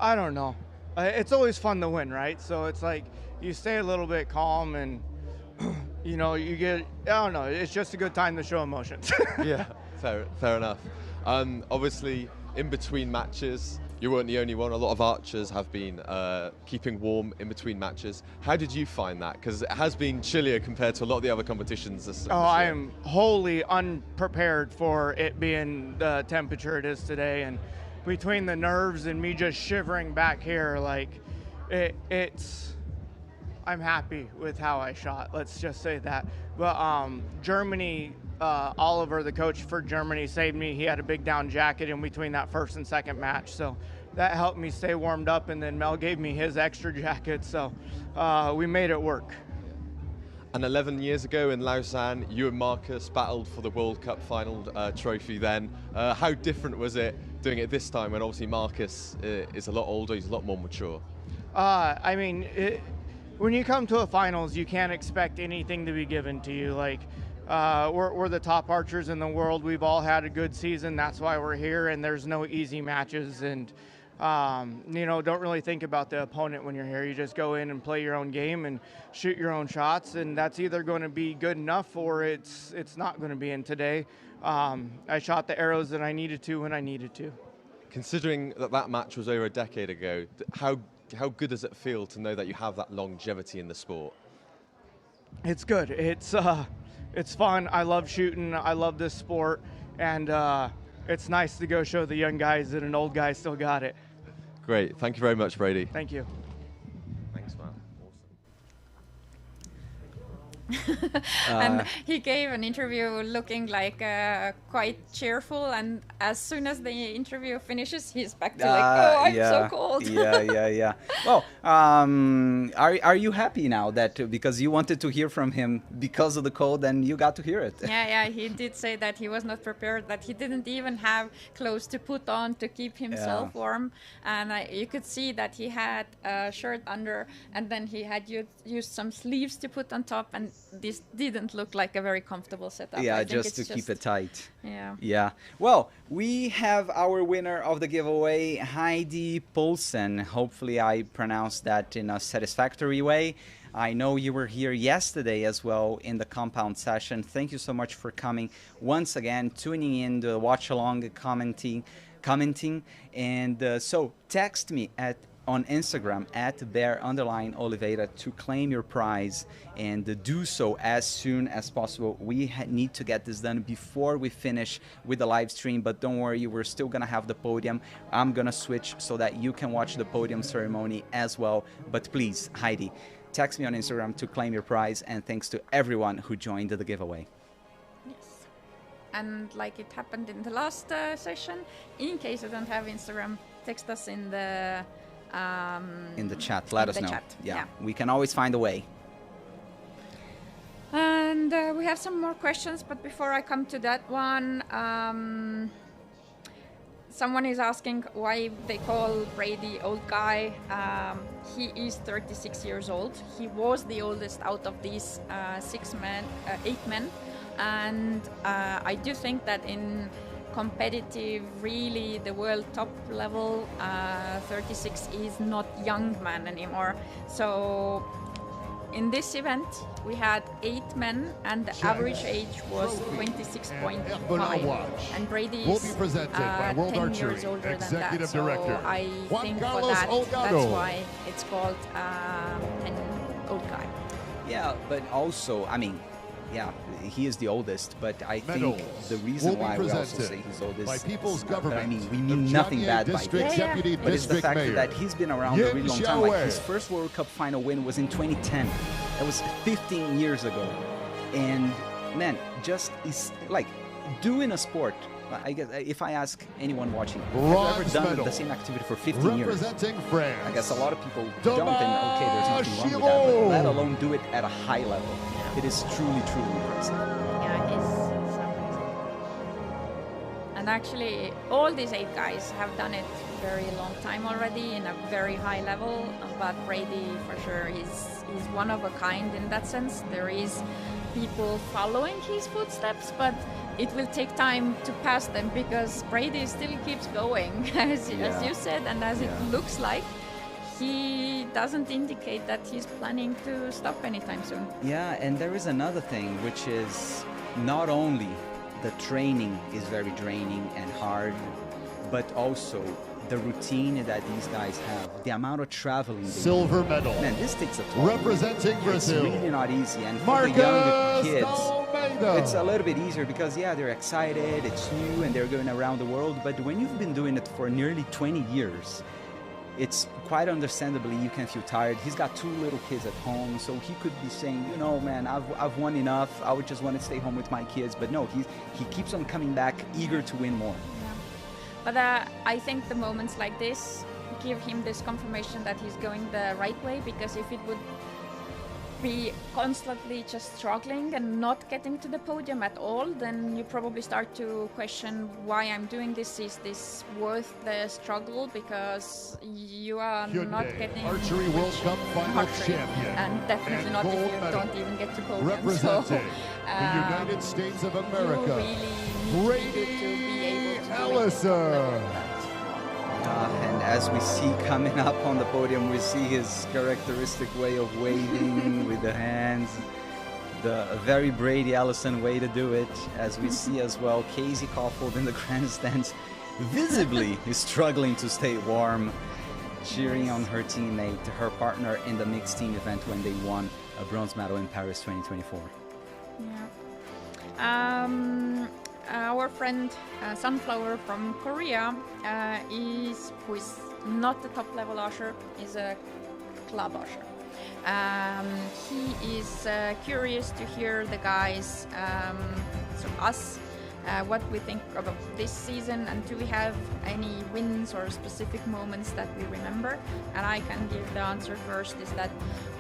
S4: don't know. It's always fun to win, right? So it's like you stay a little bit calm and, you know, you get, I don't know, it's just a good time to show emotions.
S3: Yeah, fair enough. Obviously, in between matches, You weren't the only one. A lot of archers have been keeping warm in between matches. How did you find that? Because it has been chillier compared to a lot of the other competitions this year.
S4: I am wholly unprepared for it being the temperature it is today. And between the nerves and me just shivering back here, like, I'm happy with how I shot. Let's just say that. But Germany, Oliver, the coach for Germany, saved me. He had a big down jacket in between that first and second match, so that helped me stay warmed up. And then Mel gave me his extra jacket, so we made it work.
S3: And 11 years ago in Lausanne, you and Marcus battled for the World Cup final trophy then. How different was it doing it this time when obviously Marcus is a lot older, he's a lot more mature?
S4: I mean, when you come to a finals, you can't expect anything to be given to you. Like, we're the top archers in the world. We've all had a good season. That's why we're here, and there's no easy matches. And, you know, don't really think about the opponent when you're here. You just go in and play your own game and shoot your own shots, and that's either going to be good enough or it's not going to be. And today, I shot the arrows that I needed to when I needed to.
S3: Considering that match was over a decade ago, how good does it feel to know that you have that longevity in the sport?
S4: It's good. It's fun. I love shooting. I love this sport, and it's nice to go show the young guys that an old guy still got it.
S3: Great. Thank you very much, Brady.
S4: Thank you.
S3: Thanks, man.
S2: And he gave an interview looking like quite cheerful, and as soon as the interview finishes, he's back to like, oh, I'm so cold.
S1: Yeah. Well, are you happy now that because you wanted to hear from him because of the cold and you got to hear it?
S2: Yeah, he did say that he was not prepared, that he didn't even have clothes to put on to keep himself warm, and you could see that he had a shirt under, and then he had used some sleeves to put on top, and this didn't look like a very comfortable setup.
S1: Yeah, just to keep it tight.
S2: Yeah.
S1: Well, we have our winner of the giveaway, Heidi Poulsen. Hopefully I pronounced that in a satisfactory way. I know you were here yesterday as well in the compound session. Thank you so much for coming once again, tuning in, the watch along, commenting. And so text me on Instagram at @bear_Oliveira to claim your prize, and do so as soon as possible. We need to get this done before we finish with the live stream, but don't worry, we're still gonna have the podium. I'm gonna switch so that you can watch the podium ceremony as well. But please, Heidi, text me on Instagram to claim your prize, and thanks to everyone who joined the giveaway.
S2: Yes. And like it happened in the last session, in case you don't have Instagram, text us in the
S1: chat. Let us know. Yeah, we can always find a way.
S2: And we have some more questions, but before I come to that one, someone is asking why they call Brady old guy. He is 36 years old. He was the oldest out of these 8 men, and I do think that in competitive, really the world top level, 36 is not young man anymore. So in this event we had 8 men, and the average age was 26.5, and Brady is 10 years older than that. So I think for that's why it's called an old guy.
S1: Yeah, but also, I mean, yeah, he is the oldest, but I think the reason why we also say he's oldest is not that, I mean, we mean nothing bad by this, but it's the fact that he's been around a really long time. Like, his first World Cup final win was in 2010. That was 15 years ago. And, man, just is like doing a sport. I guess if I ask anyone watching, have you ever done the same activity for 15 years? I guess a lot of people don't, and okay, there's nothing wrong with that, but let alone do it at a high level. It is truly, truly impressive.
S2: Yeah, it is. It's amazing. And actually, all these 8 guys have done it very long time already in a very high level, but Brady, for sure, is one of a kind in that sense. There is people following his footsteps, but it will take time to pass them because Brady still keeps going, as you said, and as it looks like. He doesn't indicate that he's planning to stop anytime soon.
S1: Yeah, and there is another thing, which is not only the training is very draining and hard, but also the routine that these guys have, the amount of traveling.
S5: Silver medal.
S1: Man, this takes a toll.
S5: Representing Brazil.
S1: It's really not easy. And for the younger kids, it's a little bit easier because, yeah, they're excited, it's new, and they're going around the world. But when you've been doing it for nearly 20 years, it's quite understandably you can feel tired. He's got 2 little kids at home, so he could be saying, you know, man, I've won enough. I would just want to stay home with my kids. But no, he keeps on coming back, eager to win more.
S2: Yeah. But I think the moments like this give him this confirmation that he's going the right way, because if it would be constantly just struggling and not getting to the podium at all, then you probably start to question why I'm doing this. Is this worth the struggle? Because you are not getting
S5: Archery World Cup Final champion,
S2: and definitely not if you don't even get to podium.
S5: Representing the United States of America,
S2: you really need
S5: Brady
S2: to be able to
S5: Ellison.
S1: And as we see coming up on the podium, we see his characteristic way of waving with the hands. The very Brady Ellison way to do it, as we see as well Casey Caulfield in the grandstands visibly is struggling to stay warm, cheering on her teammate, her partner in the mixed team event when they won a bronze medal in Paris 2024.
S2: Yeah. Our friend Sunflower from Korea who is not the top level usher, is a club usher. He is curious to hear the guys, so us, what we think about this season, and do we have any wins or specific moments that we remember. And I can give the answer first, is that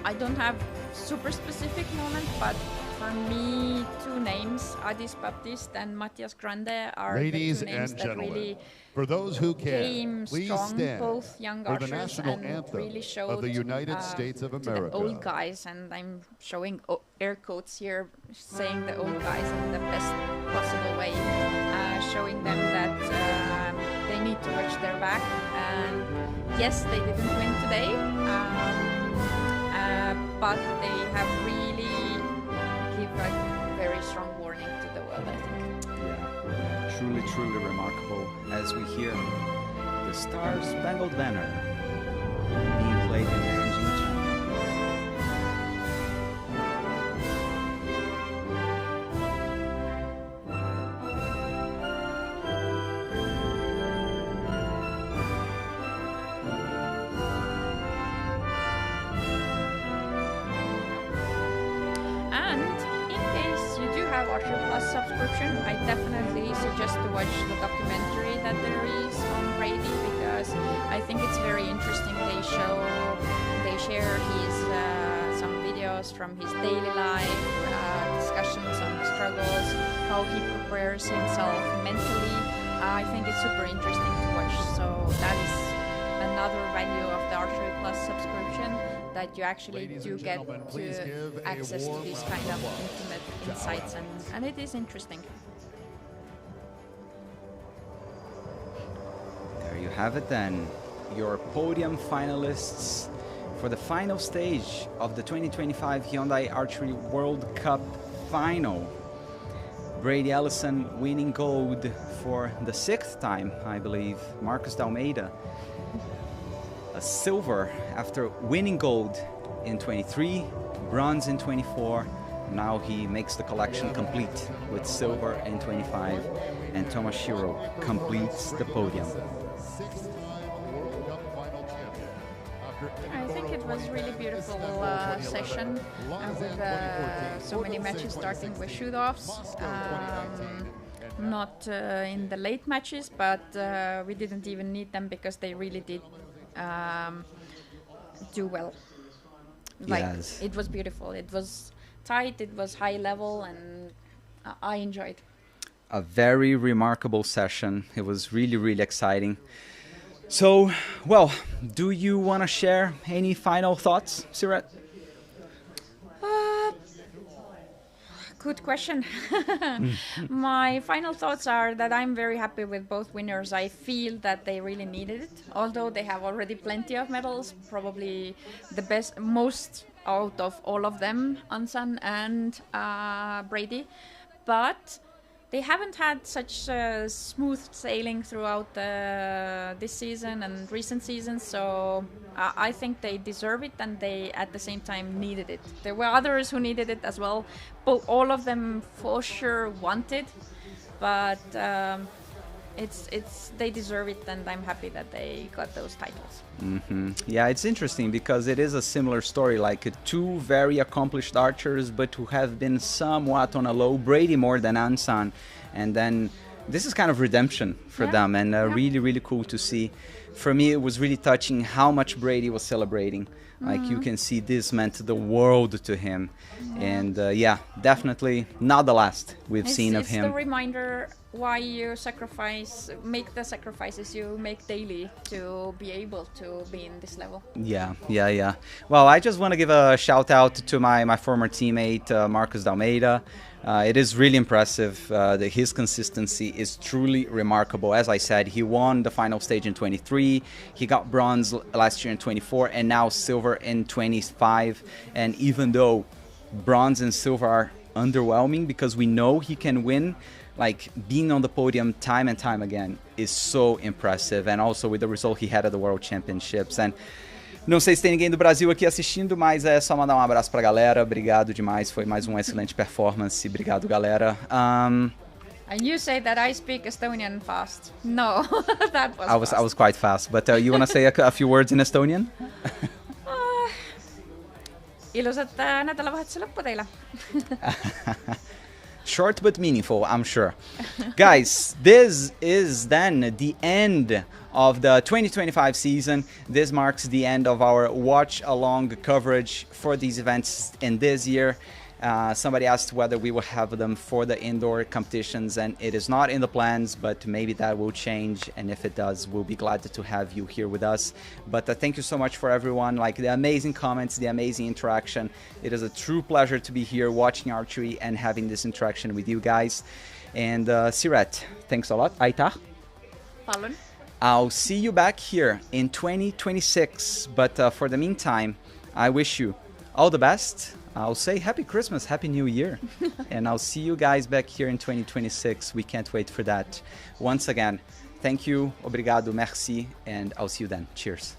S2: I don't have super specific moment, but for me, 2 names, Baptiste and Matias Grande, are
S5: Ladies
S2: the 2 names
S5: and
S2: that
S5: gentlemen,
S2: really
S5: for those who
S2: came
S5: can, please
S2: strong,
S5: stand
S2: both young
S5: for the
S2: ushers,
S5: national
S2: and
S5: anthem
S2: really showed
S5: of the United States of
S2: to the
S5: America.
S2: old guys, and I'm showing air quotes here, saying the old guys in the best possible way, showing them that they need to watch their back. And yes, they didn't win today, but they have really give a very strong warning to the world, I think.
S1: Yeah, truly, truly remarkable as we hear the Star Spangled Banner being played in Nanjing, China.
S2: Archery Plus subscription, I definitely suggest to watch the documentary that there is on Brady, because I think it's very interesting. They share his some videos from his daily life, discussions on the struggles, how he prepares himself mentally. I think it's super interesting to watch. So that is another value of the Archery Plus subscription, that you actually do get to access to these kind of intimate insights, and it is interesting.
S1: There you have it then, your podium finalists for the final stage of the 2025 Hyundai Archery World Cup Final. Brady Ellison winning gold for the 6th time, I believe. Marcus D'Almeida a silver after winning gold in 23, bronze in 24. Now he makes the collection complete with silver in 25, and Tomashiro completes the podium.
S2: I think it was really beautiful session with so many matches starting with shoot-offs. Not in the late matches, but we didn't even need them because they really did do well. Like,
S1: yes.
S2: It was beautiful. It was tight, it was high level, and I enjoyed.
S1: A very remarkable session. It was really, really exciting. So, well, do you want to share any final thoughts, Siret?
S2: Good question. My final thoughts are that I'm very happy with both winners. I feel that they really needed it, although they have already plenty of medals, probably the best, most out of all of them, Ansan and Brady. But they haven't had such smooth sailing throughout this season and recent seasons, so I think they deserve it, and they at the same time needed it. There were others who needed it as well, but all of them for sure wanted, but they deserve it, and I'm happy that they got those titles.
S1: Yeah, it's interesting because it is a similar story, like two very accomplished archers, but who have been somewhat on a low. Brady more than Ansan, and then this is kind of redemption for them, and really, really cool to see. For me, it was really touching how much Brady was celebrating. Like you can see this meant the world to him, and yeah, definitely not the last we've seen of him.
S2: It's the reminder why you make the sacrifices you make daily to be able to be in this level.
S1: Yeah. Well, I just want to give a shout out to my former teammate, Marcos D'Almeida. It is really impressive. His consistency is truly remarkable. As I said, he won the final stage in 23. He got bronze last year in 24 and now silver in 25. And even though bronze and silver are underwhelming because we know he can win, like being on the podium time and time again is so impressive. And also with the result he had at the World Championships. And não sei se tem ninguém do Brasil aqui assistindo, mas é só mandar um abraço pra galera. Obrigado demais, foi mais uma excelente performance. Obrigado, galera.
S2: And you say that I speak Estonian fast. No, that was
S1: I was quite fast, but you want to say a few words in Estonian?
S2: Ilusat nädalavahetuse lõppu teile.
S1: Short but meaningful, I'm sure. Guys, this is then the end of the 2025 season. This marks the end of our watch-along coverage for these events in this year. Somebody asked whether we will have them for the indoor competitions, and it is not in the plans, but maybe that will change, and if it does, we'll be glad to have you here with us. But thank you so much for everyone, like the amazing comments, the amazing interaction. It is a true pleasure to be here watching archery and having this interaction with you guys. And Siret, thanks a lot. Aitar.
S2: Paljon.
S1: I'll see you back here in 2026, but for the meantime, I wish you all the best. I'll say Happy Christmas, Happy New Year, and I'll see you guys back here in 2026. We can't wait for that. Once again, thank you, obrigado, merci, and I'll see you then. Cheers.